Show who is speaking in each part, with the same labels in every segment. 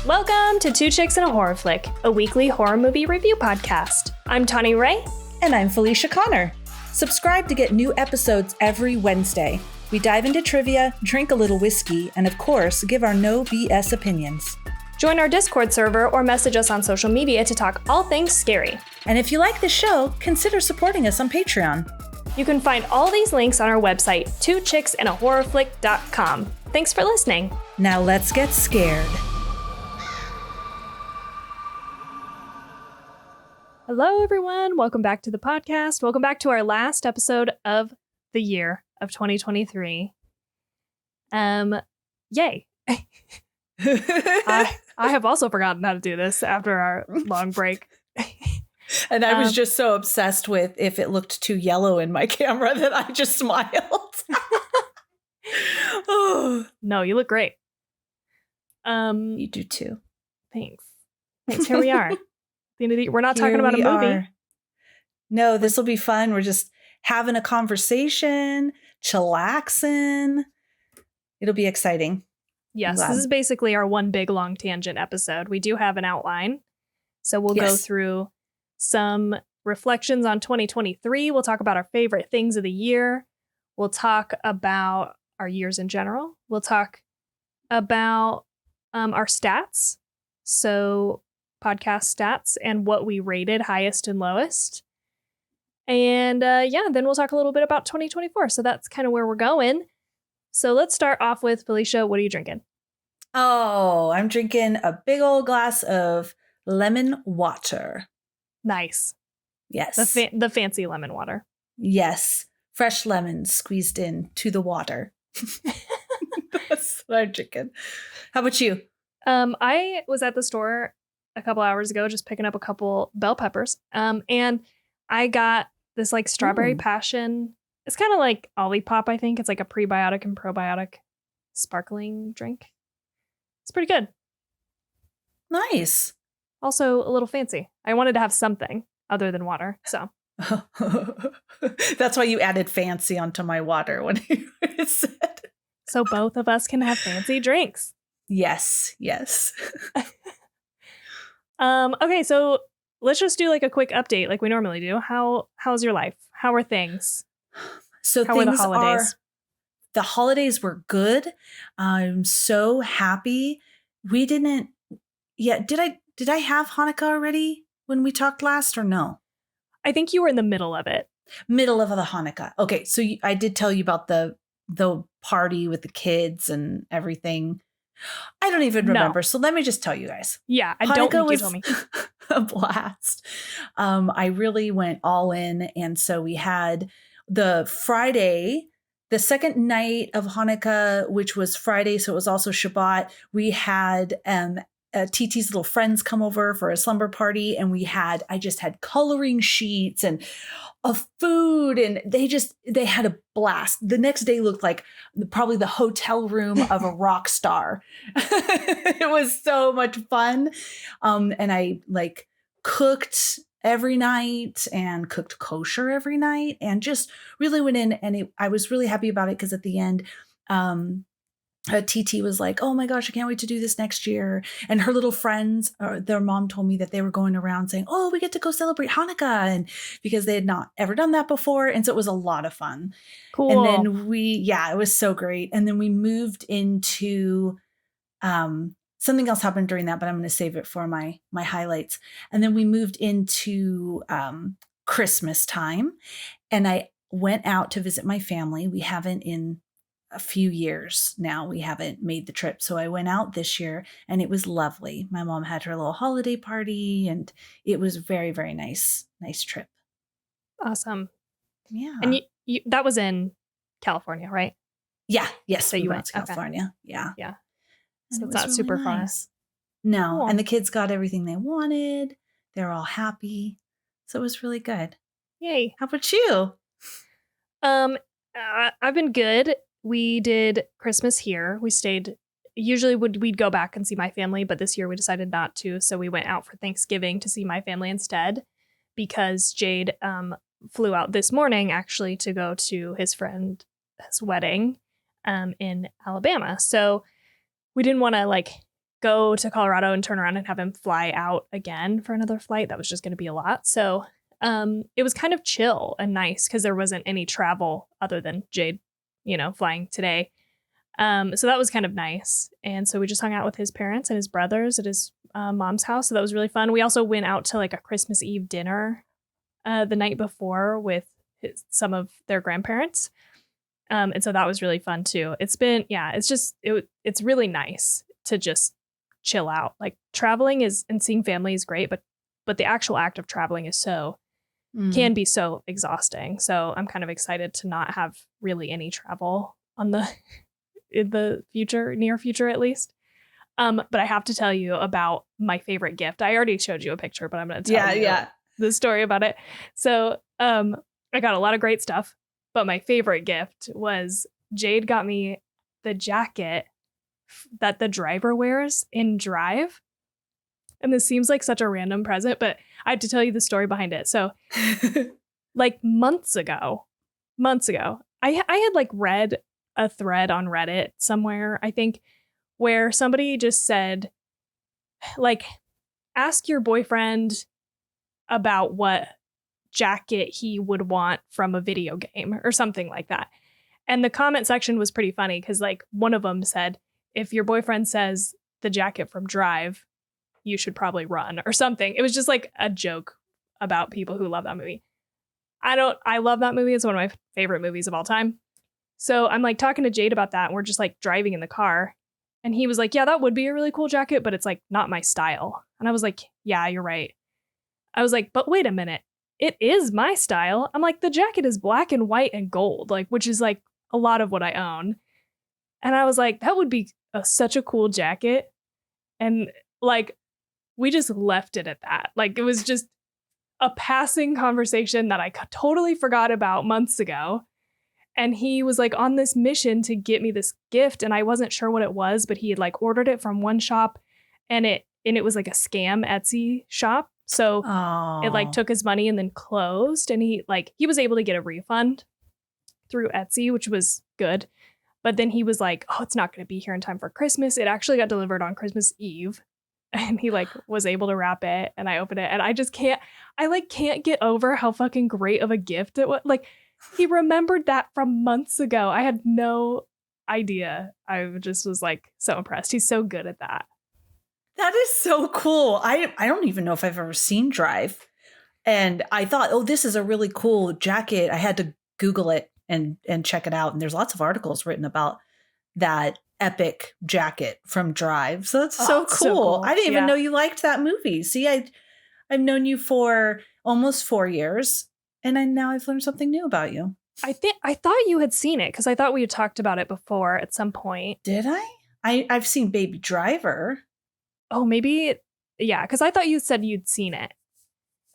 Speaker 1: Welcome to Two Chicks and a Horror Flick, a weekly horror movie review podcast. I'm Tawny Ray.
Speaker 2: And I'm Felicia Connor. Subscribe to get new episodes every Wednesday. We dive into trivia, drink a little whiskey, and of course, give our no BS opinions.
Speaker 1: Join our Discord server or message us on social media to talk all things scary.
Speaker 2: And if you like the show, consider supporting us on Patreon.
Speaker 1: You can find all these links on our website, twochicksandahorrorflick.com. Thanks for listening.
Speaker 2: Now let's get scared.
Speaker 1: Hello, everyone. Welcome back to the podcast. Welcome back to our last episode of the year of 2023. Yay. I have also forgotten how to do this after our long break.
Speaker 2: And I was just so obsessed with if it looked too yellow in my camera that I just smiled. Oh.
Speaker 1: No, you look great.
Speaker 2: You do too.
Speaker 1: Thanks. Here we are. We're not talking about a movie.
Speaker 2: No, this will be fun. We're just having a conversation, chillaxing. It'll be exciting.
Speaker 1: Yes, this is basically our one big long tangent episode. We do have an outline. So we'll go through some reflections on 2023. We'll talk about our favorite things of the year. We'll talk about our years in general. We'll talk about our stats. So podcast stats and what we rated highest and lowest. And then we'll talk a little bit about 2024. So that's kind of where we're going. So let's start off with Felicia. What are you drinking?
Speaker 2: Oh, I'm drinking a big old glass of lemon water.
Speaker 1: Nice.
Speaker 2: Yes.
Speaker 1: The fancy lemon water.
Speaker 2: Yes. Fresh lemons squeezed in to the water. That's what I'm drinking. How about you?
Speaker 1: I was at the store a couple hours ago just picking up a couple bell peppers. And I got this like strawberry passion. It's kind of like Olipop, I think. It's like a prebiotic and probiotic sparkling drink. It's pretty good.
Speaker 2: Nice.
Speaker 1: Also a little fancy. I wanted to have something other than water, so.
Speaker 2: That's why you added fancy onto my water when you said.
Speaker 1: So both of us can have fancy drinks.
Speaker 2: Yes.
Speaker 1: Okay, so let's just do like a quick update like we normally do. How's your life? How are things?
Speaker 2: So
Speaker 1: how are the holidays?
Speaker 2: The holidays were good. I'm so happy. We didn't yet. Did I have Hanukkah already when we talked last or no?
Speaker 1: I think you were in the middle of it.
Speaker 2: Middle of the Hanukkah. Okay, so I did tell you about the party with the kids and everything. I don't even remember. So let me just tell you guys.
Speaker 1: Yeah, I
Speaker 2: Hanukkah
Speaker 1: don't think you
Speaker 2: was
Speaker 1: told me.
Speaker 2: a blast. I really went all in. And so we had the Friday, the second night of Hanukkah, which was Friday. So it was also Shabbat. We had TT's little friends come over for a slumber party. And I just had coloring sheets and food, and they had a blast. The next day looked like probably the hotel room of a rock star. It was so much fun. And I like cooked every night and cooked kosher every night and just really went in, and I was really happy about it because at the end, TT was like, oh my gosh, I can't wait to do this next year. And her little friends, their mom told me that they were going around saying, oh, we get to go celebrate Hanukkah. And because they had not ever done that before. And so it was a lot of fun.
Speaker 1: Cool.
Speaker 2: And then it was so great. And then we moved into, something else happened during that, but I'm going to save it for my highlights. And then we moved into Christmas time, and I went out to visit my family. We haven't in a few years now. We haven't made the trip. So I went out this year and it was lovely. My mom had her little holiday party and it was very, very nice trip.
Speaker 1: Awesome.
Speaker 2: Yeah.
Speaker 1: And you that was in California, right?
Speaker 2: Yeah. Yes.
Speaker 1: So you went
Speaker 2: to California.
Speaker 1: Okay.
Speaker 2: Yeah.
Speaker 1: Yeah.
Speaker 2: And
Speaker 1: So
Speaker 2: it
Speaker 1: it's
Speaker 2: was
Speaker 1: not
Speaker 2: really
Speaker 1: super
Speaker 2: nice.
Speaker 1: far.
Speaker 2: No.
Speaker 1: Cool.
Speaker 2: And the kids got everything they wanted. They're all happy. So it was really good.
Speaker 1: Yay.
Speaker 2: How about you?
Speaker 1: I've been good. We did Christmas here. Usually we'd go back and see my family, but this year we decided not to. So we went out for Thanksgiving to see my family instead because Jade flew out this morning actually to go to his friend's wedding in Alabama. So we didn't want to go to Colorado and turn around and have him fly out again for another flight. That was just going to be a lot. So it was kind of chill and nice because there wasn't any travel other than Jade, flying today. So that was kind of nice. And so we just hung out with his parents and his brothers at his mom's house. So that was really fun. We also went out to like a Christmas Eve dinner the night before with some of their grandparents. And so that was really fun too. It's really nice to just chill out. Like traveling and seeing family is great, but the actual act of traveling is can be so exhausting. So I'm kind of excited to not have really any travel in the near future at least. But I have to tell you about my favorite gift. I already showed you a picture, but I'm going to tell you the story about it. So I got a lot of great stuff, but my favorite gift was Jade got me the jacket that the driver wears in Drive. And this seems like such a random present, but I have to tell you the story behind it. So like months ago, I had like read a thread on Reddit somewhere, I think, where somebody just said, like, ask your boyfriend about what jacket he would want from a video game or something like that. And the comment section was pretty funny because like one of them said, if your boyfriend says the jacket from Drive, you should probably run or something. It was just like a joke about people who love that movie. I love that movie. It's one of my favorite movies of all time. So I'm like talking to Jade about that. And we're just like driving in the car. And he was like, yeah, that would be a really cool jacket, but it's like not my style. And I was like, yeah, you're right. I was like, but wait a minute. It is my style. I'm like, the jacket is black and white and gold, like, which is like a lot of what I own. And I was like, that would be such a cool jacket. And like, we just left it at that. Like, it was just a passing conversation that I totally forgot about months ago. And he was like on this mission to get me this gift. And I wasn't sure what it was, but he had like ordered it from one shop and it was like a scam Etsy shop. So it like took his money and then closed. And he was able to get a refund through Etsy, which was good. But then he was like, oh, it's not going to be here in time for Christmas. It actually got delivered on Christmas Eve. And he like was able to wrap it and I opened it and I can't get over how fucking great of a gift it was. Like, he remembered that from months ago. I had no idea. I just was like so impressed. He's so good at that.
Speaker 2: That is so cool. I don't even know if I've ever seen Drive. And I thought, oh, this is a really cool jacket. I had to Google it and check it out. And there's lots of articles written about that epic jacket from Drive. So that's so cool. I didn't even know you liked that movie. See, I've known you for almost 4 years. And now I've learned something new about you.
Speaker 1: I thought you had seen it because I thought we had talked about it before at some point.
Speaker 2: Did I? I've seen Baby Driver.
Speaker 1: Oh, maybe. Yeah, because I thought you said you'd seen it.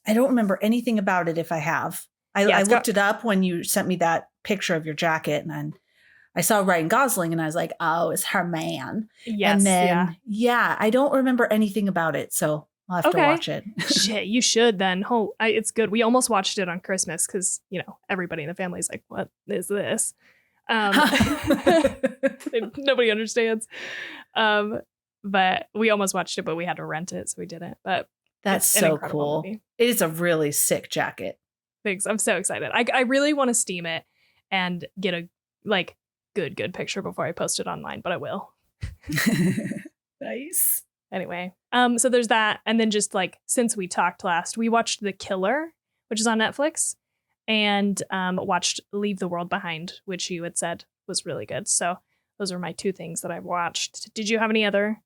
Speaker 2: I don't remember anything about it if I have. I looked it up when you sent me that picture of your jacket and I saw Ryan Gosling and I was like, oh, it's her man.
Speaker 1: Yes.
Speaker 2: And then, I don't remember anything about it. So I'll have to watch it.
Speaker 1: Shit, you should then. It's good. We almost watched it on Christmas because, everybody in the family is like, what is this? Nobody understands. But we almost watched it, but we had to rent it. So we didn't. But
Speaker 2: that's so cool. Movie. It is a really sick jacket.
Speaker 1: Thanks. I'm so excited. I really want to steam it and get a good picture before I post it online, but I will.
Speaker 2: Nice.
Speaker 1: Anyway, so there's that. And then just since we talked last, we watched The Killer, which is on Netflix, and watched Leave the World Behind, which you had said was really good. So those are my two things that I've watched. Did you have any other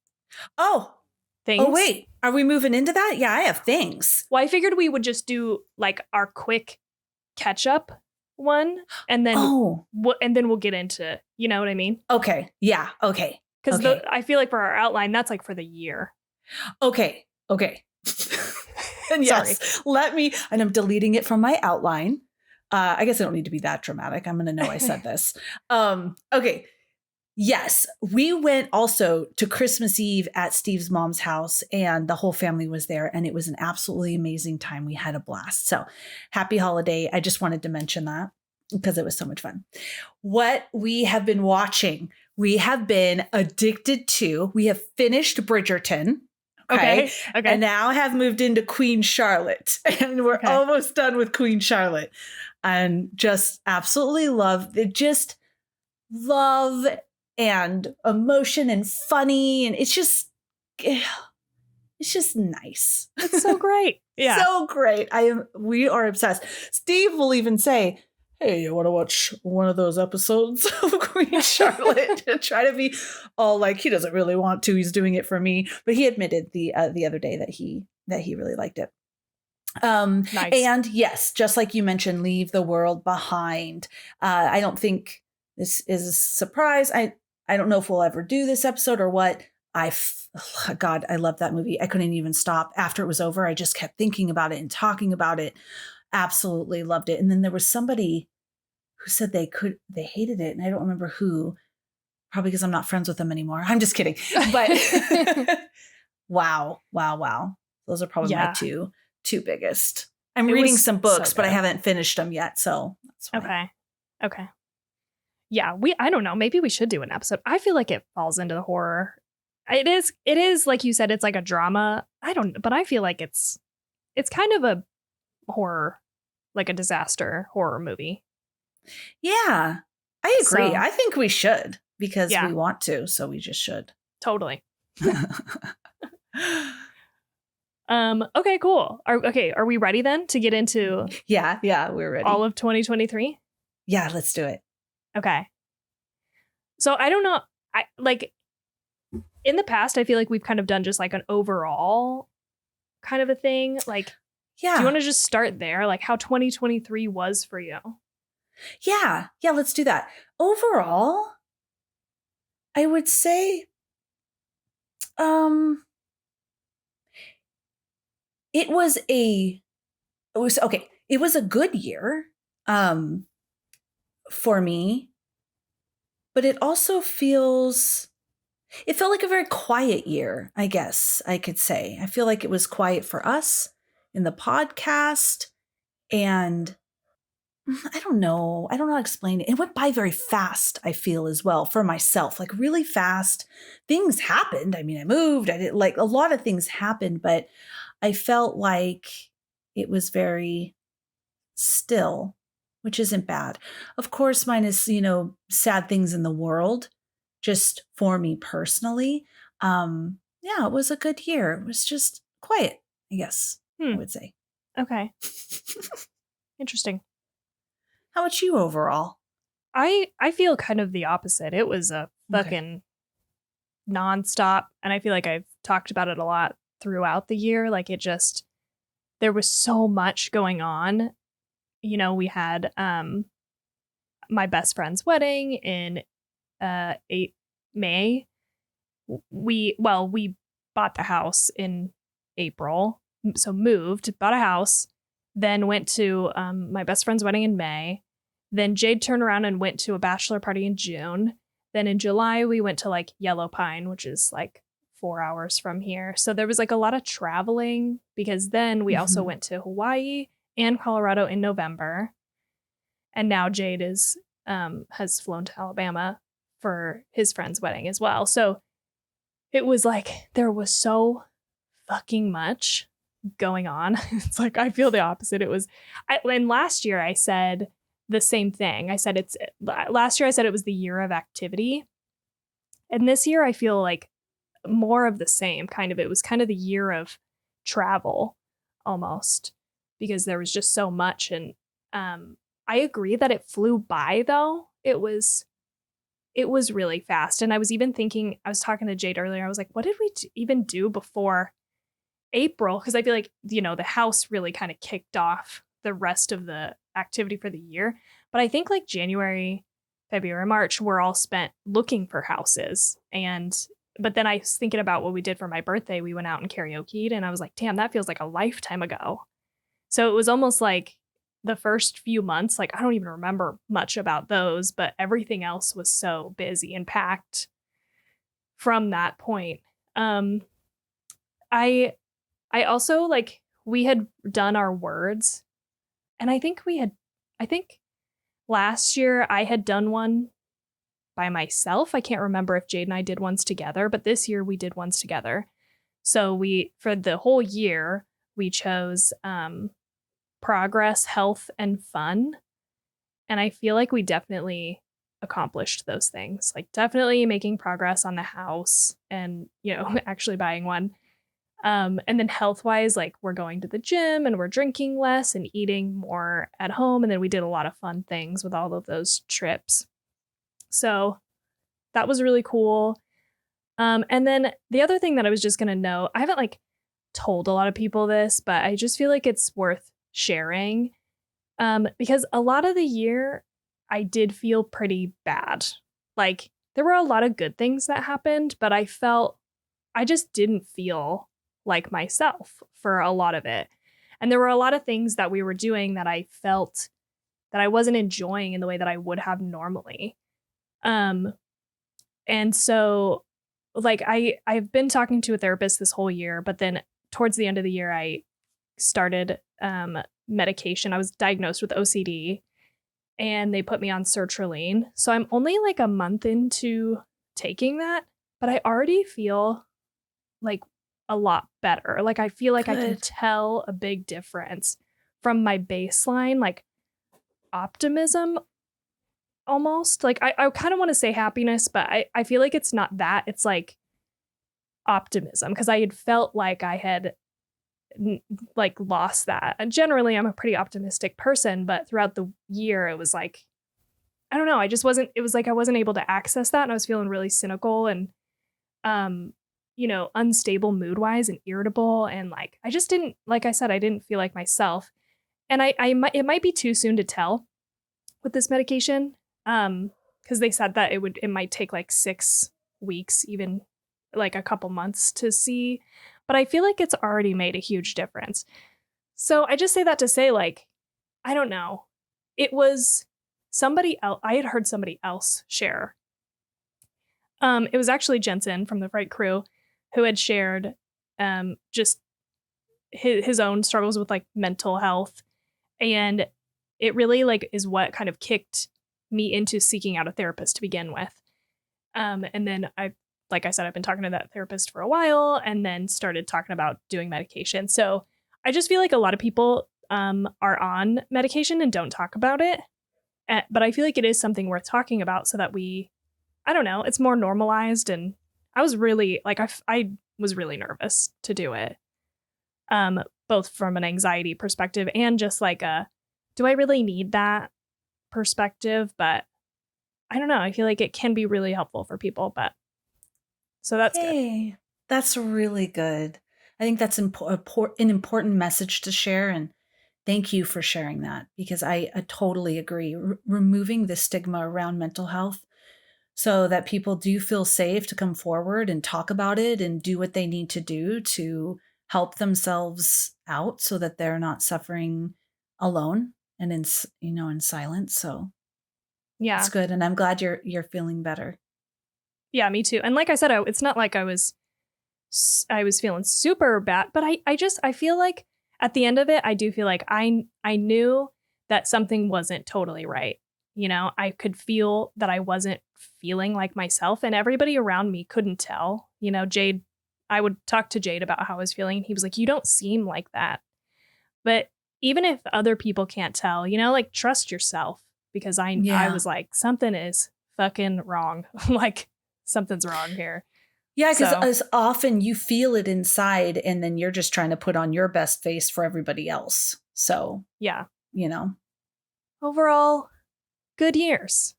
Speaker 1: things?
Speaker 2: Oh, wait. Are we moving into that? Yeah, I have things.
Speaker 1: Well, I figured we would just do our quick catch up one and then we'll get into, you know what I mean?
Speaker 2: Okay. Yeah. Okay.
Speaker 1: Because I feel like for our outline, that's for the year.
Speaker 2: Okay. And yes, and I'm deleting it from my outline. I guess I don't need to be that dramatic. I'm going to know I said this. Okay. Yes. We went also to Christmas Eve at Steve's mom's house and the whole family was there and it was an absolutely amazing time. We had a blast. So happy holiday. I just wanted to mention that because it was so much fun. What we have been watching, we have been addicted to, we have finished Bridgerton. Okay. And now have moved into Queen Charlotte. And we're almost done with Queen Charlotte. And just absolutely love it. Just love and emotion and funny. And it's just nice.
Speaker 1: It's so great. Yeah.
Speaker 2: So great. We are obsessed. Steve will even say, hey, you want to watch one of those episodes of Queen Charlotte? To try to be all like, he doesn't really want to. He's doing it for me. But he admitted the other day that he really liked it. Nice. And yes, just like you mentioned, Leave the World Behind. I don't think this is a surprise. I don't know if we'll ever do this episode or what. God, I love that movie. I couldn't even stop after it was over. I just kept thinking about it and talking about it. Absolutely loved it. And then there was somebody who said they hated it. And I don't remember who, probably because I'm not friends with them anymore. I'm just kidding. But wow. Those are probably my two biggest. I'm reading some books, but I haven't finished them yet. So that's fine.
Speaker 1: Okay. Yeah. I don't know. Maybe we should do an episode. I feel like it falls into the horror. It is like you said, it's like a drama. But I feel like it's kind of a horror, like a disaster horror movie.
Speaker 2: Yeah, I agree. So, I think we should because we want to. So we just should.
Speaker 1: Totally. Okay, cool. Are we ready then to get into?
Speaker 2: Yeah, we're ready.
Speaker 1: All of 2023?
Speaker 2: Yeah, let's do it.
Speaker 1: Okay. So I don't know. In the past, I feel like we've kind of done just like an overall kind of a thing. Like, do you want to just start there? Like how 2023 was for you?
Speaker 2: Yeah, let's do that. Overall, I would say, it was a good year, for me, but it also it felt like a very quiet year, I guess I could say. I feel like it was quiet for us in the podcast. And I don't know how to explain it. It went by very fast, I feel, as well, for myself. Like really fast. Things happened. I mean, I moved. I did like a lot of things happened, but I felt like it was very still, which isn't bad. Of course, mine is, sad things in the world. Just for me personally, it was a good year. It was just quiet, I guess I would say.
Speaker 1: Okay. Interesting.
Speaker 2: How about you overall?
Speaker 1: I feel kind of the opposite. It was a fucking nonstop. And I feel like I've talked about it a lot throughout the year. Like there was so much going on. We had my best friend's wedding in May. We bought the house in April, so moved, bought a house, then went to my best friend's wedding in May. Then Jade turned around and went to a bachelor party in June. Then in July we went to like Yellow Pine, which is like 4 hours from here. So there was like a lot of traveling because then we also went to Hawaii and Colorado in November. And now Jade has flown to Alabama for his friend's wedding as well. So it was like there was so fucking much going on. It's like I feel the opposite. And last year I said the same thing. Last year I said it was the year of activity. And this year I feel like more of the same kind of. It was kind of the year of travel almost because there was just so much. And I agree that it flew by though. It was really fast. And I was even thinking, I was talking to Jade earlier. I was like, what did we even do before April? Because I feel like, the house really kind of kicked off the rest of the activity for the year. But I think like January, February, March, we're all spent looking for houses. But then I was thinking about what we did for my birthday. We went out and karaoke'd and I was like, damn, that feels like a lifetime ago. So it was almost like the first few months, like I don't even remember much about those, but everything else was so busy and packed from that point. I also like we had done our words and I think last year I had done one by myself. I can't remember if Jade and I did ones together, but this year we did ones together. So for the whole year, we chose progress, health, and fun. And I feel like we definitely accomplished those things, like definitely making progress on the house and, actually buying one. And then health-wise, like we're going to the gym and we're drinking less and eating more at home. And then we did a lot of fun things with all of those trips. So that was really cool. And then the other thing that I was just going to note, I haven't like told a lot of people this, but I just feel like it's worth sharing. Because a lot of the year I did feel pretty bad. Like there were a lot of good things that happened, but I just didn't feel like myself for a lot of it. And there were a lot of things that we were doing that I felt that I wasn't enjoying in the way that I would have normally. And so like I've been talking to a therapist this whole year, but then towards the end of the year, I started medication. I was diagnosed with OCD and they put me on sertraline. So I'm only like a month into taking that, but I already feel like a lot better. Like I feel like I can tell a big difference from my baseline, like optimism almost. Like I kind of want to say happiness, but I feel like it's not that. It's like optimism because I had felt like I had like lost that. And generally I'm a pretty optimistic person, but throughout the year it was like, I don't know, it was like I wasn't able to access that and I was feeling really cynical and unstable mood wise and irritable. And like, I just didn't, like I said, I didn't feel like myself. And it might be too soon to tell with this medication. Cause they said that it might take like 6 weeks, even like a couple months to see, but I feel like it's already made a huge difference. So I just say that to say like, I don't know. It was somebody else. I had heard somebody else share. It was actually Jensen from the Fright Crew who had shared just his own struggles with like mental health. And it really like is what kind of kicked me into seeking out a therapist to begin with. And then like I said, I've been talking to that therapist for a while and then started talking about doing medication. So I just feel like a lot of people are on medication and don't talk about it. But I feel like it is something worth talking about so that I don't know, it's more normalized. And I was really like, I was really nervous to do it, both from an anxiety perspective and just like do I really need that perspective? But I don't know. I feel like it can be really helpful for people, but so that's good.
Speaker 2: That's really good. I think that's an important message to share. And thank you for sharing that because I totally agree. Removing the stigma around mental health so that people do feel safe to come forward and talk about it and do what they need to do to help themselves out so that they're not suffering alone and in silence. So yeah, it's good. And I'm glad you're feeling better.
Speaker 1: Yeah, me too. And like I said, it's not like I was feeling super bad, but I feel like at the end of it, I do feel like I knew that something wasn't totally right. I could feel that I wasn't feeling like myself and everybody around me couldn't tell. Jade, I would talk to Jade about how I was feeling and he was like, you don't seem like that. But even if other people can't tell, like trust yourself because I was like, something is fucking wrong. Like something's wrong here.
Speaker 2: Yeah, because as often you feel it inside and then you're just trying to put on your best face for everybody else. So,
Speaker 1: yeah,
Speaker 2: overall,
Speaker 1: good years.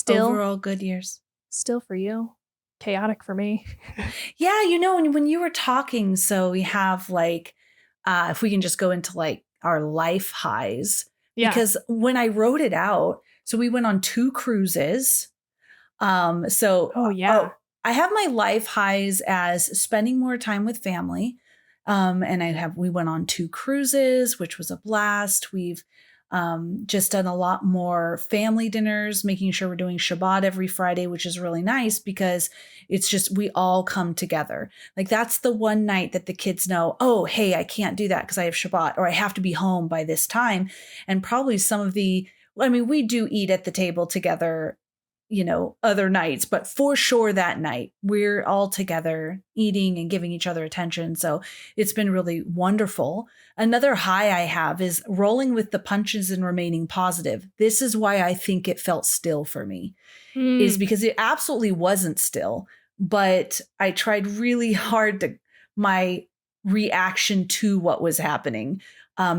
Speaker 2: Overall good years.
Speaker 1: Still for you. Chaotic for me.
Speaker 2: Yeah, when you were talking, so we have like, if we can just go into like our life highs. Yeah. Because when I wrote it out, so we went on 2 cruises. I have my life highs as spending more time with family. And we went on 2 cruises, which was a blast. We've just done a lot more family dinners, making sure we're doing Shabbat every Friday, which is really nice because it's just, we all come together. Like that's the one night that the kids know, oh, hey, I can't do that because I have Shabbat or I have to be home by this time. And probably we do eat at the table together, other nights, but for sure that night we're all together eating and giving each other attention. So it's been really wonderful. Another high I have is rolling with the punches and remaining positive. This is why I think it felt still for me, is because it absolutely wasn't still, but I tried really hard to my reaction to what was happening.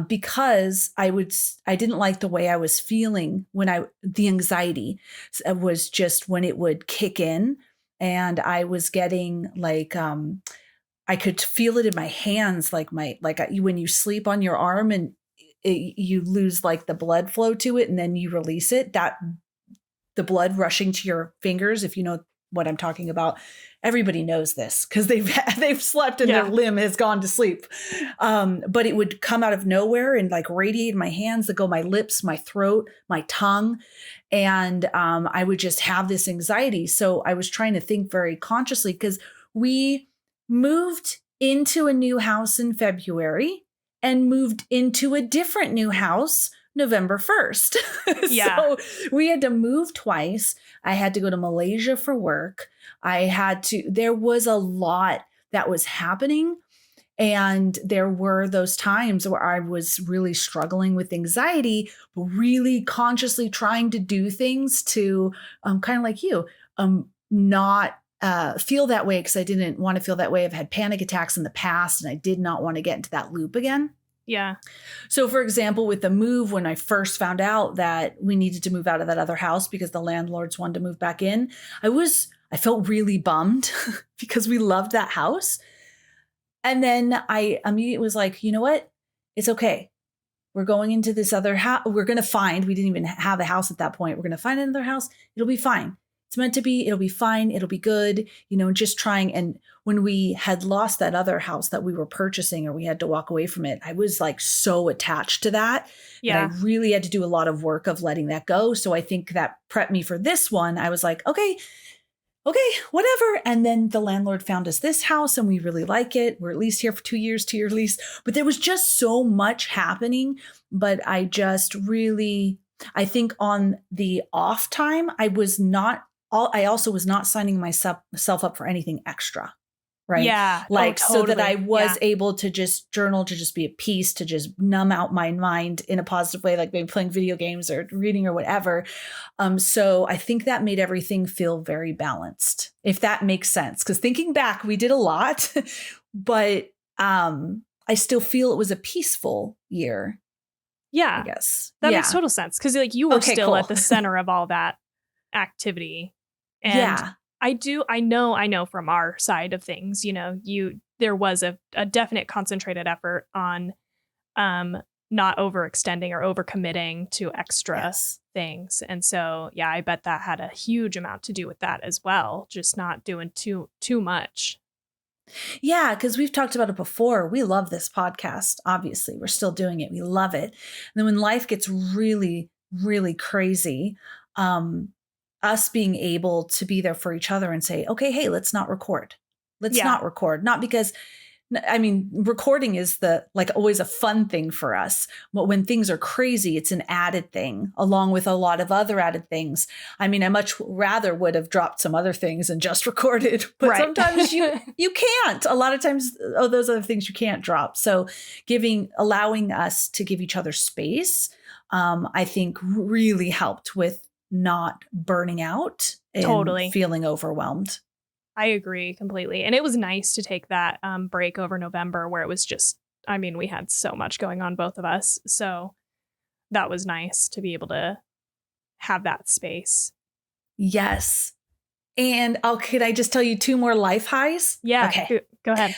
Speaker 2: Because I didn't like the way I was feeling the anxiety was just when it would kick in, and I was getting like, I could feel it in my hands, when you sleep on your arm and you lose like the blood flow to it and then you release it, that the blood rushing to your fingers, if you know what I'm talking about. Everybody knows this because they've slept and their limb has gone to sleep. But it would come out of nowhere and like radiate my hands that go my lips, my throat, my tongue. And I would just have this anxiety. So I was trying to think very consciously because we moved into a new house in February and moved into a different new house November 1st.
Speaker 1: Yeah.
Speaker 2: So we had to move twice. I had to go to Malaysia for work. There was a lot that was happening. And there were those times where I was really struggling with anxiety, but really consciously trying to do things to kind of like you, not feel that way, because I didn't want to feel that way. I've had panic attacks in the past and I did not want to get into that loop again.
Speaker 1: Yeah.
Speaker 2: So for example, with the move, when I first found out that we needed to move out of that other house because the landlords wanted to move back in, I felt really bummed because we loved that house. And then I immediately was like, you know what? It's okay. We're going into this other house. We didn't even have a house at that point. We're going to find another house. It'll be fine. It's meant to be. It'll be fine. It'll be good. Just trying. And when we had lost that other house that we were purchasing, or we had to walk away from it, I was like so attached to that.
Speaker 1: Yeah.
Speaker 2: And I really had to do a lot of work of letting that go. So I think that prepped me for this one. I was like, okay, whatever. And then the landlord found us this house and we really like it. We're at least here for 2 years, 2-year lease. But there was just so much happening. But I think on the off time, I also was not signing myself up for anything extra. Right.
Speaker 1: Yeah.
Speaker 2: Like,
Speaker 1: totally.
Speaker 2: So that I was able to just journal, to just be at peace, to just numb out my mind in a positive way, like maybe playing video games or reading or whatever. So I think that made everything feel very balanced, if that makes sense. Because thinking back, we did a lot, but I still feel it was a peaceful year.
Speaker 1: Yeah.
Speaker 2: I guess.
Speaker 1: That makes total sense. Because like you were still
Speaker 2: cool.
Speaker 1: at the center of all that activity. And I know from our side of things, there was a definite concentrated effort on not overextending or overcommitting to extra things. And so, I bet that had a huge amount to do with that as well. Just not doing too much.
Speaker 2: Yeah, because we've talked about it before. We love this podcast. Obviously, we're still doing it. We love it. And then when life gets really, really crazy, us being able to be there for each other and say, okay, hey, let's not record. Not record. Not because, recording is always a fun thing for us. But when things are crazy, it's an added thing along with a lot of other added things. I much rather would have dropped some other things and just recorded, but sometimes you can't. A lot of times, those other things you can't drop. So allowing us to give each other space, I think really helped with not burning out and feeling overwhelmed.
Speaker 1: I agree completely. And it was nice to take that break over November where it was just, we had so much going on, both of us. So that was nice to be able to have that space.
Speaker 2: Yes. And could I just tell you 2 more life highs?
Speaker 1: Yeah.
Speaker 2: Okay.
Speaker 1: Go ahead.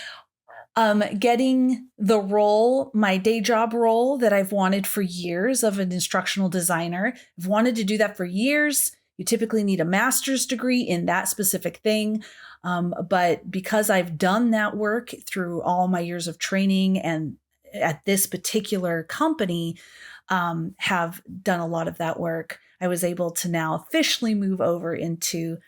Speaker 2: Getting the role, my day job role that I've wanted for years of an instructional designer. I've wanted to do that for years. You typically need a master's degree in that specific thing. But because I've done that work through all my years of training and at this particular company, have done a lot of that work, I was able to now officially move over into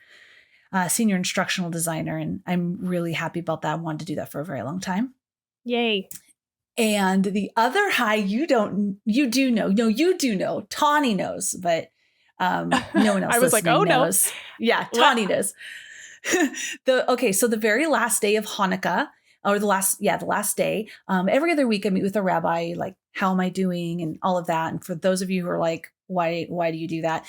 Speaker 2: senior instructional designer. And I'm really happy about that. I wanted to do that for a very long time.
Speaker 1: Yay.
Speaker 2: And the other high, you do know, Tawny knows, but No one else
Speaker 1: I was like,
Speaker 2: listening
Speaker 1: oh no.
Speaker 2: knows. Yeah, Tawny knows. So the very last day of Hanukkah, or the last day, every other week I meet with a rabbi, like, how am I doing and all of that. And for those of you who are like, why do you do that?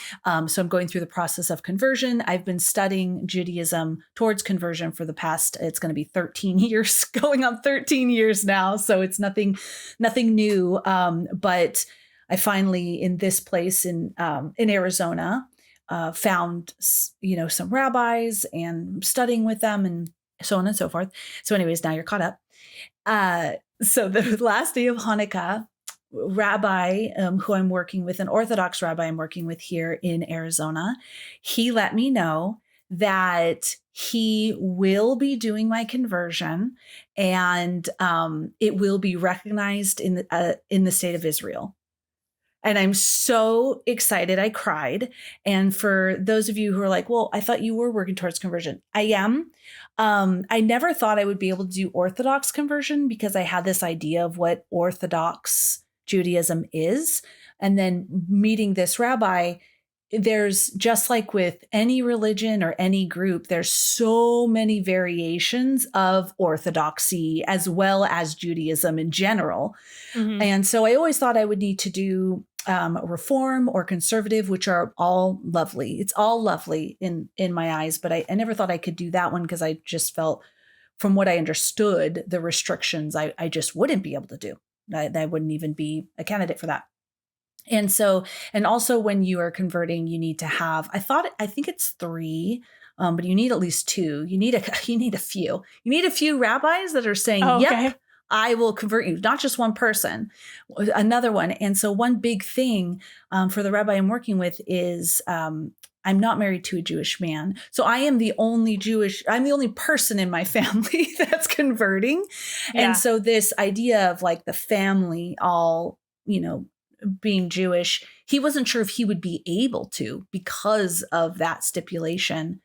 Speaker 2: So I'm going through the process of conversion. I've been studying Judaism towards conversion for the past, it's going to be 13 years, going on 13 years now. So it's nothing new. But I finally, in this place in Arizona, found, some rabbis and studying with them and so on and so forth. So anyways, now you're caught up. So the last day of Hanukkah, rabbi who I'm working with, an Orthodox rabbi I'm working with here in Arizona, he let me know that he will be doing my conversion, and it will be recognized in the state of Israel. And I'm so excited. I cried. And for those of you who are like, well, I thought you were working towards conversion. I am. I never thought I would be able to do Orthodox conversion because I had this idea of what Orthodox Judaism is. And then meeting this rabbi, there's, just like with any religion or any group, there's so many variations of Orthodoxy as well as Judaism in general. Mm-hmm. And so I always thought I would need to do Reform or Conservative, which are all lovely. It's all lovely in my eyes, but I never thought I could do that one because I just felt, from what I understood, the restrictions I just wouldn't be able to do. I wouldn't even be a candidate for that. And so, and also when you are converting, you need to have, I think it's 3, but you need at least 2. You need a few. You need a few rabbis that are saying, yep, I will convert you, not just one person, another one. And so one big thing for the rabbi I'm working with is I'm not married to a Jewish man. So I'm the only person in my family that's converting. Yeah. And so this idea of like the family all, being Jewish, he wasn't sure if he would be able to because of that stipulation.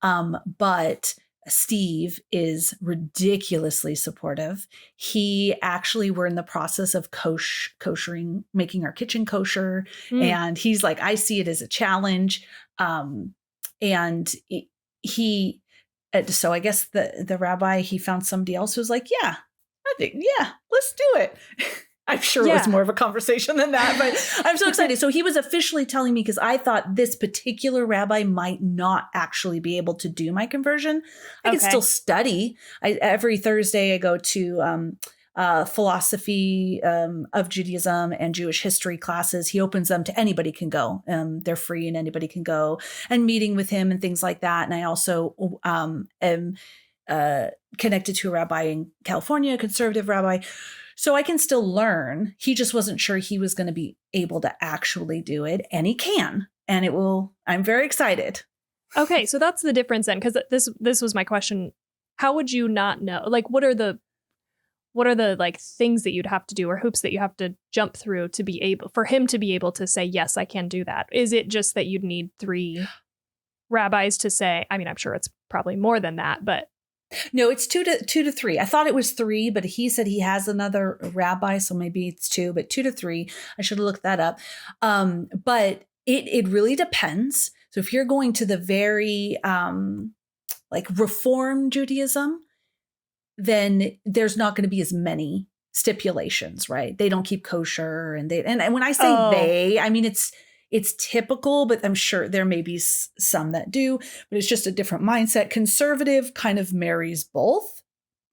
Speaker 2: But Steve is ridiculously supportive. He actually, we're in the process of koshering, making our kitchen kosher. And he's like, I see it as a challenge. And he, so I guess the rabbi, he found somebody else who's like, yeah, let's do it. I'm sure it was more of a conversation than that, but I'm so excited. So he was officially telling me, because I thought this particular rabbi might not actually be able to do my conversion. I can still study. Every Thursday I go to philosophy of Judaism and Jewish history classes. He opens them to anybody can go. They're free and anybody can go, and meeting with him and things like that. And I also am connected to a rabbi in California, a conservative rabbi. So I can still learn. He just wasn't sure he was going to be able to actually do it, and he can, and it will. I'm very excited.
Speaker 1: Okay, so that's the difference then, because this was my question. How would you not know? Like, what are the like things that you'd have to do or hoops that you have to jump through to be able, for him to be able to say, yes, I can do that? Is it just that you'd need 3 rabbis to say? I mean, I'm sure it's probably more than that, but.
Speaker 2: No, it's 2 to 3. I thought it was 3, but he said he has another rabbi, so maybe it's 2, but 2 to 3. I should have looked that up. But it really depends. So if you're going to the very like Reform Judaism, then there's not going to be as many stipulations, right? They don't keep kosher, and when I say they, I mean it's typical, but I'm sure there may be some that do, but it's just a different mindset. Conservative kind of marries both.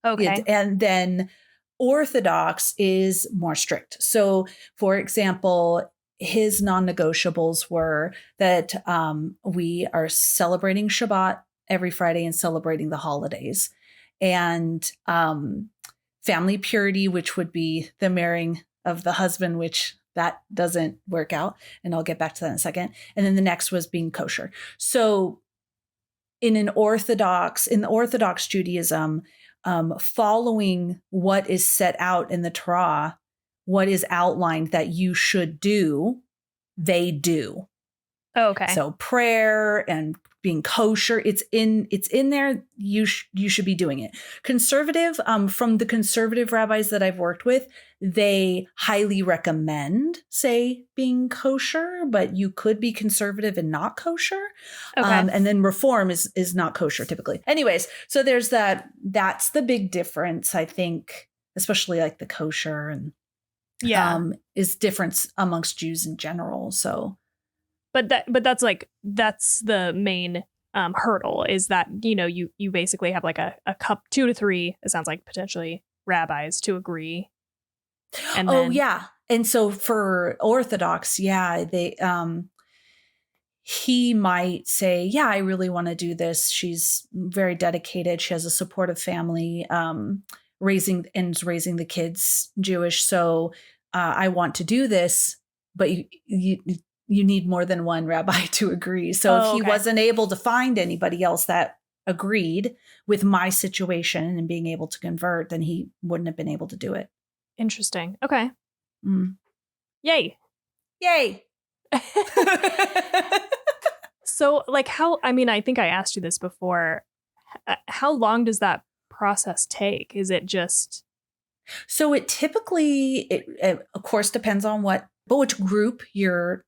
Speaker 2: Okay. And then Orthodox is more strict. So, for example, his non-negotiables were that we are celebrating Shabbat every Friday and celebrating the holidays. And family purity, which would be the marrying of the husband, which that doesn't work out. And I'll get back to that in a second. And then the next was being kosher. So in the Orthodox Judaism, following what is set out in the Torah, what is outlined that you should do, they do.
Speaker 1: Oh, okay.
Speaker 2: So prayer and being kosher. It's in there. You should be doing it. Conservative, from the conservative rabbis that I've worked with, they highly recommend, say, being kosher, but you could be conservative and not kosher.
Speaker 1: Okay.
Speaker 2: And then reform is not kosher typically. Anyways, so there's that. That's the big difference, I think, especially like the kosher and is difference amongst Jews in general. So.
Speaker 1: But that's the main hurdle is that, you basically have like a cup 2 to 3, it sounds like potentially rabbis to agree. And then,
Speaker 2: yeah. And so for Orthodox, they he might say, yeah, I really want to do this. She's very dedicated. She has a supportive family, raising the kids Jewish. So I want to do this, but you need more than one rabbi to agree. So if he wasn't able to find anybody else that agreed with my situation and being able to convert, then he wouldn't have been able to do it.
Speaker 1: Interesting. Okay.
Speaker 2: Yay.
Speaker 1: So like I think I asked you this before. How long does that process take? Is it just?
Speaker 2: So it typically, it of course depends on which group you're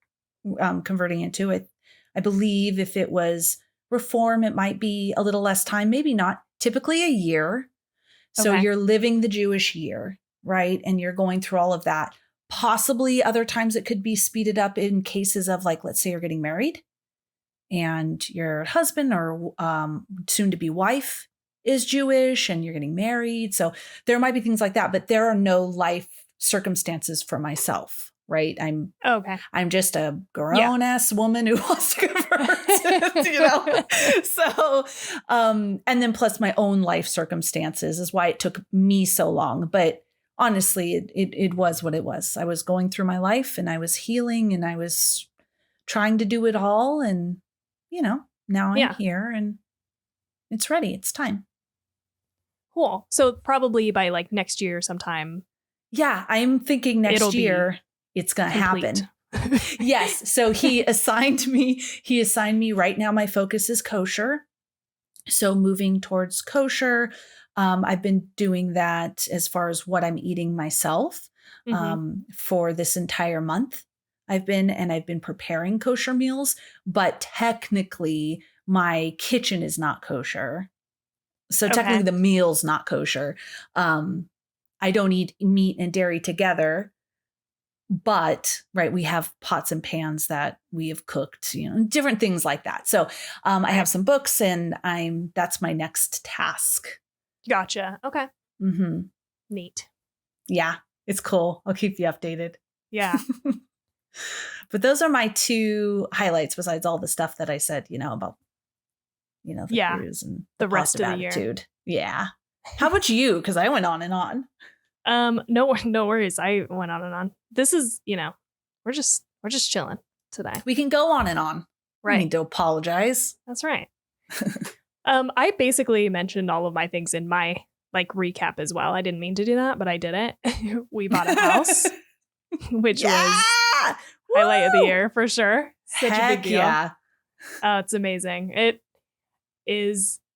Speaker 2: converting into it. I believe if it was reform, it might be a little less time, maybe not. Typically a year. So you're living the Jewish year, right? And you're going through all of that. Possibly other times it could be speeded up in cases of like, let's say you're getting married and your husband or soon to be wife is Jewish and you're getting married. So there might be things like that, but there are no life circumstances for myself. Right. I'm just a grown ass woman who wants to convert, So, and then plus my own life circumstances is why it took me so long. But honestly, it was what it was. I was going through my life and I was healing and I was trying to do it all. And, now I'm here and it's ready. It's time.
Speaker 1: Cool. So probably by like next year sometime.
Speaker 2: Yeah, I'm thinking next year. It's going to happen. Yes. So he assigned me right now. My focus is kosher. So moving towards kosher. I've been doing that as far as what I'm eating myself for this entire month. I've been preparing kosher meals, but technically my kitchen is not kosher. So technically the meal's not kosher. I don't eat meat and dairy together. But, we have pots and pans that we have cooked, different things like that. So I have some books and that's my next task.
Speaker 1: Gotcha. Okay.
Speaker 2: Mm-hmm.
Speaker 1: Neat.
Speaker 2: Yeah, it's cool. I'll keep you updated.
Speaker 1: Yeah.
Speaker 2: But those are my 2 highlights besides all the stuff that I said, about, the cruise and
Speaker 1: the rest of the
Speaker 2: attitude. Year. Yeah. How about you? Because I went on and on.
Speaker 1: No worries. I went on and on. This is, we're just chilling today.
Speaker 2: We can go on and on.
Speaker 1: Right.
Speaker 2: We need to apologize.
Speaker 1: That's right. I basically mentioned all of my things in my like recap as well. I didn't mean to do that, but I did it. We bought a house, which was highlight of the year for sure. Such a big deal. Yeah. Oh, it's amazing. It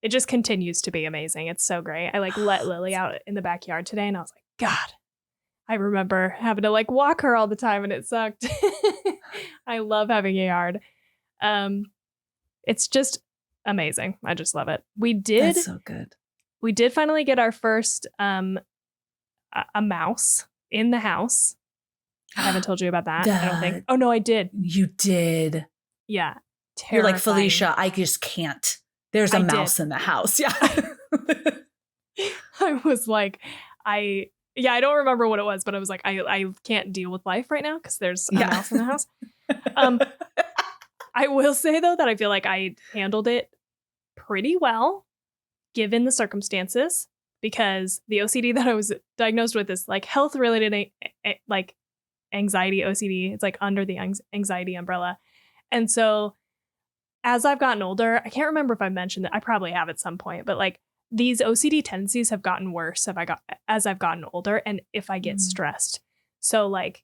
Speaker 1: just continues to be amazing. It's so great. I let Lily out in the backyard today and I was like, God, I remember having to walk her all the time and it sucked. I love having a yard. It's just amazing. I just love it. That's so good. We did finally get our first a mouse in the house. I haven't told you about that. I don't think. Oh no, I did.
Speaker 2: You did.
Speaker 1: Yeah.
Speaker 2: Terrifying. You're like, Felicia, I just can't. There's a mouse in the house. Yeah.
Speaker 1: I was like, I don't remember what it was, but I was like, I can't deal with life right now because there's a mouse in the house. I will say, though, that I feel like I handled it pretty well given the circumstances, because the OCD that I was diagnosed with is like health related, like anxiety OCD. It's like under the anxiety umbrella. And so as I've gotten older, I can't remember if I mentioned that. I probably have at some point, but like these OCD tendencies have gotten worse as I've gotten older and if I get stressed. So like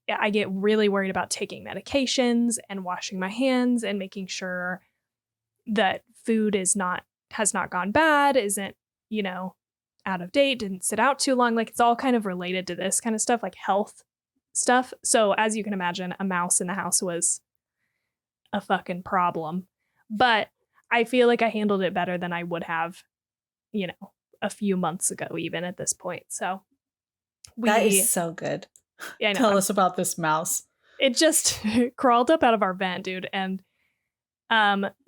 Speaker 1: I get really worried about taking medications and washing my hands and making sure that food has not gone bad, isn't, out of date, didn't sit out too long. Like, it's all kind of related to this kind of stuff, like health stuff. So as you can imagine, a mouse in the house was a fucking problem. But I feel like I handled it better than I would have, a few months ago, even at this point. So
Speaker 2: that is so good.
Speaker 1: Yeah,
Speaker 2: Tell us about this mouse.
Speaker 1: It just crawled up out of our vent, dude. And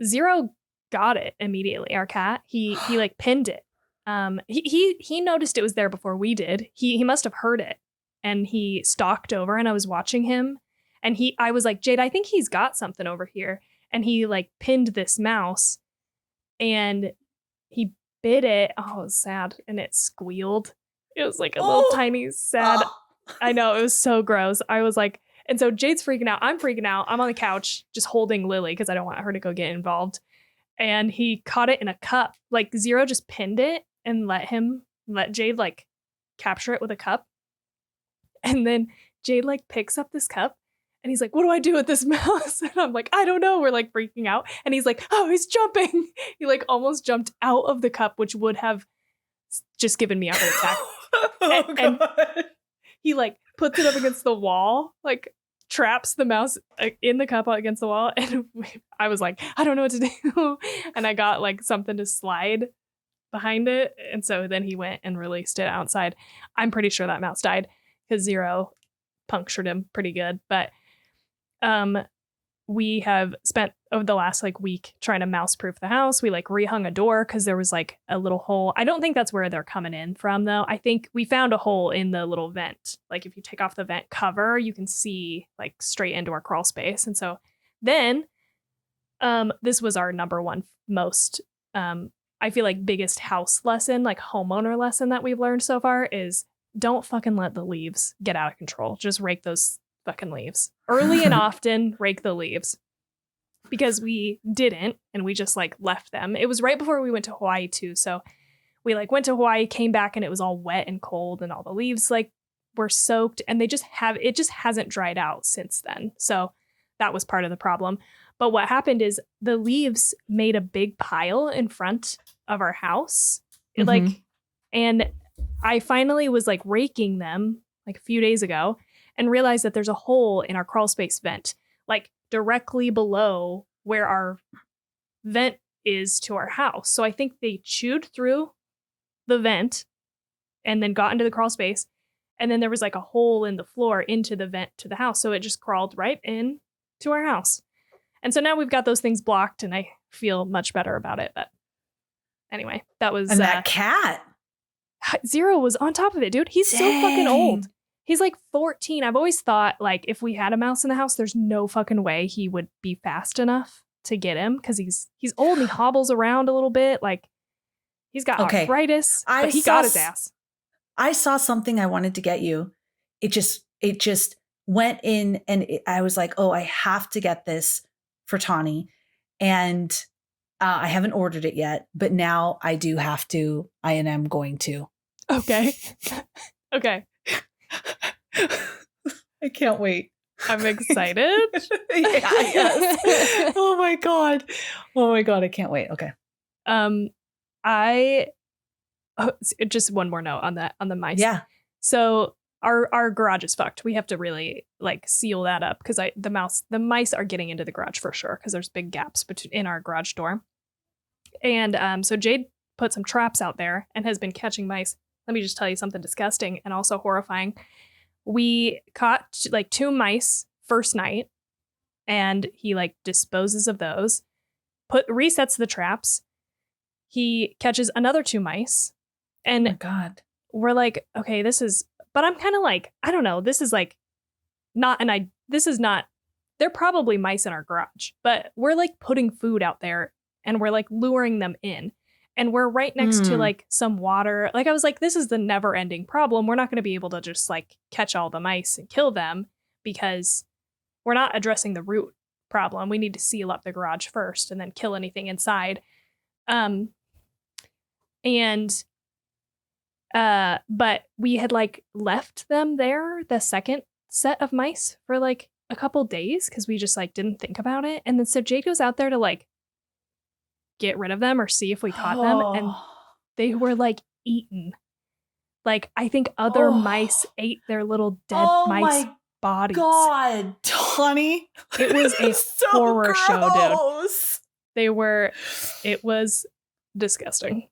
Speaker 1: Zero got it immediately. Our cat, he like pinned it. He noticed it was there before we did. He must have heard it, and he stalked over, and I was watching him, and I was like, Jade, I think he's got something over here. And he like pinned this mouse, and he bit it. Oh, it was sad. And it squealed. It was like a little tiny sad. I know, it was so gross. I was like, and so Jade's freaking out. I'm freaking out. I'm on the couch just holding Lily because I don't want her to go get involved. And he caught it in a cup. Like, Zero just pinned it and let Jade like capture it with a cup. And then Jade like picks up this cup and he's like, what do I do with this mouse? And I'm like, I don't know. We're like freaking out. And he's like, oh, he's jumping. He like almost jumped out of the cup, which would have just given me a heart attack. And he like puts it up against the wall, like traps the mouse in the cup against the wall. And I was like, I don't know what to do. And I got like something to slide behind it. And so then he went and released it outside. I'm pretty sure that mouse died because Zero punctured him pretty good. But we have spent over the last like week trying to mouse proof the house. We like rehung a door because there was like a little hole. I don't think that's where they're coming in from, though. I think we found a hole in the little vent. Like, if you take off the vent cover, you can see like straight into our crawl space. And so then this was our number one most I feel like biggest house lesson, like homeowner lesson that we've learned so far is don't fucking let the leaves get out of control. Just rake those fucking leaves early and often. Rake the leaves, because we didn't, and we just like left them. It was right before we went to Hawaii too, so we like went to Hawaii, came back, and it was all wet and cold, and all the leaves like were soaked, and it just hasn't dried out since then. So that was part of the problem. But what happened is the leaves made a big pile in front of our house. And I finally was like raking them like a few days ago and realized that there's a hole in our crawl space vent, like directly below where our vent is to our house. So I think they chewed through the vent and then got into the crawl space. And then there was like a hole in the floor into the vent to the house. So it just crawled right in to our house. And so now we've got those things blocked, and I feel much better about it. But anyway, that was...
Speaker 2: And that cat.
Speaker 1: Zero was on top of it, dude. He's so fucking old. He's like 14. I've always thought, like, if we had a mouse in the house, there's no fucking way he would be fast enough to get him, because he's old and he hobbles around a little bit. Like, he's got arthritis, but he got his ass.
Speaker 2: I saw something I wanted to get you. It just went in, and I was like, oh, I have to get this for Tawny. And I haven't ordered it yet, but now I do have to. I am going to.
Speaker 1: Okay. Okay.
Speaker 2: I can't wait.
Speaker 1: I'm excited.
Speaker 2: Yes. Oh my god. I can't wait. Okay.
Speaker 1: Just one more note on the mice.
Speaker 2: Yeah.
Speaker 1: So our garage is fucked. We have to really like seal that up, because the mice are getting into the garage for sure, because there's big gaps in our garage door. And so Jade put some traps out there and has been catching mice. Let me just tell you something disgusting and also horrifying. We caught like 2 mice first night, and he like disposes of those, resets the traps. He catches another 2 mice, and
Speaker 2: oh my god,
Speaker 1: we're like, okay, but I'm kind of like, I don't know. This is like they're probably mice in our garage, but we're like putting food out there and we're like luring them in, and we're right next to like some water. Like, I was like, this is the never ending problem. We're not going to be able to just like catch all the mice and kill them, because we're not addressing the root problem. We need to seal up the garage first and then kill anything inside. But we had like left them there, the second set of mice, for like a couple days, because we just like didn't think about it. And then so Jade goes out there to like get rid of them or see if we caught them. And they were like eaten. Like, I think other mice ate their little dead mice bodies.
Speaker 2: God, Tawny.
Speaker 1: It was a
Speaker 2: so
Speaker 1: horror
Speaker 2: gross.
Speaker 1: show, dude. It was disgusting.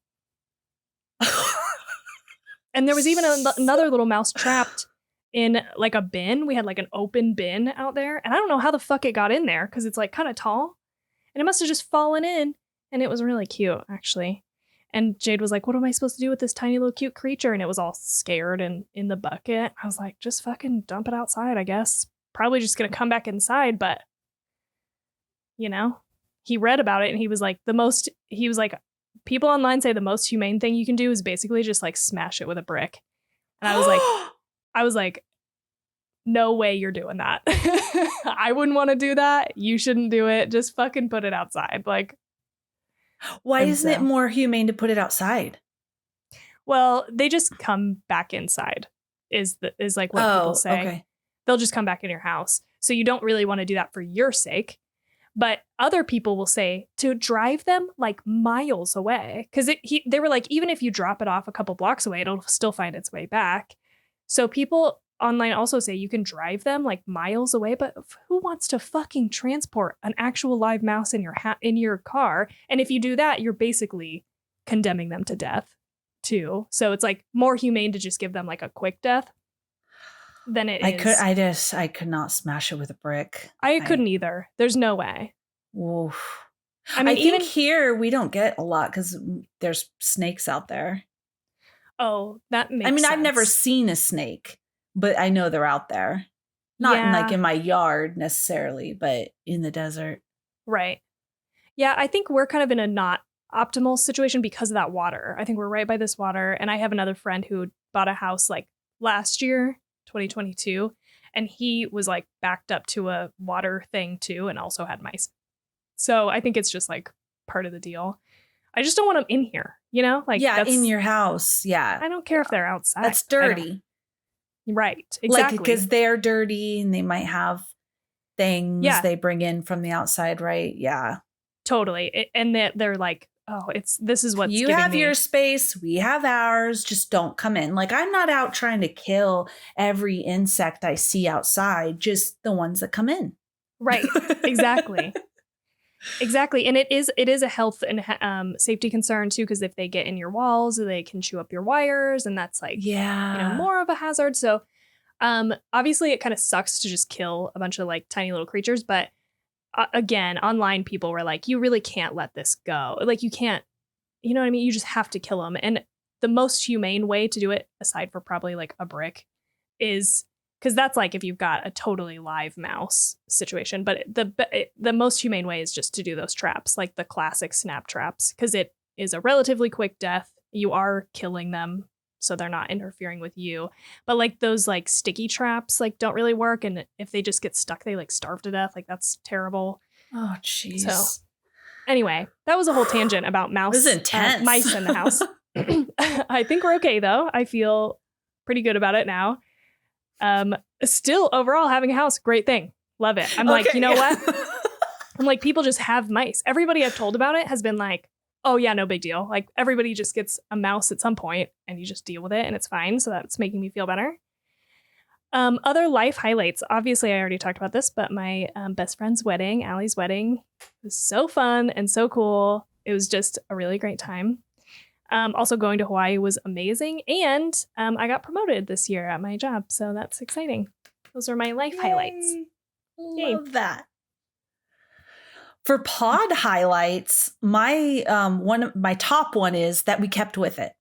Speaker 1: And there was even another little mouse trapped in like a bin. We had like an open bin out there. And I don't know how the fuck it got in there because it's like kind of tall. And it must have just fallen in. And it was really cute, actually. And Jade was like, what am I supposed to do with this tiny little cute creature? And it was all scared and in the bucket. I was like, just fucking dump it outside, I guess. Probably just going to come back inside. But, you know, he read about it and he was like, people online say the most humane thing you can do is basically just like smash it with a brick. And I was like, no way you're doing that. I wouldn't want to do that. You shouldn't do it. Just fucking put it outside. Like,
Speaker 2: why isn't it more humane to put it outside?
Speaker 1: Well, they just come back inside is like what people say. Okay. They'll just come back in your house. So you don't really want to do that for your sake. But other people will say to drive them like miles away. Because they were like, even if you drop it off a couple blocks away, it'll still find its way back. So people online also say you can drive them like miles away, but who wants to fucking transport an actual live mouse in your car? And if you do that, you're basically condemning them to death too. So it's like more humane to just give them like a quick death than it is.
Speaker 2: I could not smash it with a brick.
Speaker 1: I couldn't either. There's no way.
Speaker 2: Oof.
Speaker 1: I mean,
Speaker 2: even here we don't get a lot because there's snakes out there.
Speaker 1: Oh, that makes sense.
Speaker 2: I've never seen a snake. But I know they're out there. Not in my yard necessarily, but in the desert.
Speaker 1: Right. Yeah, I think we're kind of in a not optimal situation because of that water. I think we're right by this water. And I have another friend who bought a house like last year, 2022. And he was like backed up to a water thing too and also had mice. So I think it's just like part of the deal. I just don't want them in here, you know? Like
Speaker 2: in your house. Yeah.
Speaker 1: I don't care if they're outside.
Speaker 2: That's dirty.
Speaker 1: Right, exactly.
Speaker 2: Like, because they're dirty and they might have things they bring in from the outside, right? Yeah.
Speaker 1: Totally. And they're like, this is what's
Speaker 2: you have your space, we have ours, just don't come in. Like, I'm not out trying to kill every insect I see outside, just the ones that come in.
Speaker 1: Right, exactly. Exactly. And it is a health and safety concern too, because if they get in your walls, they can chew up your wires, and that's like more of a hazard. So obviously it kind of sucks to just kill a bunch of like tiny little creatures, but again, online people were like, you really can't let this go. Like, you can't, you know what I mean? You just have to kill them. And the most humane way to do it, aside for probably like a brick, is because that's like if you've got a totally live mouse situation. But the most humane way is just to do those traps, like the classic snap traps, because it is a relatively quick death. You are killing them, so they're not interfering with you. But like those like sticky traps like don't really work. And if they just get stuck, they like starve to death. Like, that's terrible.
Speaker 2: Oh, jeez.
Speaker 1: So anyway, that was a whole tangent about mouse.
Speaker 2: This is intense.
Speaker 1: Mice in the house. I think we're okay though. I feel pretty good about it now. Still overall having a house, great thing. Love it. I'm like, you know what? I'm like, people just have mice. Everybody I've told about it has been like, oh yeah, no big deal. Like, everybody just gets a mouse at some point and you just deal with it and it's fine. So that's making me feel better. Other life highlights. Obviously I already talked about this, but my best friend's wedding, Allie's wedding, was so fun and so cool. It was just a really great time. Also, going to Hawaii was amazing. And I got promoted this year at my job. So that's exciting. Those are my life highlights.
Speaker 2: Love that. For pod highlights, my top one is that we kept with it.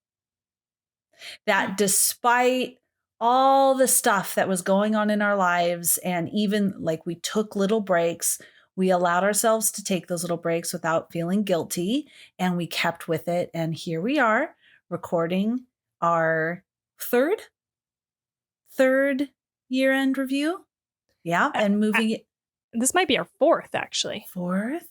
Speaker 2: That despite all the stuff that was going on in our lives, and even like we took little breaks, we allowed ourselves to take those little breaks without feeling guilty, and we kept with it. And here we are recording our third year-end review. Yeah, and moving it.
Speaker 1: This might be our fourth, actually.
Speaker 2: Fourth?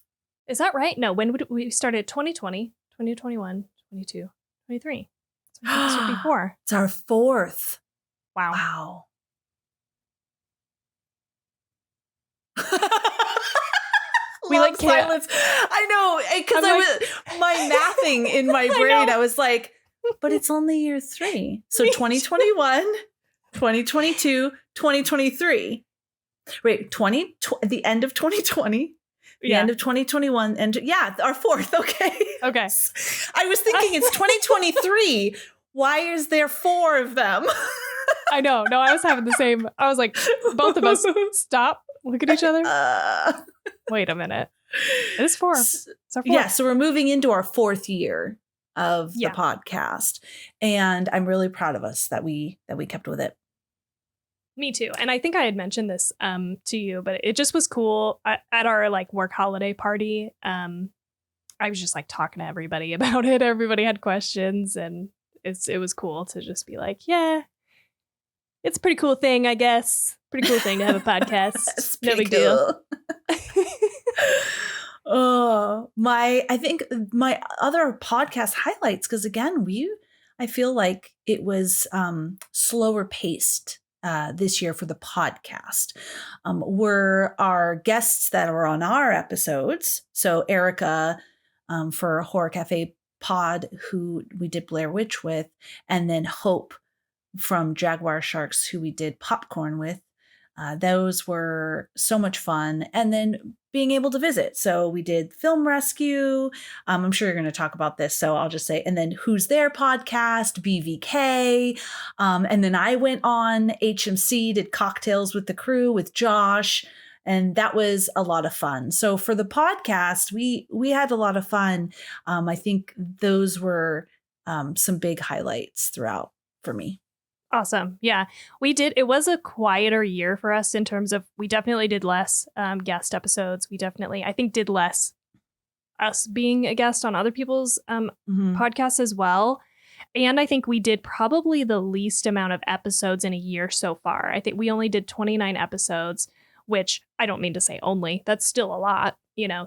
Speaker 1: Is that right? No, when would we started 2020, 2021, 22, 23. So this would be four.
Speaker 2: It's our fourth.
Speaker 1: Wow.
Speaker 2: long silence. I know, because my mathing in my brain, I was like, but it's only year 3. So 2021, 2022, 2023. Wait, the end of 2020, the end of 2021, and our 4th. Okay.
Speaker 1: Okay.
Speaker 2: I was thinking it's 2023. Why is there 4 of them?
Speaker 1: I know. No, I was having the same. I was like, both of us stop, look at each other. Wait a minute. It is 4. It's our 4th.
Speaker 2: Yeah. So we're moving into our 4th year of the podcast. And I'm really proud of us that we kept with it.
Speaker 1: Me too. And I think I had mentioned this to you, but it just was cool at our like work holiday party. I was just like talking to everybody about it. Everybody had questions, and it was cool to just be like, yeah, it's a pretty cool thing, I guess. Pretty cool thing to have a podcast. No big deal.
Speaker 2: I think my other podcast highlights, because again, I feel like it was slower paced this year for the podcast, were our guests that were on our episodes. So Erica for Horror Cafe Pod, who we did Blair Witch with, and then Hope from Jaguar Sharks, who we did Popcorn with. Those were so much fun. And then being able to visit. So we did Film Rescue. I'm sure you're going to talk about this, so I'll just say, and then Who's There podcast, BVK. And then I went on HMC, did Cocktails with the Crew with Josh. And that was a lot of fun. So for the podcast, we had a lot of fun. I think those were some big highlights throughout for me.
Speaker 1: Awesome. Yeah, we did. It was a quieter year for us in terms of, we definitely did less guest episodes. We definitely, I think, did less us being a guest on other people's podcasts as well. And I think we did probably the least amount of episodes in a year so far. I think we only did 29 episodes, which I don't mean to say only. That's still a lot,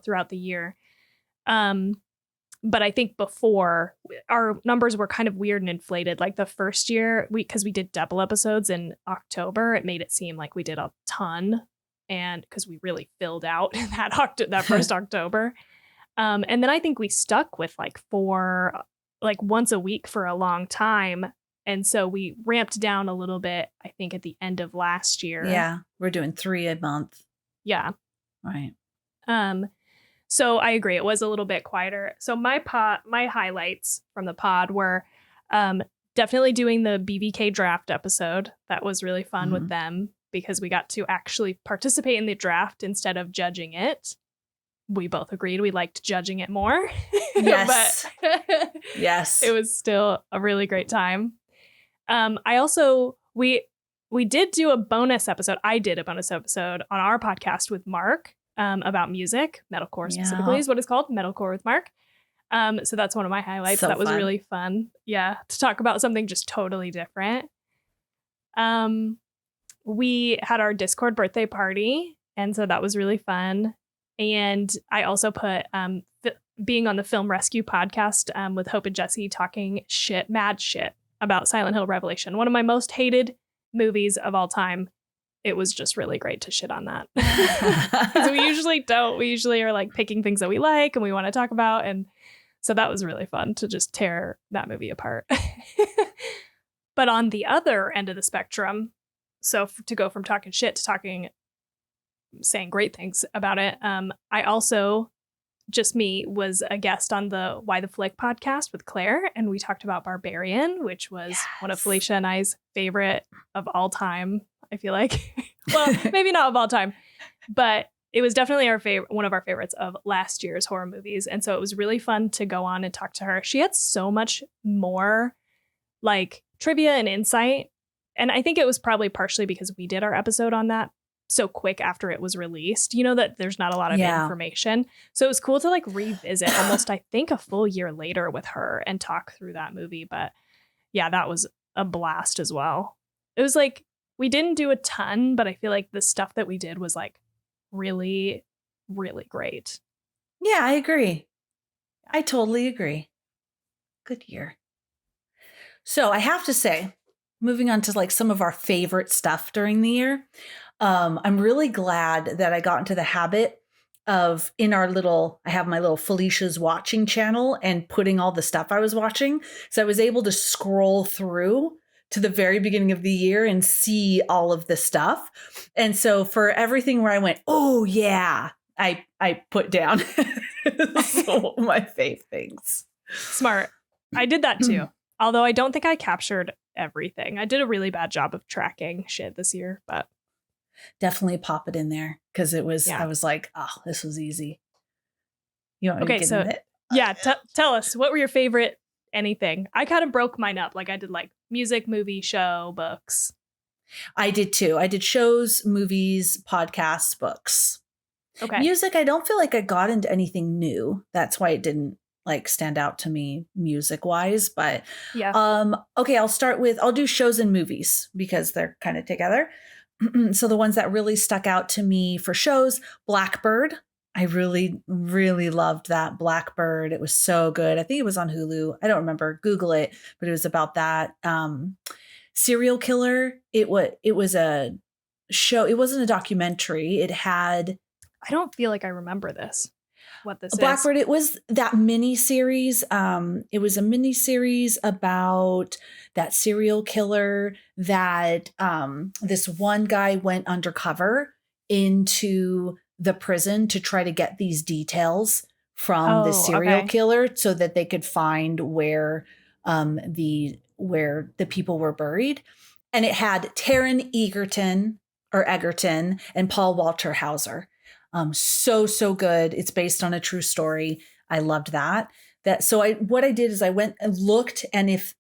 Speaker 1: throughout the year. But I think before, our numbers were kind of weird and inflated. Like the first year, because we did double episodes in October, it made it seem like we did a ton, and because we really filled out that first October. And then I think we stuck with like 4, like once a week for a long time. And so we ramped down a little bit, I think, at the end of last year.
Speaker 2: Yeah, we're doing 3 a month.
Speaker 1: Yeah.
Speaker 2: Right.
Speaker 1: So I agree. It was a little bit quieter. So my highlights from the pod were definitely doing the BVK draft episode. That was really fun with them because we got to actually participate in the draft instead of judging it. We both agreed we liked judging it more.
Speaker 2: Yes.
Speaker 1: But
Speaker 2: yes.
Speaker 1: It was still a really great time. We did do a bonus episode. I did a bonus episode on our podcast with Mark. About music, metalcore specifically is what it's called, metalcore with Mark. So that's one of my highlights. So that was really fun. Yeah, to talk about something just totally different. We had our Discord birthday party, and so that was really fun. And I also put being on the Film Rescue podcast with Hope and Jesse talking mad shit about Silent Hill Revelation, one of my most hated movies of all time. It was just really great to shit on that. Because we usually don't. We usually are like picking things that we like and we want to talk about. And so that was really fun to just tear that movie apart. But on the other end of the spectrum, so to go from talking shit to saying great things about it, I also, just me, was a guest on the Why the Flick podcast with Claire. And we talked about Barbarian, which was one of Felicia and I's favorite of all time. I feel like, well, maybe not of all time, but it was definitely one of our favorites of last year's horror movies. And so it was really fun to go on and talk to her. She had so much more like trivia and insight. And I think it was probably partially because we did our episode on that so quick after it was released, that there's not a lot of information. So it was cool to like revisit almost, I think, a full year later with her and talk through that movie. But yeah, that was a blast as well. It was like, we didn't do a ton, but I feel like the stuff that we did was like really, really great.
Speaker 2: Yeah, I agree. I totally agree. Good year. So I have to say, moving on to like some of our favorite stuff during the year, I'm really glad that I got into the habit of in our little, I have my little Felicia's watching channel and putting all the stuff I was watching. So I was able to scroll through to the very beginning of the year and see all of the stuff. And so for everything where I went, oh yeah, I put down so my fave things.
Speaker 1: Smart. I did that too. Although I don't think I captured everything. I did a really bad job of tracking shit this year, but
Speaker 2: definitely pop it in there because it was, I was like, oh, this was easy. You want me to get in it?
Speaker 1: Yeah, tell us, what were your favorite anything? I kind of broke mine up. Like I did like music, movie, show, books.
Speaker 2: I did too. I did shows, movies, podcasts, books.
Speaker 1: Okay.
Speaker 2: Music, I don't feel like I got into anything new. That's why it didn't like stand out to me music wise. But okay, I'll do shows and movies because they're kind of together. So the ones that really stuck out to me for shows, Blackbird. I really, really loved that Blackbird. It was so good. I think it was on Hulu. I don't remember. Google it, but it was about that serial killer. It was a show. It wasn't a documentary. It had.
Speaker 1: I don't feel like I remember this. What this
Speaker 2: Blackbird.
Speaker 1: is.
Speaker 2: It was that mini series. It was a mini series about that serial killer that this one guy went undercover into the prison to try to get these details from the serial killer so that they could find where the people were buried. And it had Taron Egerton and Paul Walter Hauser. So good. It's based on a true story. I loved that. What I did is I went and looked, and if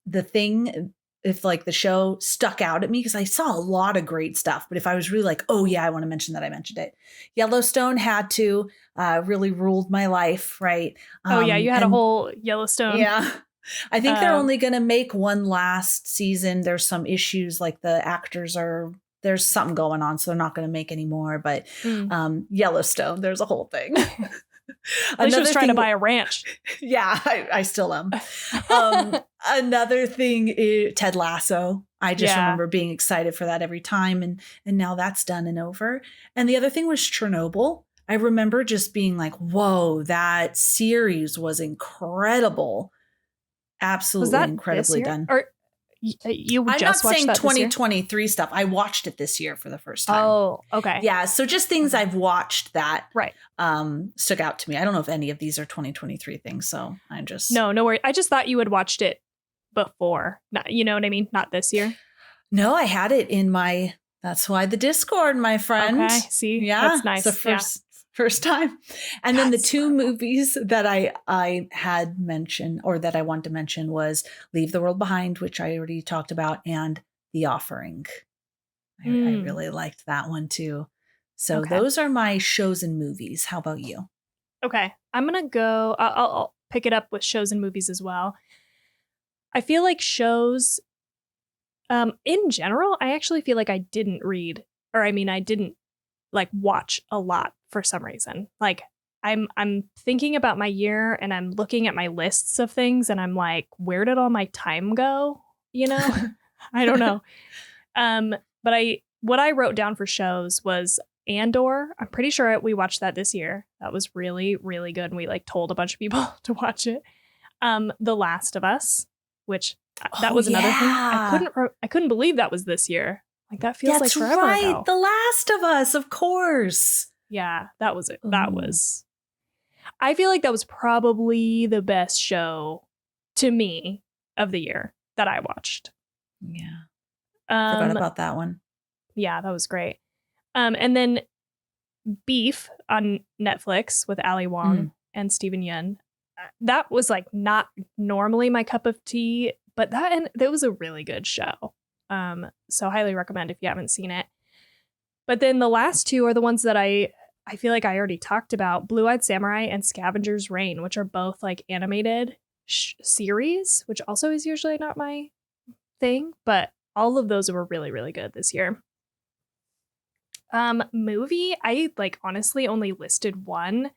Speaker 2: like the show stuck out at me, because I saw a lot of great stuff, but if I was really like, oh yeah, I want to mention that, I mentioned it. Yellowstone had to really ruled my life, right?
Speaker 1: You had a whole Yellowstone.
Speaker 2: Yeah. I think they're only going to make one last season. There's some issues, like the actors there's something going on, so they're not going to make any more. But Yellowstone, there's a whole thing.
Speaker 1: I was trying to buy a ranch.
Speaker 2: Yeah, I still am. Another thing is Ted Lasso. I just remember being excited for that every time. And now that's done and over. And the other thing was Chernobyl. I remember just being like, whoa, that series was incredible. Absolutely incredibly done.
Speaker 1: Or
Speaker 2: I'm not saying 2023 stuff. I watched it this year for the first time.
Speaker 1: Oh, okay.
Speaker 2: Yeah. So just things I've watched that
Speaker 1: right.
Speaker 2: Stuck out to me. I don't know if any of these are 2023 things. So I'm just.
Speaker 1: No worry. I just thought you had watched it before. Not, you know what I mean? Not this year.
Speaker 2: No, I had it in that's why the Discord, my friend.
Speaker 1: Okay. See?
Speaker 2: Yeah.
Speaker 1: That's nice.
Speaker 2: It's the first time. And then the two movies that I had mentioned, or that I wanted to mention, was Leave the World Behind, which I already talked about, and The Offering. I really liked that one too. So those are my shows and movies. How about you?
Speaker 1: Okay. I'm going to go, I'll pick it up with shows and movies as well. I feel like shows, in general, I actually feel like I didn't I didn't like watch a lot for some reason. Like I'm thinking about my year and I'm looking at my lists of things and I'm like, where did all my time go? You know, I don't know. But what I wrote down for shows was Andor. I'm pretty sure we watched that this year. That was really, really good. And we like told a bunch of people to watch it. The Last of Us, which that was another thing. I couldn't believe that was this year. Like that feels like forever ago.
Speaker 2: The Last of Us, of course.
Speaker 1: Yeah, that was it. That was. I feel like that was probably the best show to me of the year that I watched.
Speaker 2: Yeah. Forgot about that one.
Speaker 1: Yeah, that was great. And then Beef on Netflix with Ali Wong and Steven Yeun. That was like not normally my cup of tea, but that was a really good show. So highly recommend if you haven't seen it. But then the last two are the ones that I feel like I already talked about, Blue-Eyed Samurai and Scavenger's Reign, which are both like animated series, which also is usually not my thing, but all of those were really, really good this year. Movie, I like honestly only listed one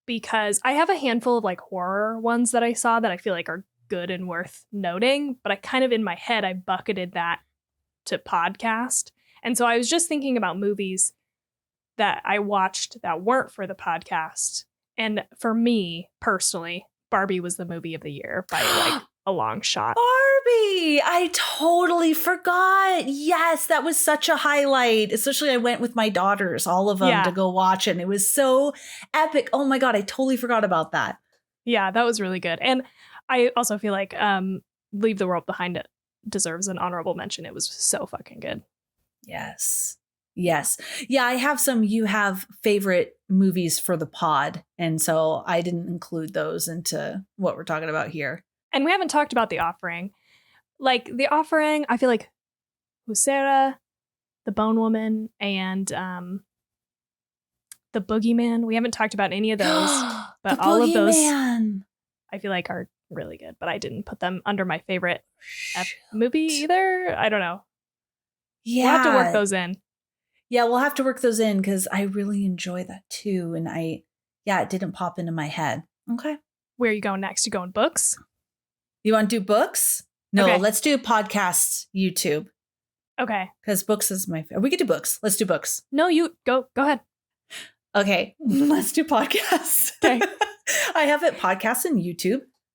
Speaker 1: because I have a handful of like horror ones that I saw that I feel like are good and worth noting, but I kind of in my head, I bucketed that to podcast. And so I was just thinking about movies that I watched that weren't for the podcast. And for me personally, Barbie was the movie of the year by like a long shot.
Speaker 2: Barbie! I totally forgot. Yes, that was such a highlight. Especially I went with my daughters, all of them, to go watch it. And it was so epic. Oh my God, I totally forgot about that.
Speaker 1: Yeah, that was really good. And I also feel like Leave the World Behind It deserves an honorable mention. It was so fucking good.
Speaker 2: Yes. Yes. Yeah, I have some you have favorite movies for the pod. And so I didn't include those into what we're talking about here.
Speaker 1: And we haven't talked about The Offering. Like, The Offering, I feel like Huesera, The Bone Woman, and The Boogeyman. We haven't talked about any of those. But all of those, I feel like, are really good. But I didn't put them under my favorite movie either. I don't know.
Speaker 2: Yeah.
Speaker 1: We'll have to work those in.
Speaker 2: Yeah, we'll have to work those in because I really enjoy that too. And it didn't pop into my head. Okay.
Speaker 1: Where are you going next? You going books?
Speaker 2: You want to do books? No,
Speaker 1: okay.
Speaker 2: Let's do podcasts, YouTube.
Speaker 1: Okay.
Speaker 2: Because books is my favorite. We could do books. Let's do books.
Speaker 1: No, you go ahead.
Speaker 2: Okay. Let's do podcasts.
Speaker 1: Okay.
Speaker 2: I have it podcasts and YouTube /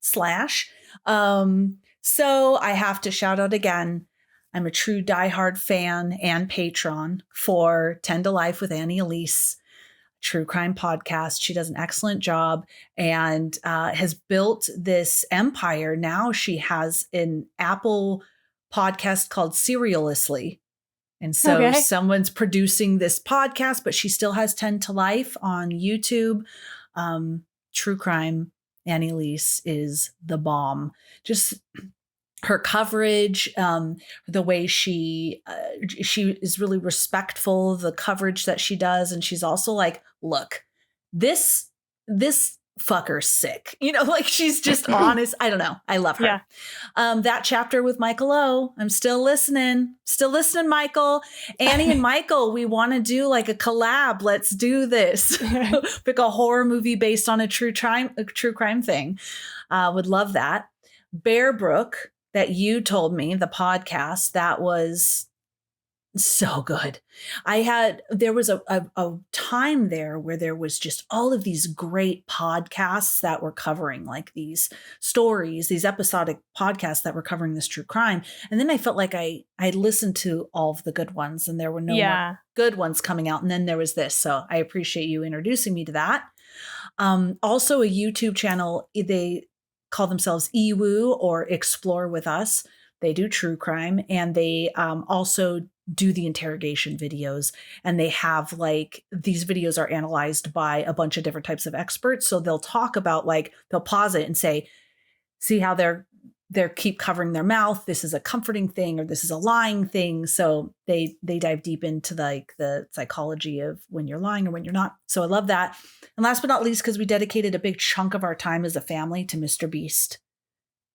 Speaker 2: So I have to shout out again. I'm a true diehard fan and patron for 10 to Life with Annie Elise, true crime podcast. She does an excellent job and has built this empire. Now she has an Apple podcast called Serialously. And so someone's producing this podcast, but she still has 10 to Life on YouTube. True crime. Annie Elise is the bomb. Just her coverage, the way she is really respectful of the coverage that she does. And she's also like, look, this fucker's sick. Like she's just honest. I don't know. I love her.
Speaker 1: Yeah.
Speaker 2: That chapter with Michael O, I'm still listening. Michael. Annie and Michael, we want to do like a collab. Let's do this. Pick a horror movie based on a true crime thing. Would love that. Bear Brook, that you told me, the podcast, that was so good. There was a time there where there was just all of these great podcasts that were covering like these stories, these episodic podcasts that were covering this true crime. And then I felt like I listened to all of the good ones and there were no more good ones coming out. And then there was this. So I appreciate you introducing me to that. Also a YouTube channel, they call themselves EWU or Explore With Us. They do true crime and they also do the interrogation videos. And they have like, these videos are analyzed by a bunch of different types of experts. So they'll talk about like, they'll pause it and say, see how they're keep covering their mouth. This is a comforting thing or this is a lying thing. So they dive deep into like the psychology of when you're lying or when you're not. So I love that. And last but not least, because we dedicated a big chunk of our time as a family to Mr. Beast.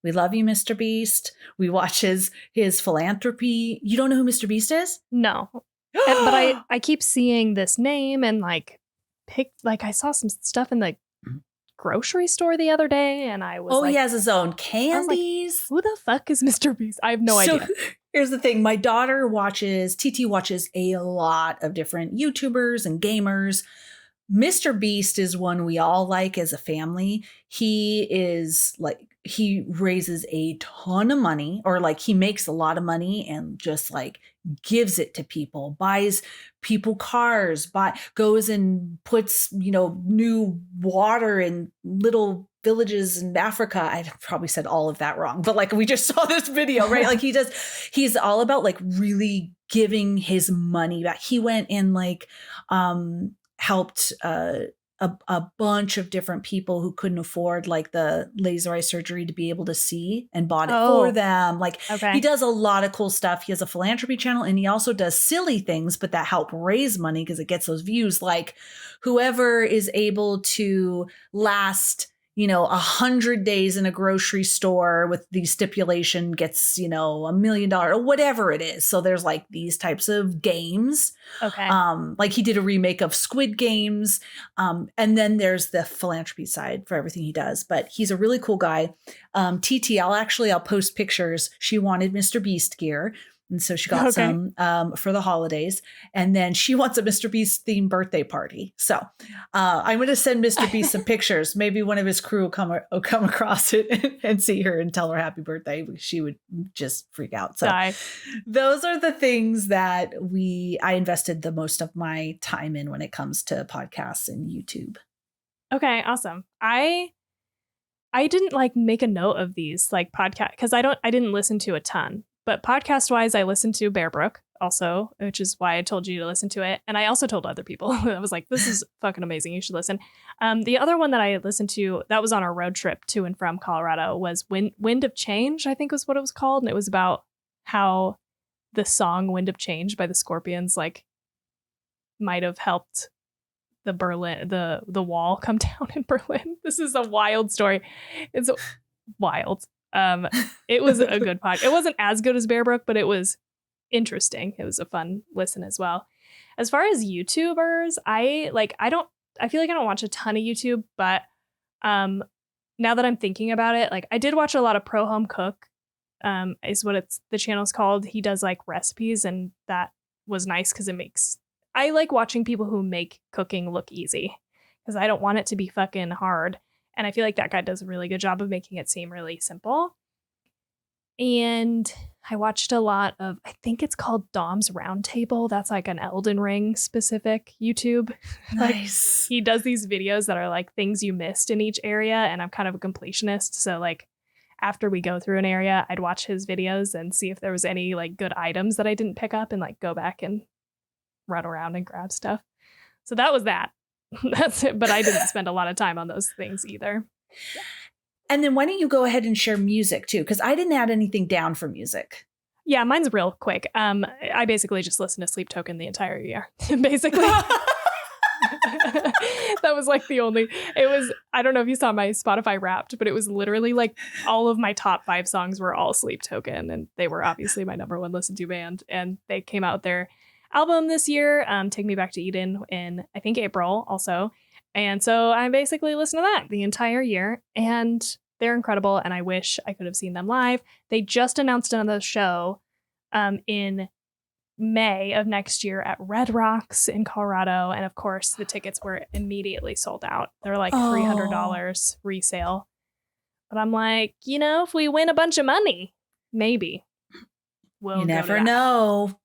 Speaker 2: We love you, Mr. Beast. We watch his philanthropy. You don't know who Mr. Beast is?
Speaker 1: No. But I keep seeing this name and like I saw some stuff in the grocery store the other day and I was
Speaker 2: he has his own candies.
Speaker 1: Like, who the fuck is Mr. Beast? I have no idea.
Speaker 2: Here's the thing. My daughter TT watches a lot of different YouTubers and gamers. Mr. Beast is one we all like as a family. He raises a ton of money or like he makes a lot of money and just like gives it to people, buys people cars, goes and puts, new water in little villages in Africa. I probably said all of that wrong, but like we just saw this video, right? Like he's all about like really giving his money back. He went and like, helped a bunch of different people who couldn't afford like the laser eye surgery to be able to see and bought it for them. Like he does a lot of cool stuff. He has a philanthropy channel and he also does silly things, but that help raise money because it gets those views. Like whoever is able to last 100 days in a grocery store with the stipulation gets, $1 million or whatever it is. So there's like these types of games.
Speaker 1: Okay.
Speaker 2: Like he did a remake of Squid Games. And then there's the philanthropy side for everything he does, but he's a really cool guy. TT, I'll post pictures. She wanted Mr. Beast gear. And so she got some for the holidays. And then she wants a Mr. Beast themed birthday party. So I'm going to send Mr. Beast some pictures. Maybe one of his crew will come across it and see her and tell her happy birthday. She would just freak out. So those are the things that I invested the most of my time in when it comes to podcasts and YouTube.
Speaker 1: Okay, awesome. I didn't like make a note of these like podcast because I didn't listen to a ton, but podcast wise, I listened to Brook also, which is why I told you to listen to it. And I also told other people. I was like, this is fucking amazing. You should listen. The other one that I listened to that was on our road trip to and from Colorado was Wind of Change, I think was what it was called. And it was about how the song Wind of Change by the Scorpions like might have helped the wall come down in Berlin. This is a wild story. It's wild. It was a good podcast. It wasn't as good as Brook, but it was interesting. It was a fun listen as well. As far as YouTubers, I feel like I don't watch a ton of YouTube, but now that I'm thinking about it, like I did watch a lot of Pro Home Cook, is what the channel's called. He does like recipes, and that was nice because I like watching people who make cooking look easy because I don't want it to be fucking hard. And I feel like that guy does a really good job of making it seem really simple. And I watched a lot of, I think it's called Dom's Roundtable. That's like an Elden Ring specific YouTube.
Speaker 2: Nice.
Speaker 1: Like, he does these videos that are like things you missed in each area. And I'm kind of a completionist. So like after we go through an area, I'd watch his videos and see if there was any like good items that I didn't pick up and like go back and run around and grab stuff. So that was that. That's it. But I didn't spend a lot of time on those things either.
Speaker 2: And then why don't you go ahead and share music too? Because I didn't add anything down for music.
Speaker 1: Yeah, mine's real quick. I basically just listened to Sleep Token the entire year. Basically. That was like it was, I don't know if you saw my Spotify Wrapped, but it was literally like all of my top 5 songs were all Sleep Token. And they were obviously my number one listened to band. And they came out their album this year, Take Me Back to Eden, in I think April also. And so I basically listened to that the entire year, and they're incredible. And I wish I could have seen them live. They just announced another show in May of next year at Red Rocks in Colorado. And of course, the tickets were immediately sold out. They're like $300 resale. But I'm like, if we win a bunch of money, maybe we'll
Speaker 2: You never know.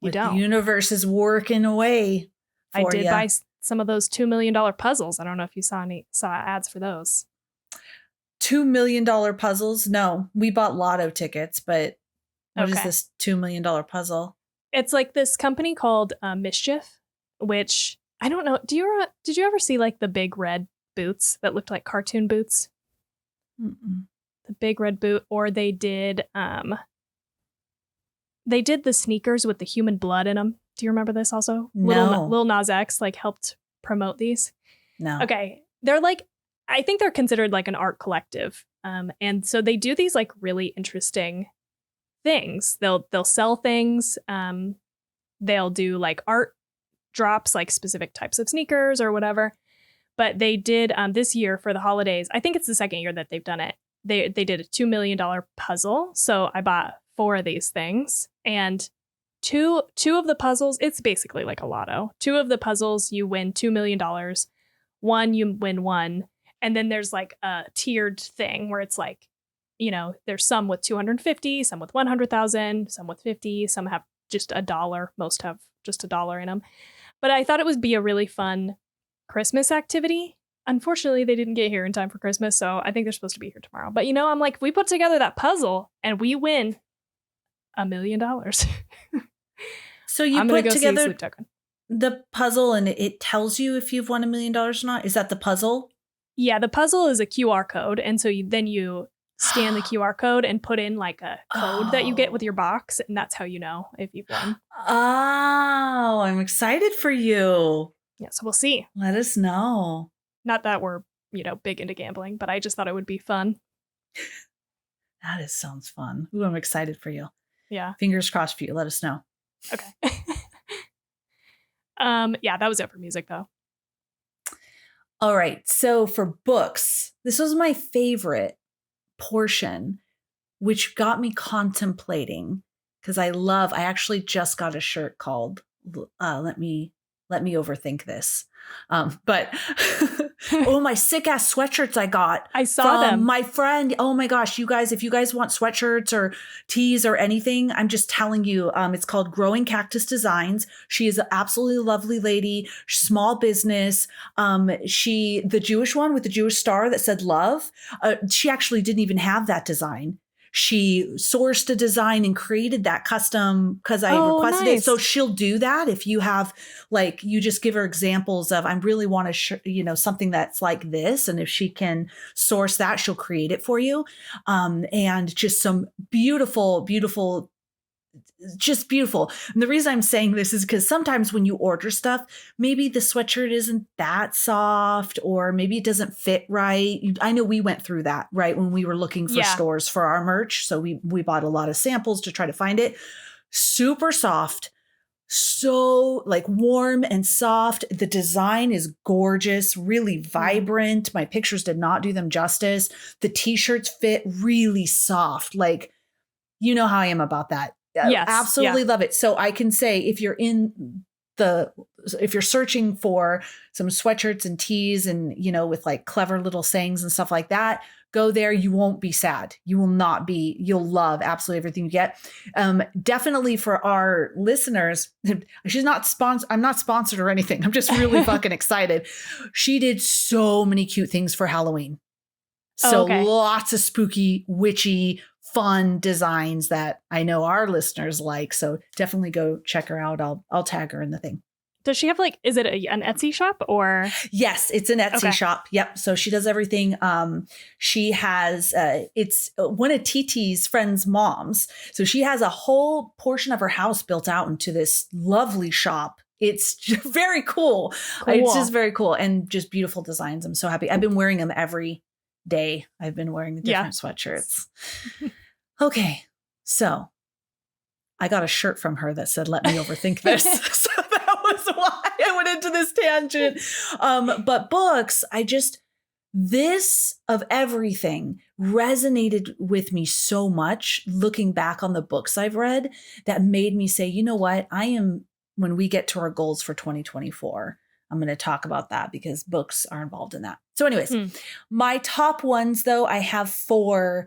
Speaker 1: You don't.
Speaker 2: The universe is working away.
Speaker 1: I did buy some of those $2 million puzzles. I don't know if you saw ads for those.
Speaker 2: $2 million puzzles? No, we bought lotto tickets, but what is this $2 million puzzle?
Speaker 1: It's like this company called Mischief, which I don't know. Did you ever see like the big red boots that looked like cartoon boots?
Speaker 2: Mm-mm.
Speaker 1: The big red boot, or they did the sneakers with the human blood in them. Do you remember this also?
Speaker 2: No.
Speaker 1: Lil Nas X like helped promote these.
Speaker 2: No.
Speaker 1: Okay. They're like, I think they're considered like an art collective. And so they do these like really interesting things. They'll sell things. They'll do like art drops, like specific types of sneakers or whatever. But they did this year for the holidays. I think it's the second year that they've done it. They did a $2 million puzzle. So I bought 4 of these things, and two of the puzzles, it's basically like a lotto. 2 of the puzzles, you win $2 million. 1, you win 1. And then there's like a tiered thing where it's like, there's some with 250, some with 100,000, some with 50, some have just $1. Most have just $1 in them. But I thought it would be a really fun Christmas activity. Unfortunately, they didn't get here in time for Christmas, so I think they're supposed to be here tomorrow. But I'm like, if we put together that puzzle and we win $1 million.
Speaker 2: So you put together the puzzle and it tells you if you've won $1 million or not? Is that the puzzle?
Speaker 1: Yeah, the puzzle is a QR code. And so you scan the QR code and put in like a code that you get with your box. And that's how you know if you've won.
Speaker 2: Oh, I'm excited for you.
Speaker 1: Yeah, so we'll see.
Speaker 2: Let us know.
Speaker 1: Not that we're, big into gambling, but I just thought it would be fun.
Speaker 2: That sounds fun. Ooh, I'm excited for you.
Speaker 1: Yeah.
Speaker 2: Fingers crossed for you. Let us know.
Speaker 1: Okay. Yeah, that was it for music though.
Speaker 2: All right. So for books, this was my favorite portion, which got me contemplating because I actually just got a shirt called Let Me Overthink This. But oh, my sick ass sweatshirts I got.
Speaker 1: I saw them.
Speaker 2: My friend. Oh my gosh, you guys, if you guys want sweatshirts or tees or anything, I'm just telling you, it's called Growing Cactus Designs. She is an absolutely lovely lady, small business. The Jewish one with the Jewish star that said love, she actually didn't even have that design. She sourced a design and created that custom because I requested it. So she'll do that if you have, like, you just give her examples of, I really want to, something that's like this. And if she can source that, she'll create it for you. And just some beautiful, beautiful, just beautiful. And the reason I'm saying this is because sometimes when you order stuff, maybe the sweatshirt isn't that soft, or maybe it doesn't fit right. I know we went through that, right, when we were looking for stores for our merch. So we bought a lot of samples to try to find it. Super soft, so like warm and soft. The design is gorgeous, really vibrant. My pictures did not do them justice. The t-shirts fit really soft. Like, you know how I am about that.
Speaker 1: Yes,
Speaker 2: absolutely love it. So I can say, if you're searching for some sweatshirts and tees and, with like clever little sayings and stuff like that, go there. You won't be sad. You will not be. You'll love absolutely everything you get. Definitely for our listeners, she's not sponsored. I'm not sponsored or anything. I'm just really fucking excited. She did so many cute things for Halloween. So lots of spooky, witchy, fun designs that I know our listeners like. So definitely go check her out. I'll tag her in the thing.
Speaker 1: Does she have is it an Etsy shop or?
Speaker 2: Yes, it's an Etsy shop. Yep. So she does everything. She has, it's one of TT's friends' moms. So she has a whole portion of her house built out into this lovely shop. It's just very cool. It's just very cool and just beautiful designs. I'm so happy. I've been wearing them every day. I've been wearing the different sweatshirts. Okay. So I got a shirt from her that said, "Let me overthink this." So that was why I went into this tangent. But books, this of everything resonated with me so much looking back on the books I've read that made me say, you know what? When we get to our goals for 2024, I'm going to talk about that because books are involved in that. So anyways, my top ones though, I have 4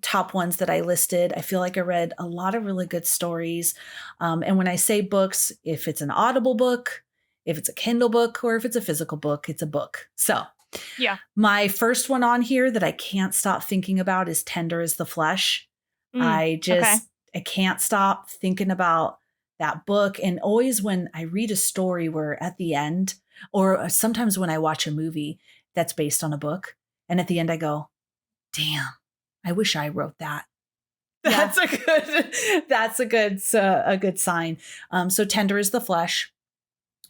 Speaker 2: top ones that I listed. I feel like I read a lot of really good stories. And when I say books, if it's an Audible book, if it's a Kindle book, or if it's a physical book, it's a book. So my first one on here that I can't stop thinking about is Tender is the Flesh. I can't stop thinking about that book. And always when I read a story where at the end, or sometimes when I watch a movie that's based on a book, and at the end I go, damn, I wish I wrote that. That's a good sign. So Tender is the Flesh.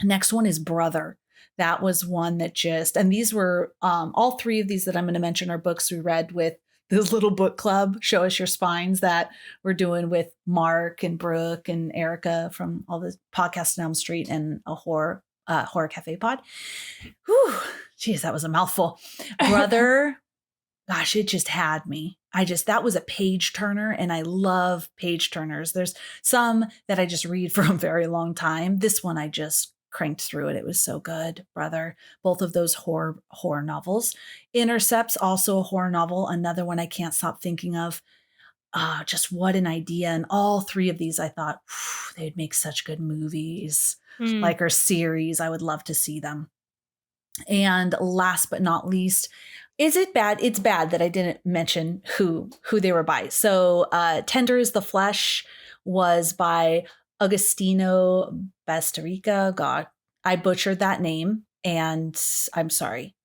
Speaker 2: Next one is Brother. That was one that and these were, all 3 of these that I'm going to mention are books we read with this little book club, Show Us Your Spines, that we're doing with Mark and Brook and Erica from all the podcasts on Elm Street and a horror cafe pod. Whew, geez, that was a mouthful. Brother, gosh, it just had me. That was a page turner, and I love page turners. There's some that I just read for a very long time. This one, I just cranked through it. It was so good, Brother. Both of those horror novels. Intercepts, also a horror novel. Another one I can't stop thinking of. Just what an idea. And all 3 of these, I thought they'd make such good movies, or series. I would love to see them. And last but not least, is it bad? It's bad that I didn't mention who they were by. So Tender is the Flesh was by Agostino Bastarrica. God, I butchered that name and I'm sorry,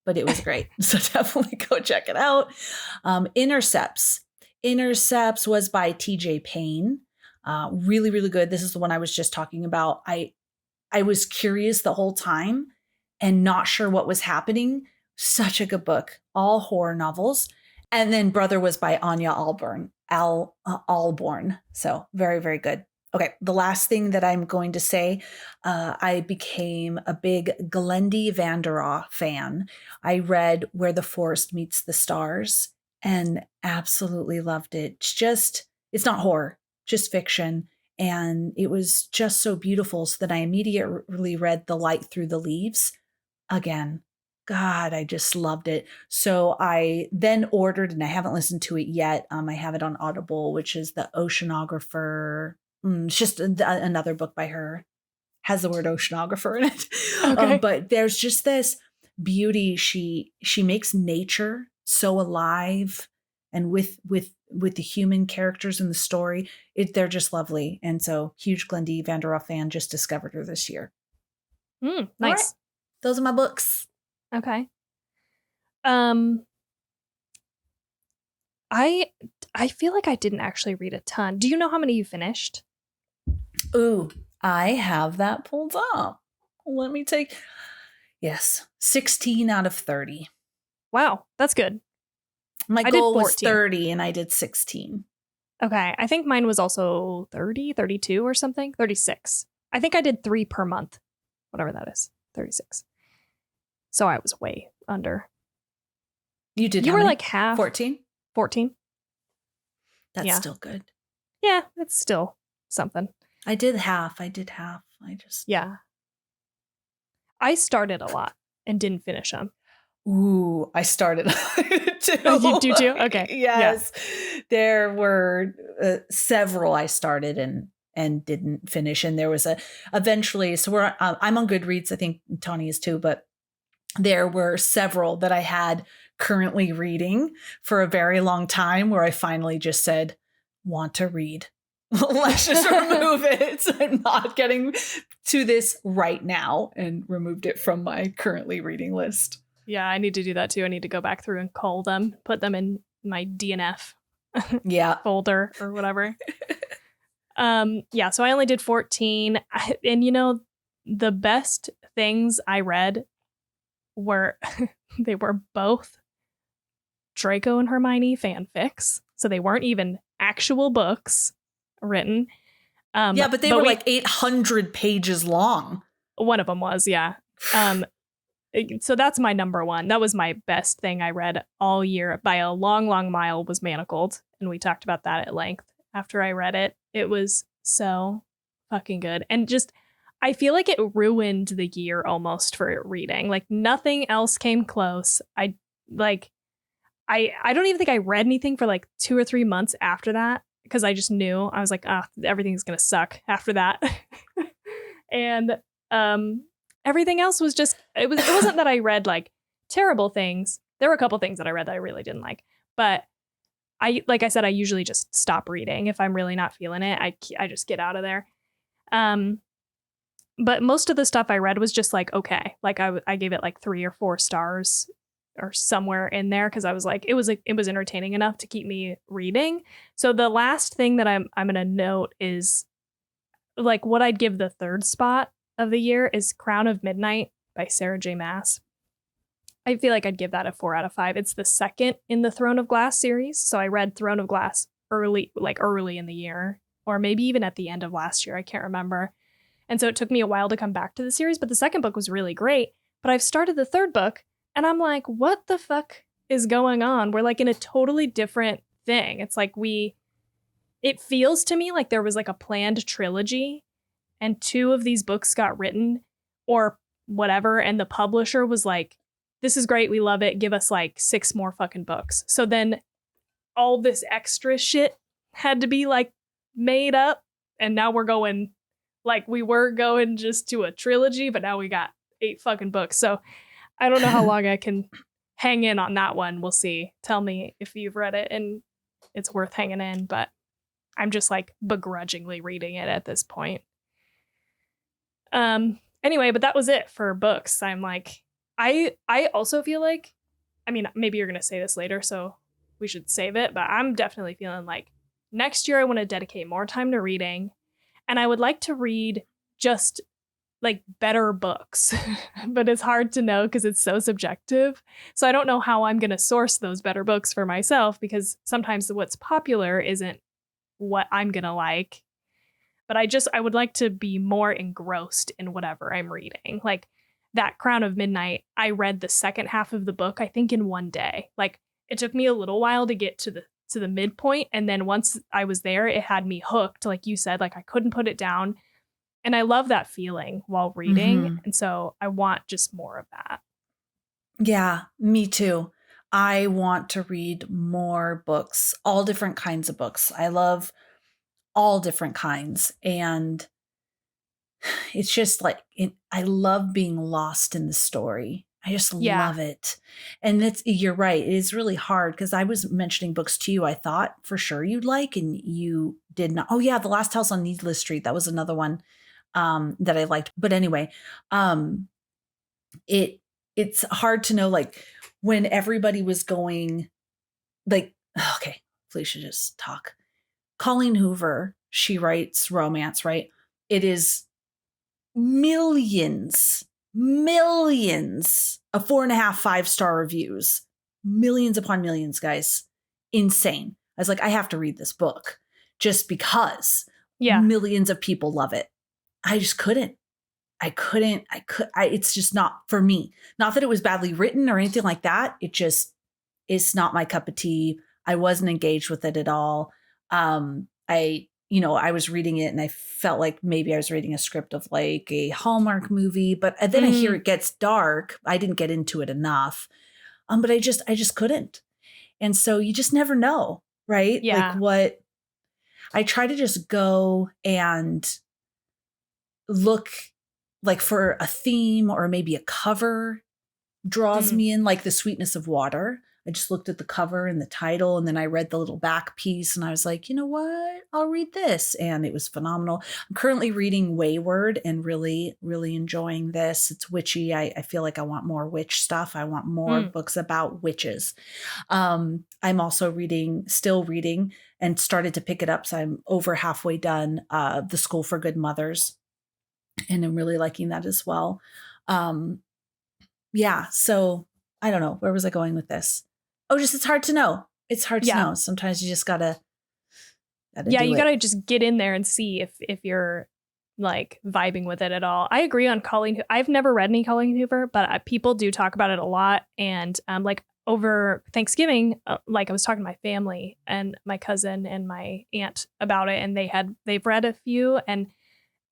Speaker 2: but it was great. So definitely go check it out. Intercepts was by TJ Payne. Really, really good. This is the one I was just talking about. I was curious the whole time and not sure what was happening. Such a good book, all horror novels. And then Brother was by Anya Alborn. So very, very good. Okay, the last thing that I'm going to say, I became a big Glendy Vanderhaugh fan. I read Where the Forest Meets the Stars and absolutely loved it. Just it's not horror, just fiction. And it was just so beautiful. So then I immediately read The Light Through the Leaves again. God, I just loved it. So I then ordered, and I haven't listened to it yet. I have it on Audible, which is The Oceanographer. It's just another book by her. Has the word oceanographer in it.
Speaker 1: Okay.
Speaker 2: But there's just this beauty. She makes nature so alive, and with the human characters in the story, they're just lovely. And so huge Glendie Vanderhoff fan, just discovered her this year.
Speaker 1: Nice.
Speaker 2: Right. Those are my books.
Speaker 1: Okay. I feel like I didn't actually read a ton. Do you know how many you finished?
Speaker 2: Ooh, I have that pulled up. Let me take, yes, 16 out of 30.
Speaker 1: Wow, that's good.
Speaker 2: My goal was 30 and I did 16.
Speaker 1: Okay, I think mine was also 30, 32 or something, 36. I think I did 3 per month, whatever that is, 36. So I was way under.
Speaker 2: You did.
Speaker 1: You were like half.
Speaker 2: 14?
Speaker 1: 14.
Speaker 2: That's still good.
Speaker 1: Yeah, it's still something.
Speaker 2: I did half.
Speaker 1: Yeah. I started a lot and didn't finish them.
Speaker 2: Ooh, I started too.
Speaker 1: You do too? Okay.
Speaker 2: Yes. Yeah. There were several I started and didn't finish. And there was eventually, so I'm on Goodreads. I think Tony is too, but there were several that I had currently reading for a very long time where I finally just said, want to read. Let's just remove it. I'm not getting to this right now, and removed it from my currently reading list.
Speaker 1: Yeah, I need to do that too. I need to go back through and cull them, put them in my DNF folder or whatever. Yeah, so I only did 14. And the best things I read were they were both Draco and Hermione fanfics. So they weren't even actual books written.
Speaker 2: But they were like 800 pages long.
Speaker 1: One of them was, yeah. So that's my number one. That was my best thing I read all year by a long, long mile, was Manacled. And we talked about that at length after I read it. It was so fucking good. And just, I feel like it ruined the year almost for reading. Like nothing else came close. I don't even think I read anything for like 2 or 3 months after that, because I just knew. I was like, everything's gonna suck after that. And everything else was just, it wasn't that I read like terrible things. There were a couple things that I read that I really didn't like, but like I said, I usually just stop reading if I'm really not feeling it. I just get out of there. But most of the stuff I read was just like, okay, like I gave it like 3 or 4 stars or somewhere in there, because I was like, it was entertaining enough to keep me reading. So the last thing that I'm gonna note is like what I'd give the third spot of the year is Crown of Midnight by Sarah J. Maas. I feel like I'd give that a 4 out of 5. It's the second in the Throne of Glass series. So I read Throne of Glass early in the year, or maybe even at the end of last year. I can't remember. And so it took me a while to come back to the series, but the second book was really great. But I've started the third book and I'm like, what the fuck is going on? We're like in a totally different thing. It's like it feels to me like there was like a planned trilogy and 2 of these books got written or whatever. And the publisher was like, this is great. We love it. Give us like 6 more fucking books. So then all this extra shit had to be like made up. And now we're going, like we were going just to a trilogy, but now we got 8 fucking books. So I don't know how long I can hang in on that one. We'll see. Tell me if you've read it and it's worth hanging in, but I'm just like begrudgingly reading it at this point. Anyway, but that was it for books. I'm like, I also feel like, I mean, maybe you're going to say this later, so we should save it, but I'm definitely feeling like next year I want to dedicate more time to reading, and I would like to read just like better books, but it's hard to know because it's so subjective. So I don't know how I'm going to source those better books for myself, because sometimes what's popular isn't what I'm going to like. But I would like to be more engrossed in whatever I'm reading. Like that Crown of Midnight, I read the second half of the book, I think in one day. Like it took me a little while to get to the to the midpoint. And then once I was there, it had me hooked. Like you said, like I couldn't put it down. And I love that feeling while reading.
Speaker 2: Mm-hmm.
Speaker 1: And so I want just more of that.
Speaker 2: Yeah, me too. I want to read more books, all different kinds of books. I love all different kinds. And it's just like, I love being lost in the story. I just love it. And you're right. It is really hard because I was mentioning books to you I thought for sure you'd like, and you did not. Oh yeah, The Last House on Needless Street. That was another one that I liked. But anyway, it's hard to know, like when everybody was going like, okay, Felicia, just talk. Colleen Hoover, she writes romance, right? It is millions of 4.5, 5-star reviews, millions upon millions, guys. Insane. I was like, I have to read this book just because millions of people love it. I just couldn't. It's just not for me. Not that it was badly written or anything like that. It's not my cup of tea. I wasn't engaged with it at all. I was reading it and I felt like maybe I was reading a script of like a Hallmark movie, but then I hear it gets dark. I didn't get into it enough. But I just couldn't. And so you just never know, right?
Speaker 1: Yeah.
Speaker 2: Like what I try to just go and look like for a theme or maybe a cover draws me in, like The Sweetness of Water. I just looked at the cover and the title, and then I read the little back piece, and I was like, you know what? I'll read this. And it was phenomenal. I'm currently reading Wayward and really, really enjoying this. It's witchy. I feel like I want more witch stuff. I want more books about witches. I'm also still reading and started to pick it up. So I'm over halfway done, The School for Good Mothers. And I'm really liking that as well. Yeah. So I don't know. Where was I going with this? Oh, just it's hard to know. It's hard to know. Sometimes you just gotta
Speaker 1: you gotta just get in there and see if you're like vibing with it at all. I agree on Colleen. I've never read any Colleen Hoover, but people do talk about it a lot. And like over Thanksgiving, like I was talking to my family and my cousin and my aunt about it, and they've read a few, and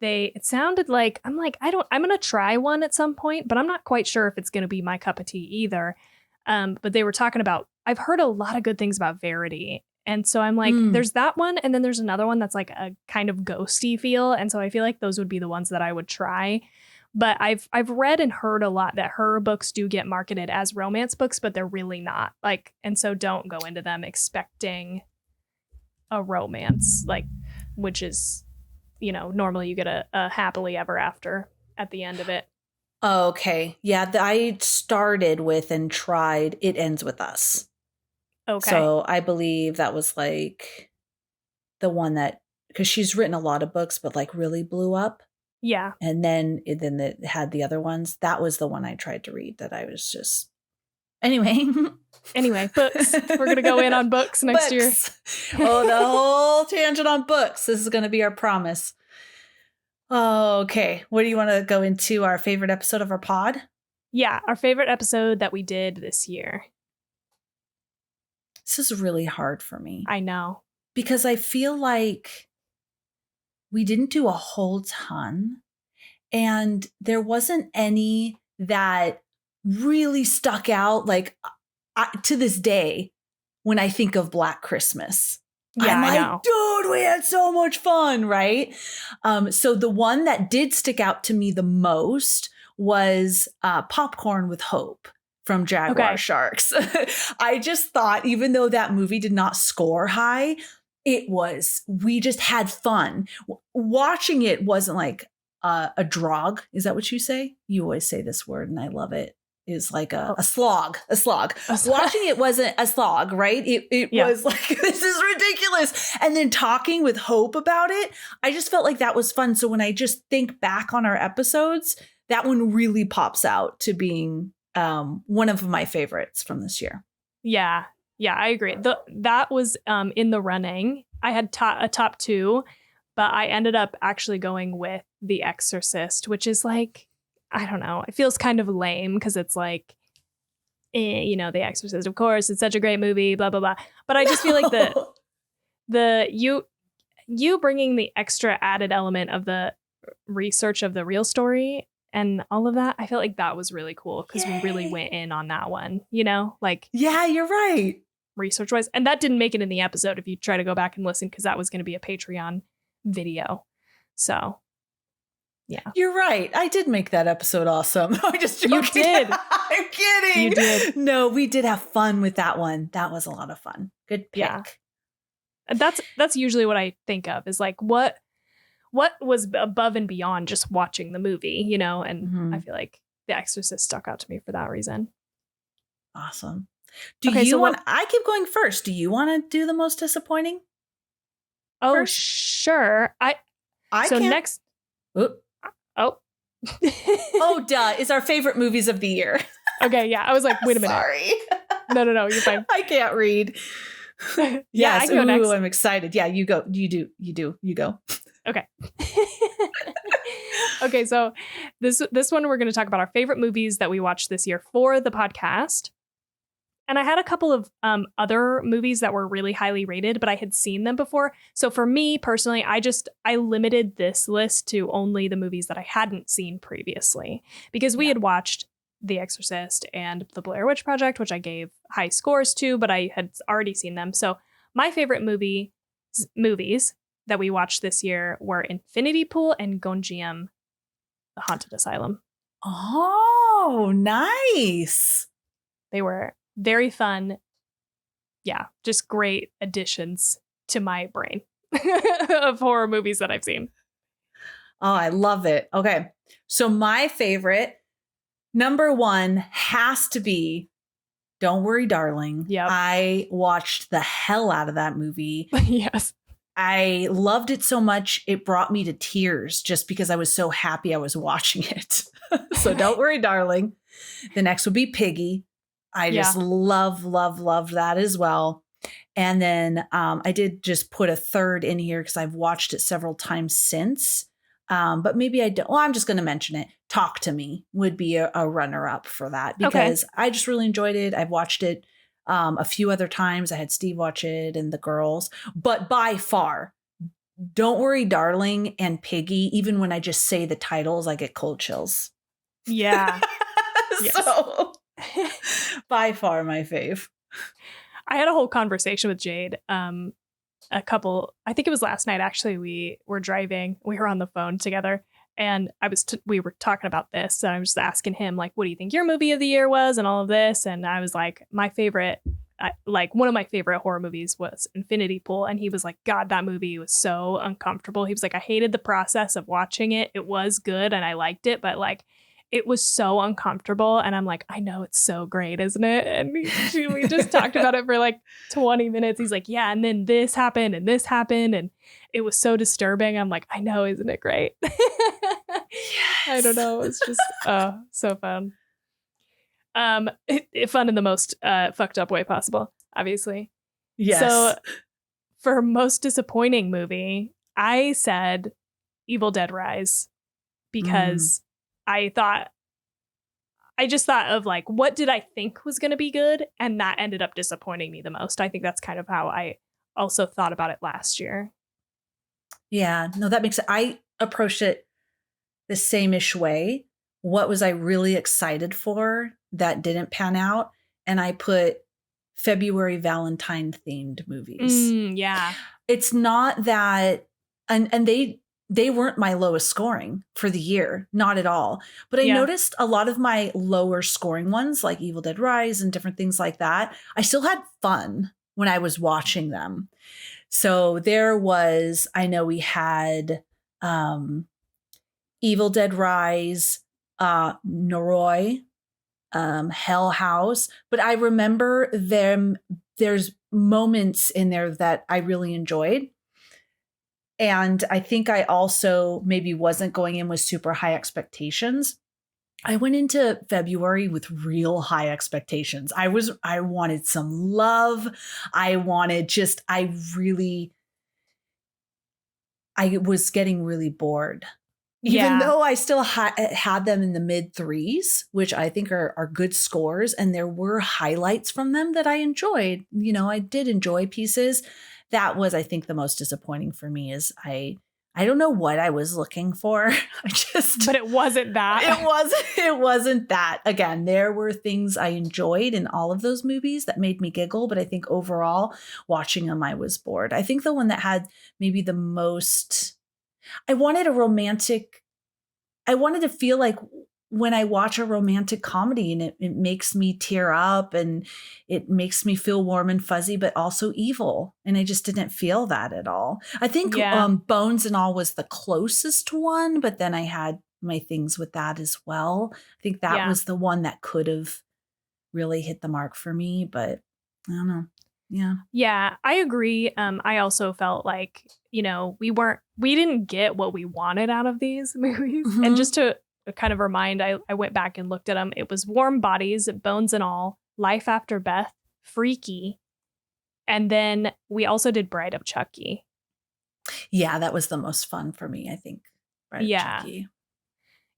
Speaker 1: it sounded like, I'm going to try one at some point, but I'm not quite sure if it's going to be my cup of tea either. But they were talking about, I've heard a lot of good things about Verity. And so I'm like, there's that one. And then there's another one that's like a kind of ghosty feel. And so I feel like those would be the ones that I would try. But I've read and heard a lot that her books do get marketed as romance books, but they're really not. Like, and so don't go into them expecting a romance, like, which is, normally you get a happily ever after at the end of it.
Speaker 2: Okay. Yeah. I started with and tried It Ends With Us.
Speaker 1: Okay.
Speaker 2: So I believe that was like the one that, because she's written a lot of books, but like really blew up.
Speaker 1: Yeah.
Speaker 2: And then it had the other ones. That was the one I tried to read that I was just, anyway,
Speaker 1: books. We're going to go in on books next year.
Speaker 2: Oh, the whole tangent on books. This is going to be our promise. Oh, okay. What do you want to go into? Our favorite episode of our pod?
Speaker 1: Yeah, our favorite episode that we did this year.
Speaker 2: This is really hard for me.
Speaker 1: I know.
Speaker 2: Because I feel like we didn't do a whole ton, and there wasn't any that really stuck out. Like to this day, when I think of Black Christmas, I'm like, dude, we had so much fun, right? So the one that did stick out to me the most was Popcorn with Hope from Jaguar Sharks. I just thought, even though that movie did not score high, we just had fun. Watching it wasn't like a drog. Is that what you say? You always say this word, and I love it. Is like a slog. Watching it wasn't a slog, right? It was like, this is ridiculous. And then talking with Hope about it, I just felt like that was fun. So when I just think back on our episodes, that one really pops out to being one of my favorites from this year.
Speaker 1: Yeah, I agree. That was in the running. I had a top two, but I ended up actually going with The Exorcist, which is like, I don't know. It feels kind of lame because it's like you know, The Exorcist, of course, it's such a great movie, blah, blah, blah. But I just feel like you bringing the extra added element of the research of the real story and all of that, I felt like that was really cool because we really went in on that one, you know, like.
Speaker 2: Yeah, you're right.
Speaker 1: Research wise. And that didn't make it in the episode if you try to go back and listen, because that was going to be a Patreon video. So, yeah.
Speaker 2: You're right. I did make that episode awesome. I just joking.
Speaker 1: You did.
Speaker 2: I'm kidding.
Speaker 1: You did.
Speaker 2: No, we did have fun with that one. That was a lot of fun. Good pick.
Speaker 1: Yeah. That's usually what I think of is like what was above and beyond just watching the movie, you know, and I feel like The Exorcist stuck out to me for that reason.
Speaker 2: Awesome. I keep going first. Do you want to do the most disappointing?
Speaker 1: Oh,
Speaker 2: first?
Speaker 1: Sure. Next.
Speaker 2: Oh. Oh, duh. Is our favorite movies of the year.
Speaker 1: Okay. Yeah. I was like, wait a minute.
Speaker 2: Sorry.
Speaker 1: No, you're fine.
Speaker 2: I can't read.
Speaker 1: Yes. I can go next.
Speaker 2: I'm excited. Yeah, you go. You go.
Speaker 1: Okay. Okay. So this one, we're going to talk about our favorite movies that we watched this year for the podcast. And I had a couple of other movies that were really highly rated, but I had seen them before. So for me personally, I limited this list to only the movies that I hadn't seen previously, because we had watched The Exorcist and The Blair Witch Project, which I gave high scores to, but I had already seen them. So my favorite movies that we watched this year were Infinity Pool and Gonjiam, The Haunted Asylum.
Speaker 2: Oh, nice.
Speaker 1: They were very fun. Yeah, just great additions to my brain of horror movies that I've seen.
Speaker 2: Oh, I love it. Okay. So my favorite, number one, has to be Don't Worry, Darling.
Speaker 1: Yep.
Speaker 2: I watched the hell out of that movie.
Speaker 1: Yes.
Speaker 2: I loved it so much, it brought me to tears just because I was so happy I was watching it. So Don't Worry, Darling. The next would be Piggy. I just love that as well. And then I did just put a third in here because I've watched it several times since. But maybe I don't. Well, I'm just going to mention it. Talk to Me would be a runner-up for that because I just really enjoyed it. I've watched it a few other times. I had Steve watch it and the girls. But by far, Don't Worry, Darling and Piggy, even when I just say the titles, I get cold chills.
Speaker 1: Yeah.
Speaker 2: So by far my fave.
Speaker 1: I had a whole conversation with Jade. I think it was last night, actually. We were driving. We were on the phone together. And we were talking about this. And I was just asking him, like, what do you think your movie of the year was and all of this? And I was like, one of my favorite horror movies was Infinity Pool. And he was like, God, that movie was so uncomfortable. He was like, I hated the process of watching it. It was good and I liked it, but like, it was so uncomfortable. And I'm like, I know, it's so great, isn't it? And we just talked about it for like 20 minutes. He's like, yeah, and then this happened and this happened. And it was so disturbing. I'm like, I know, isn't it great? Yes. I don't know. It's just, so fun. Fun in the most fucked up way possible, obviously.
Speaker 2: Yes.
Speaker 1: So for most disappointing movie, I said Evil Dead Rise because I just thought of like, what did I think was going to be good? And that ended up disappointing me the most. I think that's kind of how I also thought about it last year.
Speaker 2: Yeah, no, that makes it. I approached it the same-ish way. What was I really excited for that didn't pan out? And I put February Valentine themed movies.
Speaker 1: Yeah.
Speaker 2: It's not that, and they weren't my lowest scoring for the year, not at all. But I noticed a lot of my lower scoring ones, like Evil Dead Rise and different things like that, I still had fun when I was watching them. So there was, I know we had Evil Dead Rise, Noroi, Hell House, but I remember there's moments in there that I really enjoyed. And I think I also maybe wasn't going in with super high expectations. I went into February with real high expectations. I wanted some love. I was getting really bored Even though I still had them in the mid 3s, which I think are good scores. And there were highlights from them that I enjoyed. You know, I did enjoy pieces. That was, I think, the most disappointing for me is I don't know what I was looking for.
Speaker 1: But it wasn't that.
Speaker 2: It wasn't that. Again, there were things I enjoyed in all of those movies that made me giggle. But I think overall, watching them, I was bored. I think the one that had maybe the most, I wanted to feel like when I watch a romantic comedy and it makes me tear up and it makes me feel warm and fuzzy, but also evil. And I just didn't feel that at all. I think Bones and All was the closest one, but then I had my things with that as well. I think that was the one that could have really hit the mark for me, but I don't know. Yeah.
Speaker 1: Yeah, I agree. I also felt like, you know, we didn't get what we wanted out of these movies. Mm-hmm. And just to kind of remind, I went back and looked at them. It was Warm Bodies, Bones and All, Life After Beth, Freaky. And then we also did Bride of Chucky.
Speaker 2: Yeah, that was the most fun for me, I think. Bride of Chucky.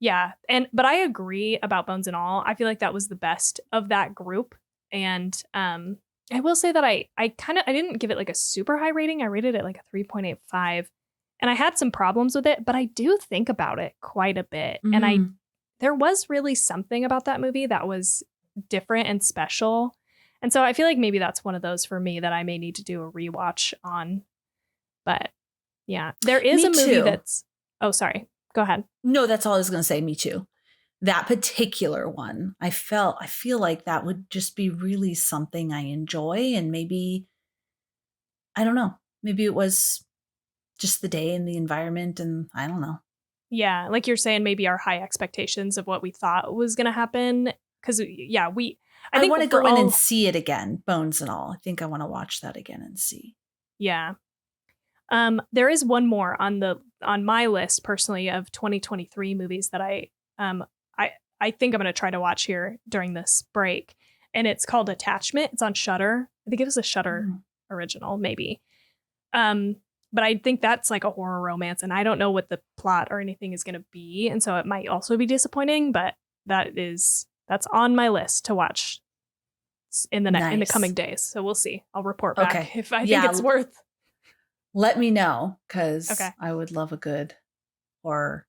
Speaker 1: Yeah. But I agree about Bones and All. I feel like that was the best of that group. And I will say that I didn't give it like a super high rating. I rated it like a 3.85. And I had some problems with it, but I do think about it quite a bit. Mm-hmm. And there was really something about that movie that was different and special. And so I feel like maybe that's one of those for me that I may need to do a rewatch on. But yeah, there is a movie that's, oh, sorry, go ahead.
Speaker 2: No, that's all I was going to say. Me too. That particular one, I feel like that would just be really something I enjoy. And maybe, I don't know, maybe it was just the day and the environment, and I don't know.
Speaker 1: Yeah, like you're saying, maybe our high expectations of what we thought was going to happen. Because, I
Speaker 2: want to go in and see it again, Bones and All. I think I want to watch that again and see.
Speaker 1: Yeah. There is one more on my list, personally, of 2023 movies that I think I'm going to try to watch here during this break. And it's called Attachment. It's on Shudder. I think it was a Shudder original, maybe. But I think that's like a horror romance, and I don't know what the plot or anything is going to be. And so it might also be disappointing, but that's on my list to watch in the coming days. So we'll see. I'll report back if I think it's worth.
Speaker 2: Let me know, because I would love a good horror.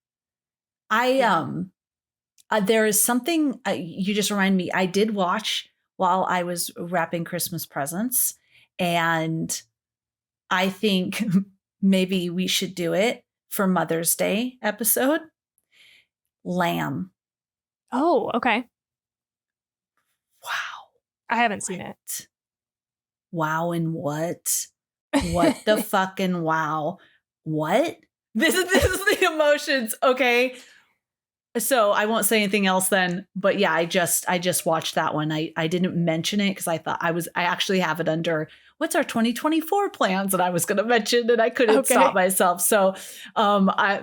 Speaker 2: There is something you just remind me. I did watch while I was wrapping Christmas presents, and I think maybe we should do it for Mother's Day episode. Lamb.
Speaker 1: Oh, okay.
Speaker 2: Wow.
Speaker 1: I haven't seen it.
Speaker 2: Wow, and what? What the fucking wow? What? This is the emotions, okay? So I won't say anything else then, but yeah, I just watched that one. I didn't mention it because I thought I actually have it under what's our 2024 plans that I was going to mention, and I couldn't stop myself. So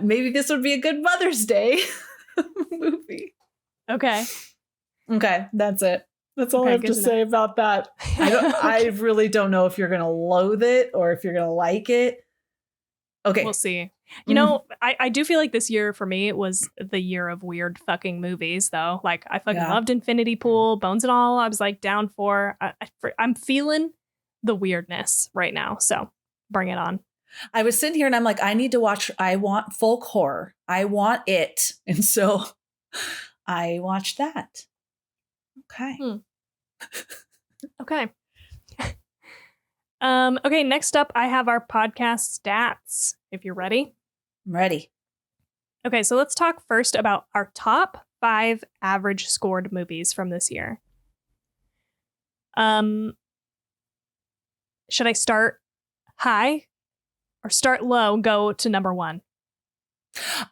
Speaker 2: maybe this would be a good Mother's Day movie.
Speaker 1: Okay,
Speaker 2: that's it. That's all I have to say about that. I really don't know if you're going to loathe it or if you're going to like it. Okay.
Speaker 1: We'll see. You know, I do feel like this year for me, it was the year of weird fucking movies, though. Like, I fucking loved Infinity Pool, Bones and All. I was like down for. I'm feeling the weirdness right now. So bring it on.
Speaker 2: I was sitting here and I'm like, I want folk horror. I want it. And so I watched that. Okay.
Speaker 1: Okay. Okay, next up, I have our podcast stats, if you're ready.
Speaker 2: I'm ready.
Speaker 1: Okay, so let's talk first about our top 5 average scored movies from this year. Should I start high or start low and go to number 1?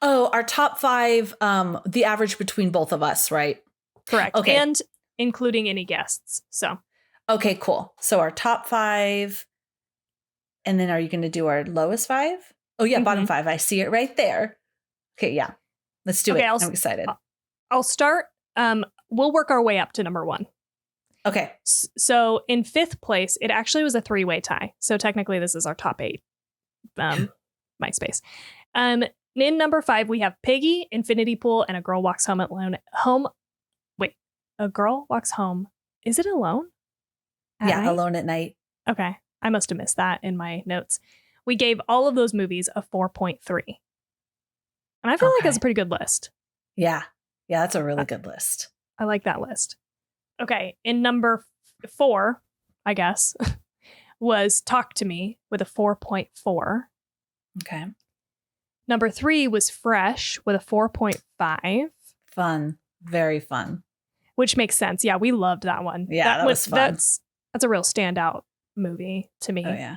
Speaker 2: Oh, our top 5, the average between both of us, right?
Speaker 1: Correct. Okay. And including any guests. So.
Speaker 2: Okay, cool. So our top 5, and then are you going to do our lowest 5? Oh yeah, bottom 5. I see it right there. Okay, yeah. Let's do it. I'm excited.
Speaker 1: I'll start. We'll work our way up to number 1.
Speaker 2: Okay.
Speaker 1: So in 5th place, it actually was a 3-way tie. So technically this is our top 8 MySpace. In number 5, we have Piggy, Infinity Pool, and A Girl Walks Home Alone. A Girl Walks Home. Is it alone?
Speaker 2: Yeah, Alone at Night.
Speaker 1: Okay. I must have missed that in my notes. We gave all of those movies a 4.3. And I feel like that's a pretty good list.
Speaker 2: Yeah. Yeah, that's a really good list.
Speaker 1: I like that list. Okay. In number 4, I guess, was Talk to Me with a 4.4.
Speaker 2: Okay.
Speaker 1: Number 3 was Fresh with a 4.5.
Speaker 2: Fun. Very fun.
Speaker 1: Which makes sense. Yeah, we loved that one.
Speaker 2: Yeah, that was fun.
Speaker 1: That's a real standout movie to me.
Speaker 2: Oh, yeah.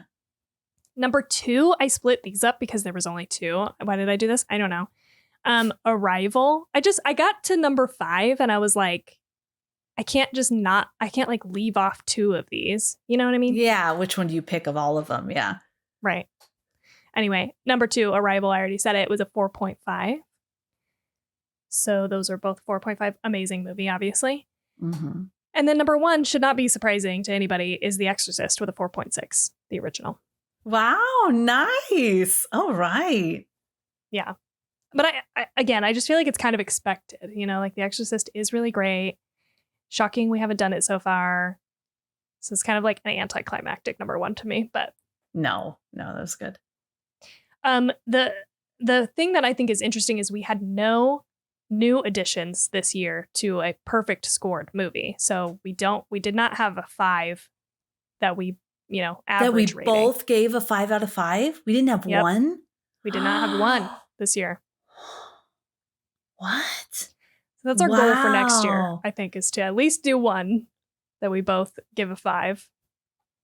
Speaker 1: Number 2, I split these up because there was only 2. Why did I do this? I don't know. Arrival. I got to number 5 and I was like, I can't like leave off 2 of these. You know what I mean?
Speaker 2: Yeah. Which one do you pick of all of them? Yeah.
Speaker 1: Right. Anyway, number 2, Arrival, I already said it, was a 4.5. So those are both 4.5. Amazing movie, obviously.
Speaker 2: Mm-hmm.
Speaker 1: And then number 1, should not be surprising to anybody, is The Exorcist with a 4.6, the original.
Speaker 2: Wow, nice. All right.
Speaker 1: Yeah. But I just feel like it's kind of expected. You know, like The Exorcist is really great. Shocking we haven't done it so far. So it's kind of like an anticlimactic number 1 to me, but
Speaker 2: no, that was good.
Speaker 1: The thing that I think is interesting is we had no new additions this year to a perfect scored movie. So we did not have a 5 that we, average
Speaker 2: that we
Speaker 1: rating.
Speaker 2: both gave a 5 out of 5. We didn't have one.
Speaker 1: We did not have one this year.
Speaker 2: What?
Speaker 1: So that's our goal for next year, I think, is to at least do one that we both give a 5.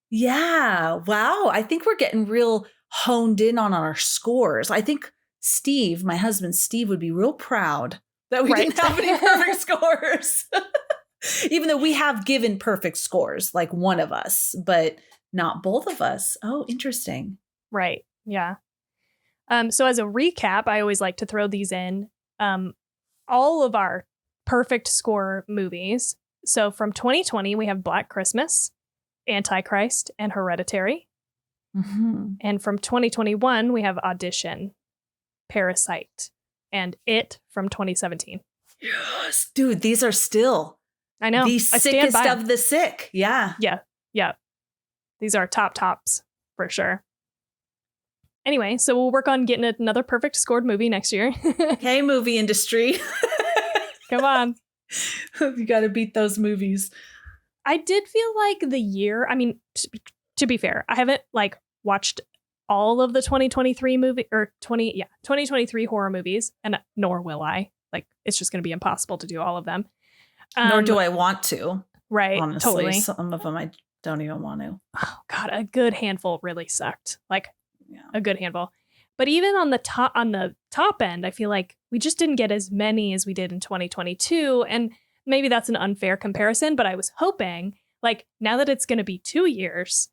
Speaker 2: Yeah. Wow. I think we're getting real honed in on our scores. I think Steve, my husband Steve, would be real proud that we didn't have any perfect scores. Even though we have given perfect scores, like one of us, but not both of us. Oh, interesting.
Speaker 1: Right. Yeah. So as a recap, I always like to throw these in. All of our perfect score movies. So from 2020, we have Black Christmas, Antichrist, and Hereditary.
Speaker 2: Mm-hmm.
Speaker 1: And from 2021, we have Audition, Parasite, and It from 2017.
Speaker 2: Yes, dude, these are still
Speaker 1: I know
Speaker 2: the sickest of the sick. Yeah.
Speaker 1: Yeah. These are tops for sure. Anyway, so we'll work on getting another perfect scored movie next year.
Speaker 2: Okay, movie industry.
Speaker 1: Come on.
Speaker 2: You got to beat those movies.
Speaker 1: I did feel like the year, I mean, to be fair, I haven't like watched all of the 2023 2023 horror movies, and nor will I. Like, it's just going to be impossible to do all of them.
Speaker 2: Nor do I want to.
Speaker 1: Right.
Speaker 2: Honestly,
Speaker 1: totally.
Speaker 2: Some of them I don't even want to.
Speaker 1: Oh God, a good handful really sucked. Like a good handful. But even on the top end, I feel like we just didn't get as many as we did in 2022. And maybe that's an unfair comparison, but I was hoping, like, now that it's going to be 2 years,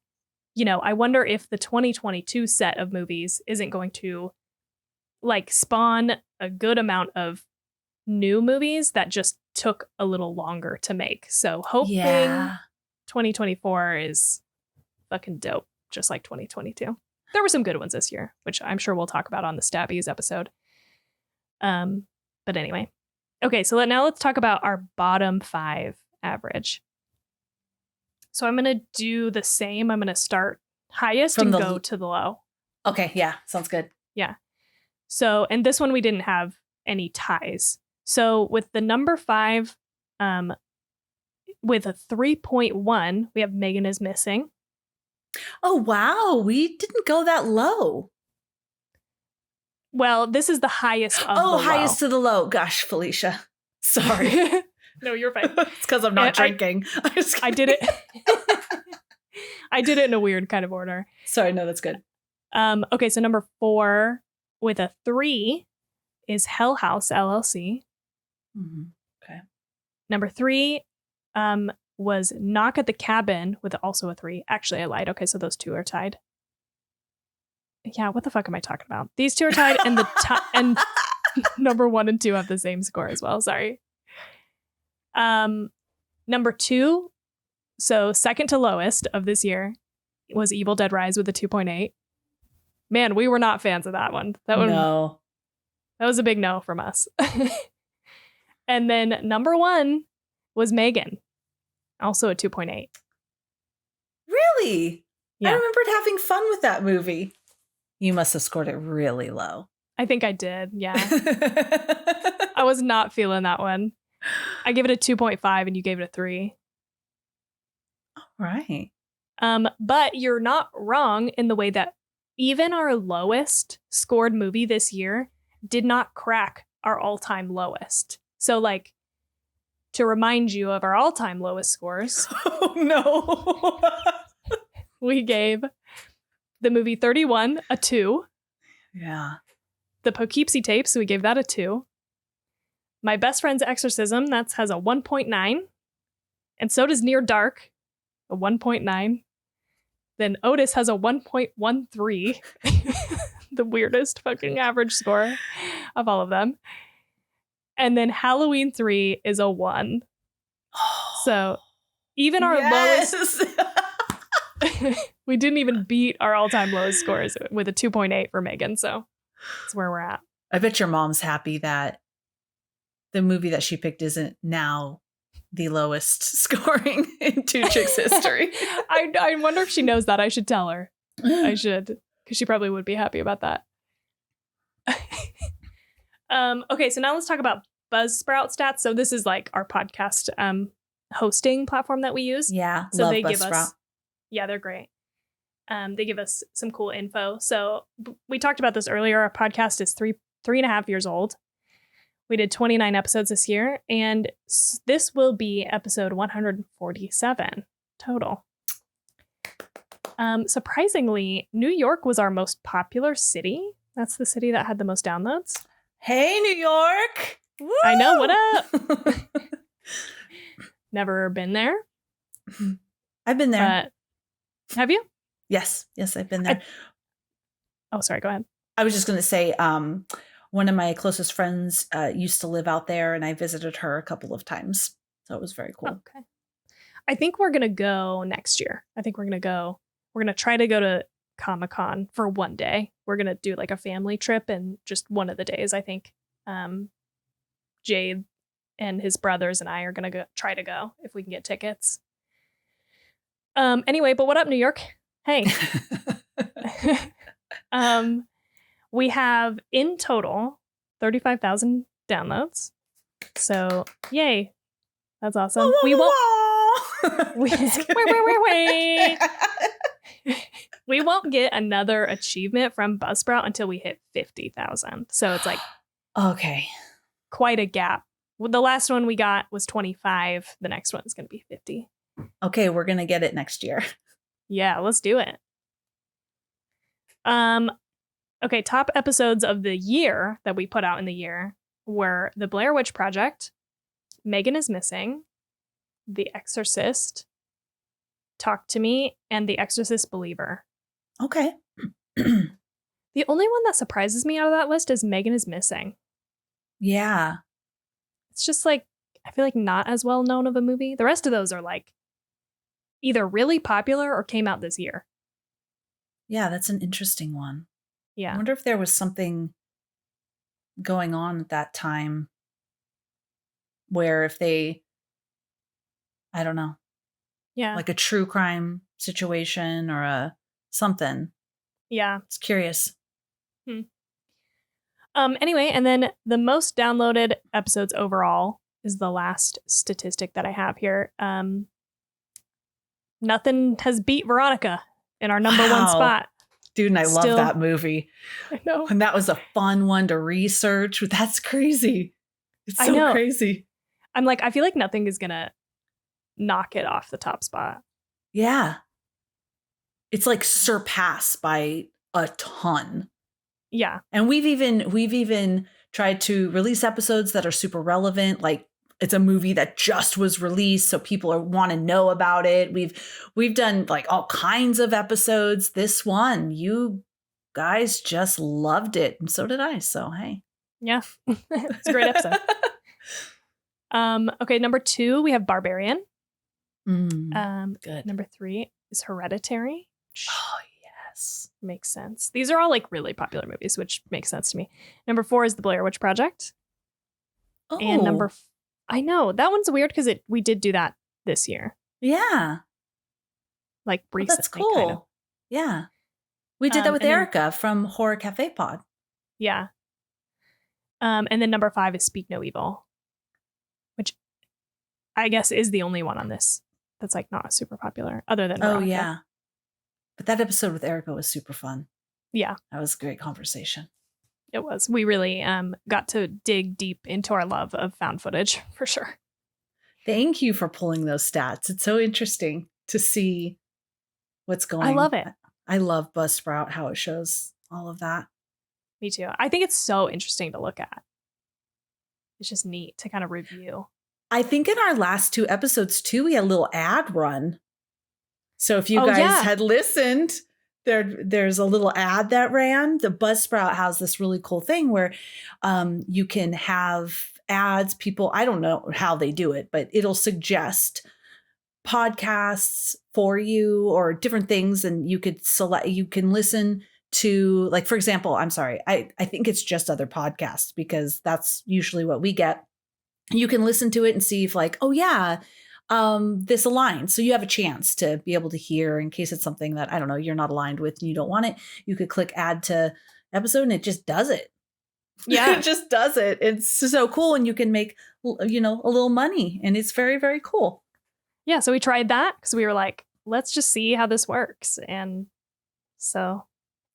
Speaker 1: I wonder if the 2022 set of movies isn't going to like spawn a good amount of new movies that just took a little longer to make. So hoping 2024 is fucking dope, just like 2022. There were some good ones this year, which I'm sure we'll talk about on the Stabbies episode. But anyway. Okay, so now let's talk about our bottom 5 average. So I'm going to do the same. I'm going to start highest and go to the low.
Speaker 2: Okay, yeah, sounds good.
Speaker 1: Yeah. So, and this one we didn't have any ties. So with the number 5, with a 3.1, we have Megan is Missing.
Speaker 2: Oh, wow. We didn't go that low.
Speaker 1: Well, this is the highest of the low.
Speaker 2: Highest to the low. Gosh, Felicia. Sorry.
Speaker 1: No, you're fine.
Speaker 2: It's because I'm not drinking.
Speaker 1: I did it. I did it in a weird kind of order.
Speaker 2: Sorry, no, that's good.
Speaker 1: Okay, so number 4 with a 3 is Hell House LLC.
Speaker 2: Mm-hmm. Okay.
Speaker 1: Number 3 was Knock at the Cabin with also a 3. Actually, I lied. Okay, so those 2 are tied. Yeah, what the fuck am I talking about? These 2 are tied, and and number 1 and 2 have the same score as well. Sorry. Number 2, so second to lowest of this year, was Evil Dead Rise with a 2.8. Man, we were not fans of that one.
Speaker 2: No.
Speaker 1: That was a big no from us. And then number 1 was Megan. Also a 2.8.
Speaker 2: Really?
Speaker 1: Yeah.
Speaker 2: I remembered having fun with that movie. You must have scored it really low.
Speaker 1: I think I did. Yeah. I was not feeling that one. I gave it a 2.5 and you gave it a 3.
Speaker 2: All right.
Speaker 1: But you're not wrong in the way that even our lowest scored movie this year did not crack our all-time lowest. So, like, to remind you of our all-time lowest scores.
Speaker 2: Oh, no.
Speaker 1: We gave the movie 31 a 2.
Speaker 2: Yeah.
Speaker 1: The Poughkeepsie Tapes, we gave that a 2. My Best Friend's Exorcism, that has a 1.9. And so does Near Dark, a 1.9. Then Otis has a 1.13. The weirdest fucking average score of all of them. And then Halloween 3 is a 1. So even our lowest... We didn't even beat our all-time lowest scores with a 2.8 for Megan, so that's where we're at.
Speaker 2: I bet your mom's happy that the movie that she picked isn't now the lowest scoring in Two Chicks history.
Speaker 1: I wonder if she knows that. I should tell her. I should, because she probably would be happy about that. Okay, so now let's talk about Buzzsprout stats. So this is like our podcast hosting platform that we use.
Speaker 2: Yeah,
Speaker 1: so
Speaker 2: love
Speaker 1: they give
Speaker 2: Buzzsprout.
Speaker 1: us, yeah, they're great. They give us some cool info. So we talked about this earlier. Our podcast is three and a half years old. We did 29 episodes this year, and this will be episode 147 total. Surprisingly, New York was our most popular city. That's the city that had the most downloads.
Speaker 2: Hey, New York! Woo!
Speaker 1: I know, what up? Never been there.
Speaker 2: I've been there.
Speaker 1: Have you?
Speaker 2: Yes, I've been there.
Speaker 1: Oh, sorry, go ahead.
Speaker 2: I was just going to say, one of my closest friends used to live out there, and I visited her a couple of times. So it was very cool.
Speaker 1: Okay. I think we're going to go next year. We're going to try to go to Comic-Con for one day. We're going to do like a family trip, and just one of the days, I think Jade and his brothers and I are going to try to go if we can get tickets. Anyway, but what up, New York? Hey. We have in total 35,000 downloads. So, yay. That's awesome. We won't we won't get another achievement from Buzzsprout until we hit 50,000. So it's like
Speaker 2: okay.
Speaker 1: Quite a gap. The last one we got was 25. The next one's going to be 50.
Speaker 2: Okay, we're going to get it next year.
Speaker 1: Yeah, let's do it. Okay, top episodes of the year that we put out in the year were The Blair Witch Project, Megan is Missing, The Exorcist, Talk to Me, and The Exorcist Believer.
Speaker 2: Okay.
Speaker 1: The only one that surprises me out of that list is Megan is Missing.
Speaker 2: Yeah.
Speaker 1: It's just like, I feel like not as well known of a movie. The rest of those are like either really popular or came out this year.
Speaker 2: Yeah, that's an interesting one.
Speaker 1: Yeah.
Speaker 2: I wonder if there was something going on at that time where if they, I don't know.
Speaker 1: Yeah.
Speaker 2: Like a true crime situation or a something.
Speaker 1: Yeah.
Speaker 2: It's curious.
Speaker 1: Anyway, and then the most downloaded episodes overall is the last statistic that I have here. Nothing has beat Veronica in our number one spot.
Speaker 2: Dude, and I love that movie.
Speaker 1: I know.
Speaker 2: And that was a fun one to research. That's crazy. It's so crazy.
Speaker 1: I'm like, I feel like nothing is going to knock it off the top spot.
Speaker 2: Yeah. It's like surpassed by a ton.
Speaker 1: Yeah.
Speaker 2: And we've even tried to release episodes that are super relevant, like it's a movie that just was released, so people want to know about it. We've done like all kinds of episodes. This one, you guys just loved it, and so did I. So hey,
Speaker 1: yeah, it's a great episode. Okay, number 2 we have Barbarian.
Speaker 2: Good.
Speaker 1: Number 3 is Hereditary.
Speaker 2: Oh yes,
Speaker 1: Makes sense. These are all like really popular movies, which makes sense to me. Number 4 is The Blair Witch Project.
Speaker 2: Oh.
Speaker 1: And I know that one's weird because we did do that this year.
Speaker 2: Yeah.
Speaker 1: Like recently.
Speaker 2: That's cool.
Speaker 1: Kind of.
Speaker 2: Yeah. We did that with Erica from Horror Cafe Pod.
Speaker 1: Yeah. And then number 5 is Speak No Evil, which I guess is the only one on this that's like not super popular other than Veronica.
Speaker 2: Oh, yeah. But that episode with Erica was super fun.
Speaker 1: Yeah.
Speaker 2: That was a great conversation.
Speaker 1: It was. We really got to dig deep into our love of found footage for sure.
Speaker 2: Thank you for pulling those stats. It's so interesting to see what's going on.
Speaker 1: I love it.
Speaker 2: I love Buzzsprout, how it shows all of that.
Speaker 1: Me too. I think it's so interesting to look at. It's just neat to kind of review.
Speaker 2: I think in our last 2 episodes too, we had a little ad run. So if you guys had listened, there's a little ad that ran. The Buzzsprout has this really cool thing where you can have ads. People, I don't know how they do it, but it'll suggest podcasts for you or different things. And you can listen to, like, for example, I'm sorry, I think it's just other podcasts because that's usually what we get. You can listen to it and see if like, oh yeah, this aligns. So you have a chance to be able to hear in case it's something that, I don't know, you're not aligned with and you don't want it. You could click add to episode and it just does it. Yeah. It just does it. It's so cool. And you can make, a little money and it's very, very cool.
Speaker 1: Yeah. So we tried that because we were like, let's just see how this works. And so.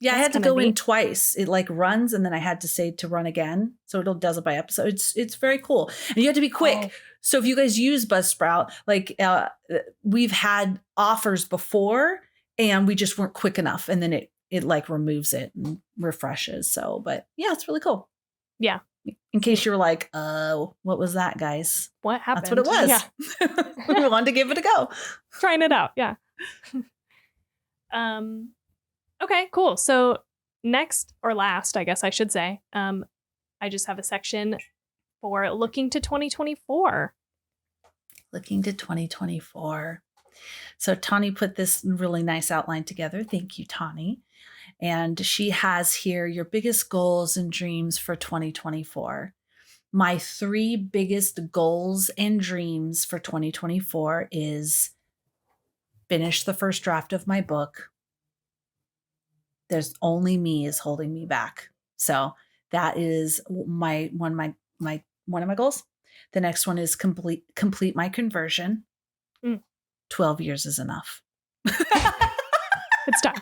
Speaker 2: Yeah, I had to go in twice. It like runs and then I had to say to run again. So it does it by episode. It's very cool. And you have to be quick. Oh. So if you guys use Buzzsprout, like we've had offers before and we just weren't quick enough. And then it like removes it and refreshes. So, but yeah, it's really cool.
Speaker 1: Yeah.
Speaker 2: In case you were like, what was that, guys?
Speaker 1: What happened?
Speaker 2: That's what it was. Yeah. We wanted to give it a go.
Speaker 1: Trying it out. Yeah. Okay, cool. So next or last, I guess I should say, I just have a section for looking to 2024.
Speaker 2: Looking to 2024. So Tani put this really nice outline together. Thank you, Tani. And she has here your biggest goals and dreams for 2024. My 3 biggest goals and dreams for 2024 is finish the first draft of my book. There's only me is holding me back. So that is one of my goals. The next one is complete my conversion. 12 years is enough.
Speaker 1: It's time.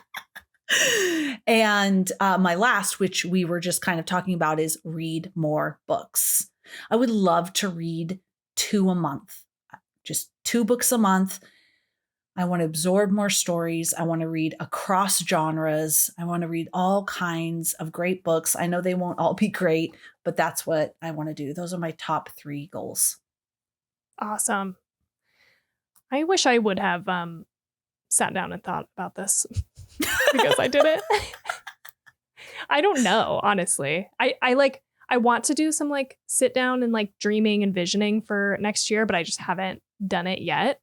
Speaker 2: And my last, which we were just kind of talking about, is read more books. I would love to read 2 a month, just 2 books a month. I want to absorb more stories. I want to read across genres. I want to read all kinds of great books. I know they won't all be great, but that's what I want to do. Those are my top 3 goals.
Speaker 1: Awesome. I wish I would have sat down and thought about this because I didn't. I don't know, honestly. I want to do some like sit down and like dreaming and visioning for next year, but I just haven't done it yet.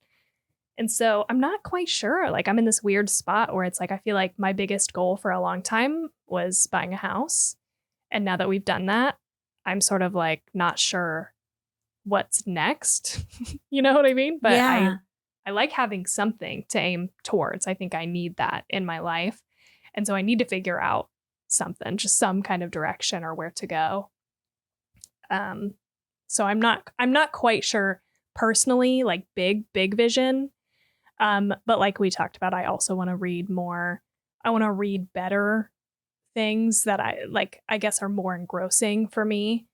Speaker 1: And so I'm not quite sure. Like I'm in this weird spot where it's like I feel like my biggest goal for a long time was buying a house. And now that we've done that, I'm sort of like not sure what's next. You know what I mean? But yeah. I like having something to aim towards. I think I need that in my life. And so I need to figure out something, just some kind of direction or where to go. So I'm not quite sure personally, like big vision. But like we talked about, I also want to read more. I want to read better things that I guess are more engrossing for me.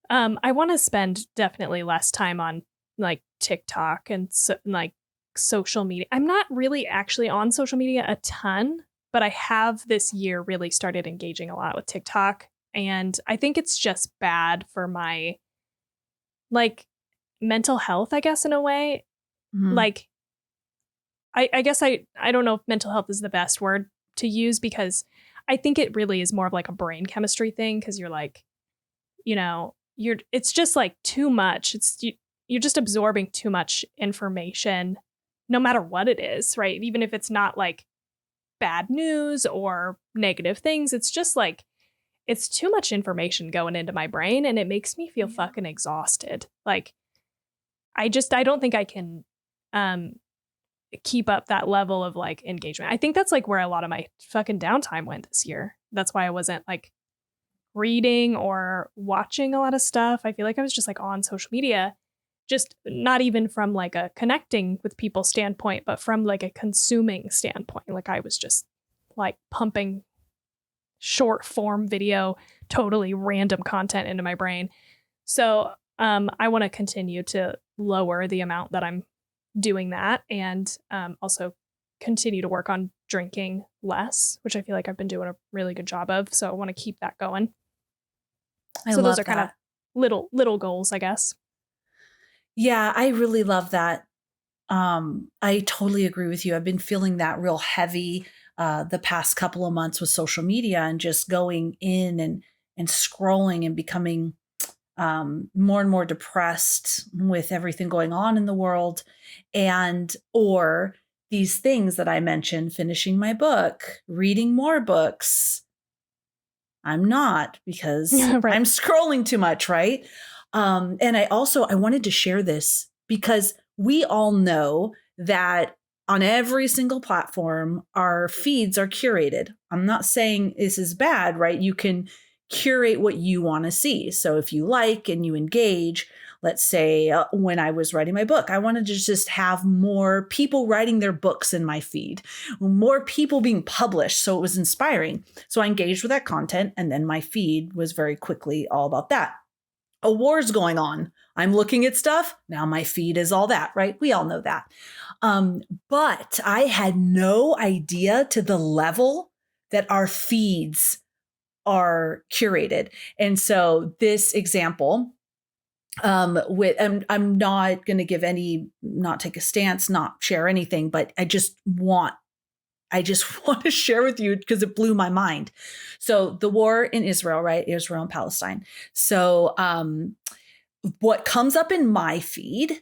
Speaker 1: I want to spend definitely less time on like TikTok and like social media. I'm not really actually on social media a ton, but I have this year really started engaging a lot with TikTok. And I think it's just bad for my like mental health, I guess, in a way. Mm-hmm. Like, I guess I don't know if mental health is the best word to use because I think it really is more of like a brain chemistry thing because you're like, it's just like too much. You're just absorbing too much information no matter what it is, right? Even if it's not like bad news or negative things. It's just like, it's too much information going into my brain and it makes me feel fucking exhausted. Like, I don't think I can keep up that level of like engagement. I think that's like where a lot of my fucking downtime went this year. That's why I wasn't like reading or watching a lot of stuff. I feel like I was just like on social media, just not even from like a connecting with people standpoint, but from like a consuming standpoint. Like I was just like pumping short form video, totally random content into my brain. So I want to continue to lower the amount that I'm doing that, and also continue to work on drinking less, which I feel like I've been doing a really good job of. So I want to keep that going. So those are kind of little goals, I guess.
Speaker 2: Yeah, I really love that. I totally agree with you. I've been feeling that real heavy the past couple of months with social media and just going in and scrolling and becoming more and more depressed with everything going on in the world, or these things that I mentioned, finishing my book, reading more books. I'm not, because
Speaker 1: Right.
Speaker 2: I'm scrolling too much, right? And I wanted to share this because we all know that on every single platform, our feeds are curated. I'm not saying this is bad, right? You can curate what you want to see. So if you like and you engage, let's say when I was writing my book, I wanted to just have more people writing their books in my feed, more people being published. So it was inspiring. So I engaged with that content, and then my feed was very quickly all about that. A war's going on. I'm looking at stuff. Now my feed is all that, right? We all know that. But I had no idea to the level that our feeds are curated. And so this example, I'm not going to give not take a stance, not share anything, but I just want to share with you because it blew my mind. So the war in Israel, right? Israel and Palestine. So what comes up in my feed,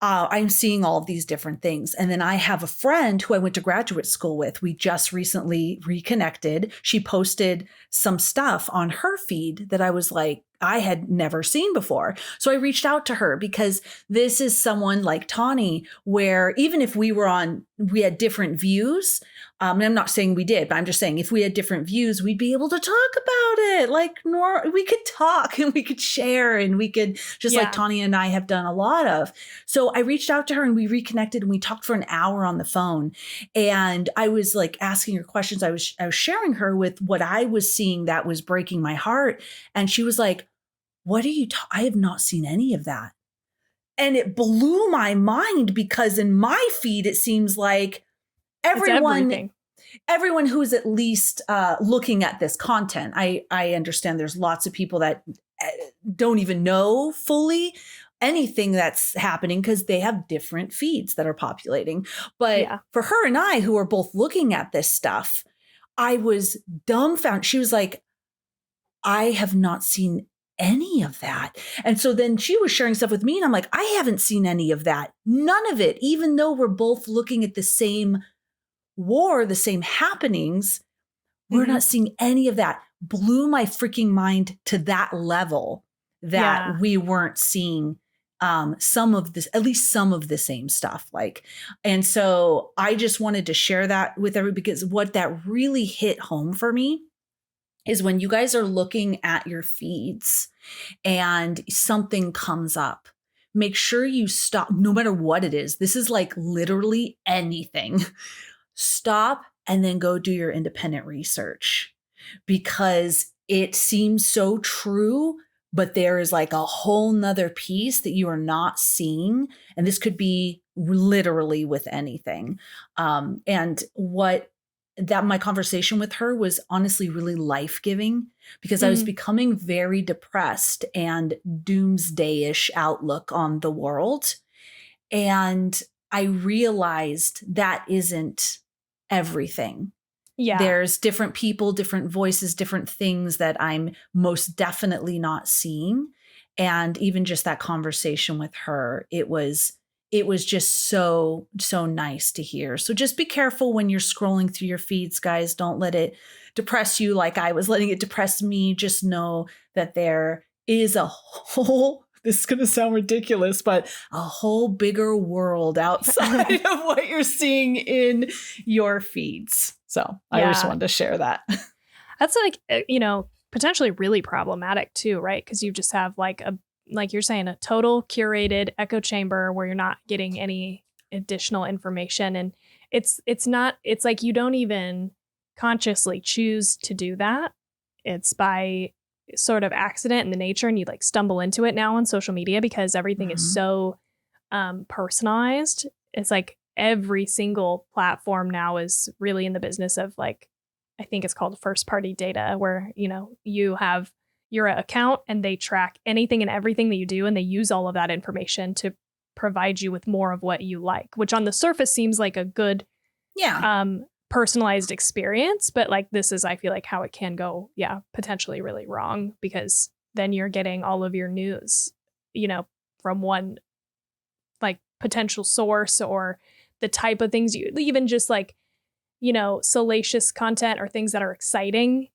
Speaker 2: I'm seeing all of these different things. And then I have a friend who I went to graduate school with. We just recently reconnected. She posted some stuff on her feed that I was like, I had never seen before. So I reached out to her because this is someone like Tawny, where even if we had different views. And I'm not saying we did, but I'm just saying if we had different views, we'd be able to talk about it. Like we could talk and we could share and we could just like Tawny and I have done a lot of. So I reached out to her and we reconnected and we talked for an hour on the phone. And I was like asking her questions. I was sharing her with what I was seeing that was breaking my heart. And she was like, what are you I have not seen any of that. And it blew my mind because in my feed, it seems like everyone who's at least looking at this content. I understand there's lots of people that don't even know fully anything that's happening because they have different feeds that are populating. But for her and I, who are both looking at this stuff, I was dumbfounded. She was like, I have not seen any of that. And so then she was sharing stuff with me and I'm like, I haven't seen any of that. None of it, even though we're both looking at the same war, the same happenings, we're not seeing any of that. Blew my freaking mind to that level that we weren't seeing some of this, at least some of the same stuff. And so I just wanted to share that with everybody because what that really hit home for me is when you guys are looking at your feeds and something comes up, make sure you stop, no matter what it is. This is like literally anything. Stop and then go do your independent research because it seems so true, but there is like a whole nother piece that you are not seeing. And this could be literally with anything. And my conversation with her was honestly really life-giving because I was becoming very depressed and doomsday-ish outlook on the world. And I realized that isn't everything. Yeah. There's different people, different voices, different things that I'm most definitely not seeing. And even just that conversation with her, it was it was just so nice to hear. So just be careful when you're scrolling through your feeds, guys. Don't let it depress you like I was letting it depress me. Just know that there is a whole, this is going to sound ridiculous, but a whole bigger world outside of what you're seeing in your feeds. So I just wanted to share that.
Speaker 1: That's like, potentially really problematic too, right? Because you just have like you're saying, a total curated echo chamber where you're not getting any additional information. And it's like you don't even consciously choose to do that. It's by sort of accident in the nature, and you like stumble into it now on social media because everything is so personalized. It's like every single platform now is really in the business of like, I think it's called first party data, where, you have your account and they track anything and everything that you do. And they use all of that information to provide you with more of what you like, which on the surface seems like a good, personalized experience. But like, this is, I feel like, how it can go, potentially really wrong, because then you're getting all of your news, from one like potential source, or the type of things you even just like, salacious content or things that are exciting,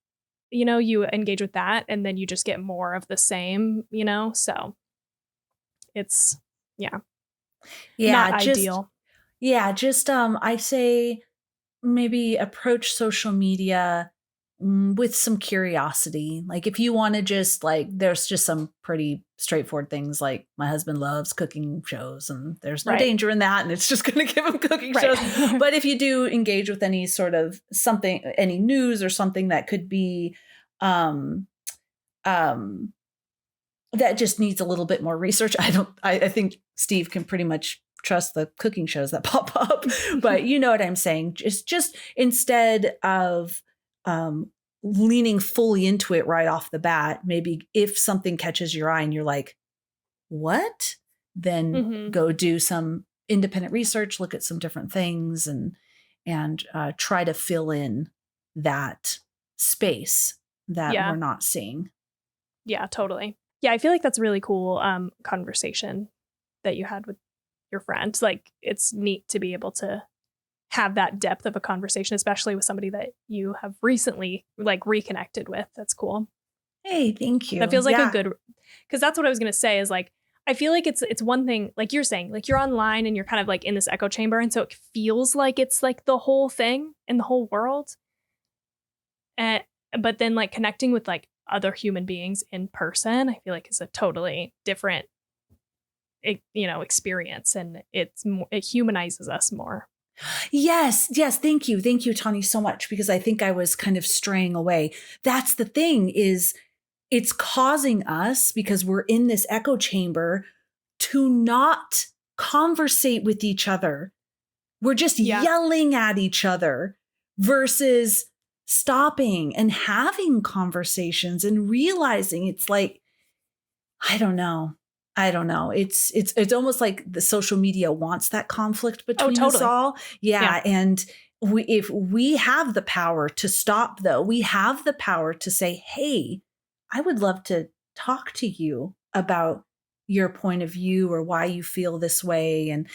Speaker 1: you engage with that, and then you just get more of the same, so it's, not ideal.
Speaker 2: I say maybe approach social media with some curiosity. Like if you want to just like, there's just some pretty straightforward things like my husband loves cooking shows and there's no danger in that. And it's just going to give him cooking shows. But if you do engage with any sort of something, any news or something that could be, that just needs a little bit more research. I think Steve can pretty much trust the cooking shows that pop up, but you know what I'm saying? Just instead of, leaning fully into it right off the bat, maybe if something catches your eye and you're like, what? Then go do some independent research, look at some different things, and try to fill in that space that we're not seeing.
Speaker 1: Yeah, totally. Yeah, I feel like that's a really cool conversation that you had with your friend. Like, it's neat to be able to have that depth of a conversation, especially with somebody that you have recently like reconnected with. That's cool.
Speaker 2: Hey, thank you.
Speaker 1: That feels like a good, because that's what I was going to say is like, I feel like it's one thing, like you're saying, like you're online and you're kind of like in this echo chamber. And so it feels like it's like the whole thing in the whole world. But then like connecting with like other human beings in person, I feel like is a totally different, experience. And it humanizes us more.
Speaker 2: Yes. Thank you. Thank you, Tani, so much, because I think I was kind of straying away. That's the thing, is it's causing us, because we're in this echo chamber, to not conversate with each other. We're just yelling at each other versus stopping and having conversations and realizing it's like, I don't know. It's almost like the social media wants that conflict between us all. Yeah. And if we have the power to stop, though, we have the power to say, hey, I would love to talk to you about your point of view or why you feel this way, and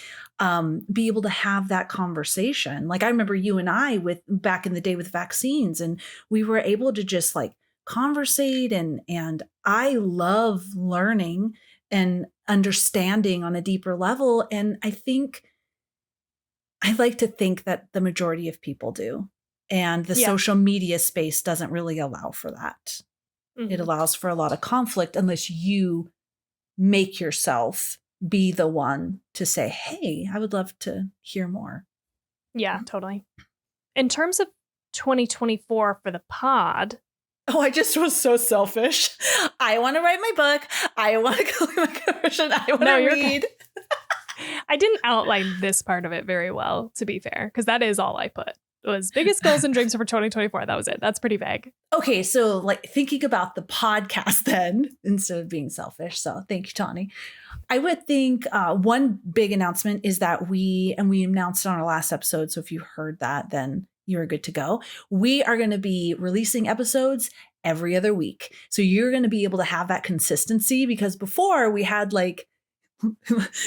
Speaker 2: be able to have that conversation. Like I remember you and I with back in the day with vaccines, and we were able to just like conversate, and I love learning and understanding on a deeper level. And I like to think that the majority of people do. And the social media space doesn't really allow for that. It allows for a lot of conflict unless you make yourself be the one to say, hey, I would love to hear more.
Speaker 1: Yeah, totally. In terms of 2024 for the pod,
Speaker 2: oh, I just was so selfish. I want to write my book. I want to go my conversion. I want to read.
Speaker 1: I didn't outline this part of it very well, to be fair, because that is all I put. It was biggest goals and dreams for 2024. That was it. That's pretty vague.
Speaker 2: Okay, so like thinking about the podcast then, instead of being selfish. So thank you, Tani. I would think one big announcement is that we announced on our last episode. So if you heard that, then you're good to go. We are going to be releasing episodes every other week. So you're going to be able to have that consistency, because before we had like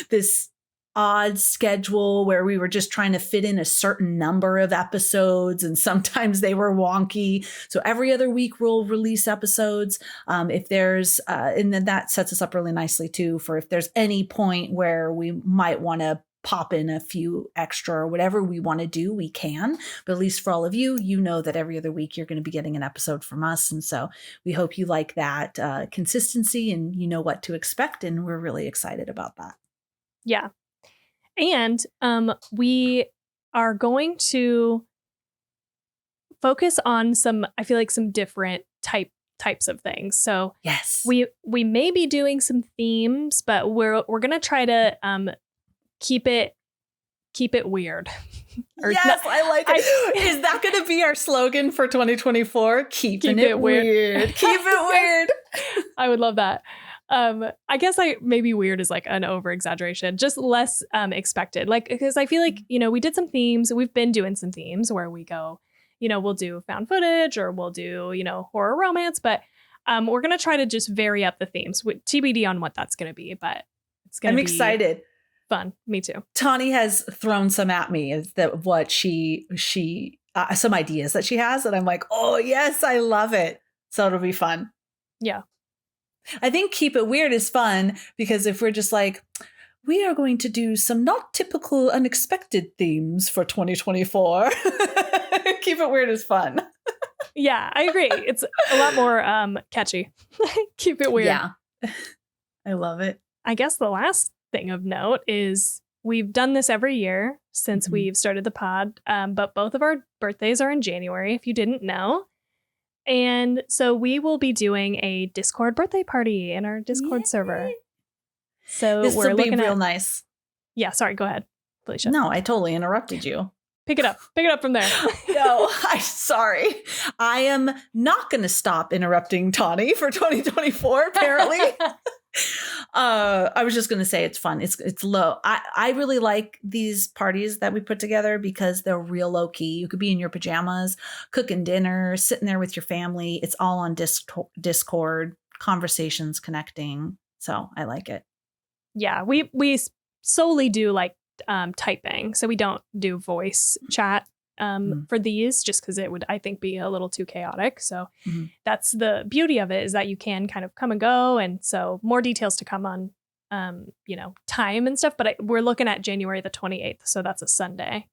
Speaker 2: this odd schedule where we were just trying to fit in a certain number of episodes, and sometimes they were wonky. So every other week we'll release episodes. If there's, and then that sets us up really nicely too, for if there's any point where we might want to pop in a few extra or whatever we want to do, we can. But at least for all of you, you know that every other week you're going to be getting an episode from us. And so we hope you like that consistency and you know what to expect. And we're really excited about that.
Speaker 1: Yeah. And we are going to focus on some different types of things. So
Speaker 2: yes,
Speaker 1: we may be doing some themes, but we're going to try to keep it weird.
Speaker 2: Yes, I like it. Is that going to be our slogan for 2024? Keeping it weird. Keep it weird.
Speaker 1: I would love that. I guess maybe weird is like an over exaggeration, just less expected. Like, because I feel like, we did some themes. We've been doing some themes where we go, we'll do found footage or we'll do, horror romance, but we're going to try to just vary up the themes with TBD on what that's going to be, but it's going to be
Speaker 2: excited.
Speaker 1: Fun. Me too.
Speaker 2: Tawny has thrown some at me, is that what she some ideas that she has, and I'm like, oh yes, I love it. So it'll be fun.
Speaker 1: Yeah.
Speaker 2: I think keep it weird is fun because if we're just like, we are going to do some not typical unexpected themes for 2024. Keep it weird is fun.
Speaker 1: Yeah, I agree. It's a lot more catchy. Keep it weird.
Speaker 2: Yeah. I love it.
Speaker 1: I guess the last thing of note is we've done this every year since we've started the pod, but both of our birthdays are in January, if you didn't know. And so we will be doing a Discord birthday party in our Discord server. So
Speaker 2: this
Speaker 1: we're
Speaker 2: will be
Speaker 1: looking
Speaker 2: real nice.
Speaker 1: Yeah, sorry, go ahead, Felicia.
Speaker 2: No, I totally interrupted you.
Speaker 1: Pick it up from there.
Speaker 2: No, I'm sorry. I am not going to stop interrupting Tawny for 2024, apparently. I was just going to say it's fun. It's low. I really like these parties that we put together because they're real low key. You could be in your pajamas, cooking dinner, sitting there with your family. It's all on Discord, conversations, connecting. So I like it.
Speaker 1: Yeah, we solely do like typing. So we don't do voice chat for these just because it would, I think, be a little too chaotic. So that's the beauty of it, is that you can kind of come and go. And so more details to come on, time and stuff. But we're looking at January the 28th. So that's a Sunday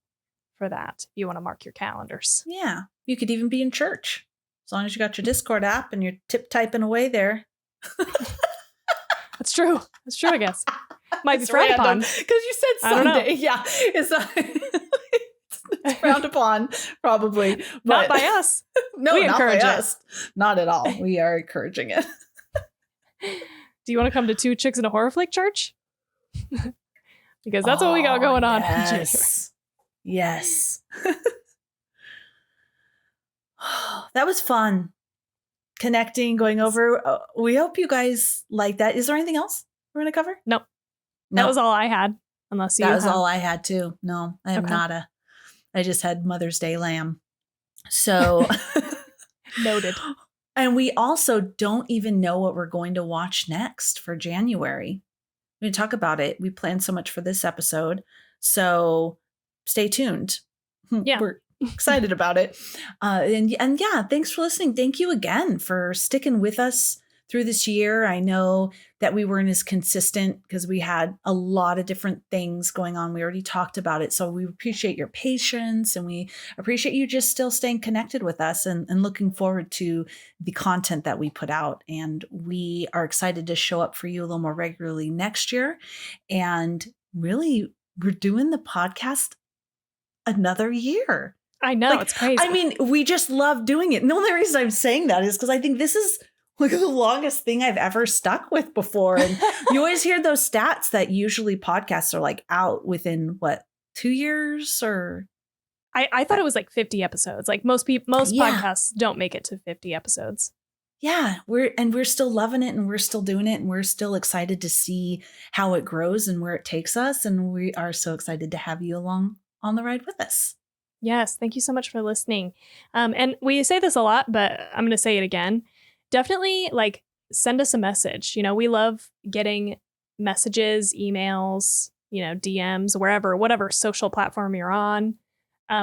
Speaker 1: for that. If you want to mark your calendars.
Speaker 2: Yeah. You could even be in church as long as you got your Discord app and you're typing away there.
Speaker 1: That's true. That's true, I guess. Might be frowned upon.
Speaker 2: Because you said Sunday. Yeah. It's frowned upon, probably.
Speaker 1: Not by us.
Speaker 2: No,
Speaker 1: we
Speaker 2: not
Speaker 1: encourage
Speaker 2: by
Speaker 1: it.
Speaker 2: us. Not at all. We are encouraging it.
Speaker 1: Do you want to come to Two Chicks in a Horror Flick Church? Because that's what we got going on.
Speaker 2: Yes. Yes. That was fun. Connecting, going over. We hope you guys like that. Is there anything else we're going to cover?
Speaker 1: Nope. That was all I had. Unless you
Speaker 2: That was all I had too. No, I am nada. I just had Mother's Day lamb. So
Speaker 1: noted.
Speaker 2: And we also don't even know what we're going to watch next for January. We're going to talk about it. We planned so much for this episode. So stay tuned.
Speaker 1: Yeah.
Speaker 2: We're excited about it. And yeah, thanks for listening. Thank you again for sticking with us through this year. I know that we weren't as consistent because we had a lot of different things going on. We already talked about it. So we appreciate your patience and we appreciate you just still staying connected with us and looking forward to the content that we put out. And we are excited to show up for you a little more regularly next year. And really, we're doing the podcast another year.
Speaker 1: I know, it's crazy.
Speaker 2: I mean, we just love doing it. And the only reason I'm saying that is because I think this is like the longest thing I've ever stuck with before. And you always hear those stats that usually podcasts are like out within 2 years or.
Speaker 1: I thought it was like 50 episodes. Like most podcasts don't make it to 50 episodes.
Speaker 2: Yeah, we're still loving it and we're still doing it and we're still excited to see how it grows and where it takes us. And we are so excited to have you along on the ride with us.
Speaker 1: Yes, thank you so much for listening. And we say this a lot, but I'm going to say it again. Definitely send us a message. We love getting messages, emails, DMs, wherever, whatever social platform you're on.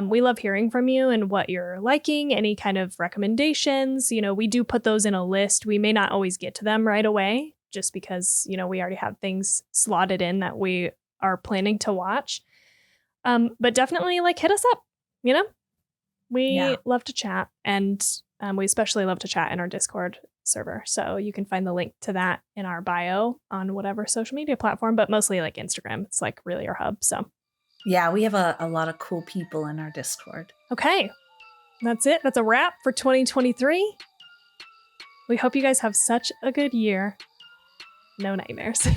Speaker 1: We love hearing from you and what you're liking, any kind of recommendations. We do put those in a list. We may not always get to them right away just because, we already have things slotted in that we are planning to watch. But definitely hit us up, We love to chat, and we especially love to chat in our Discord server. So you can find the link to that in our bio on whatever social media platform, but mostly Instagram. It's really our hub. So
Speaker 2: yeah, we have a lot of cool people in our Discord.
Speaker 1: Okay, that's it. That's a wrap for 2023. We hope you guys have such a good year. No nightmares.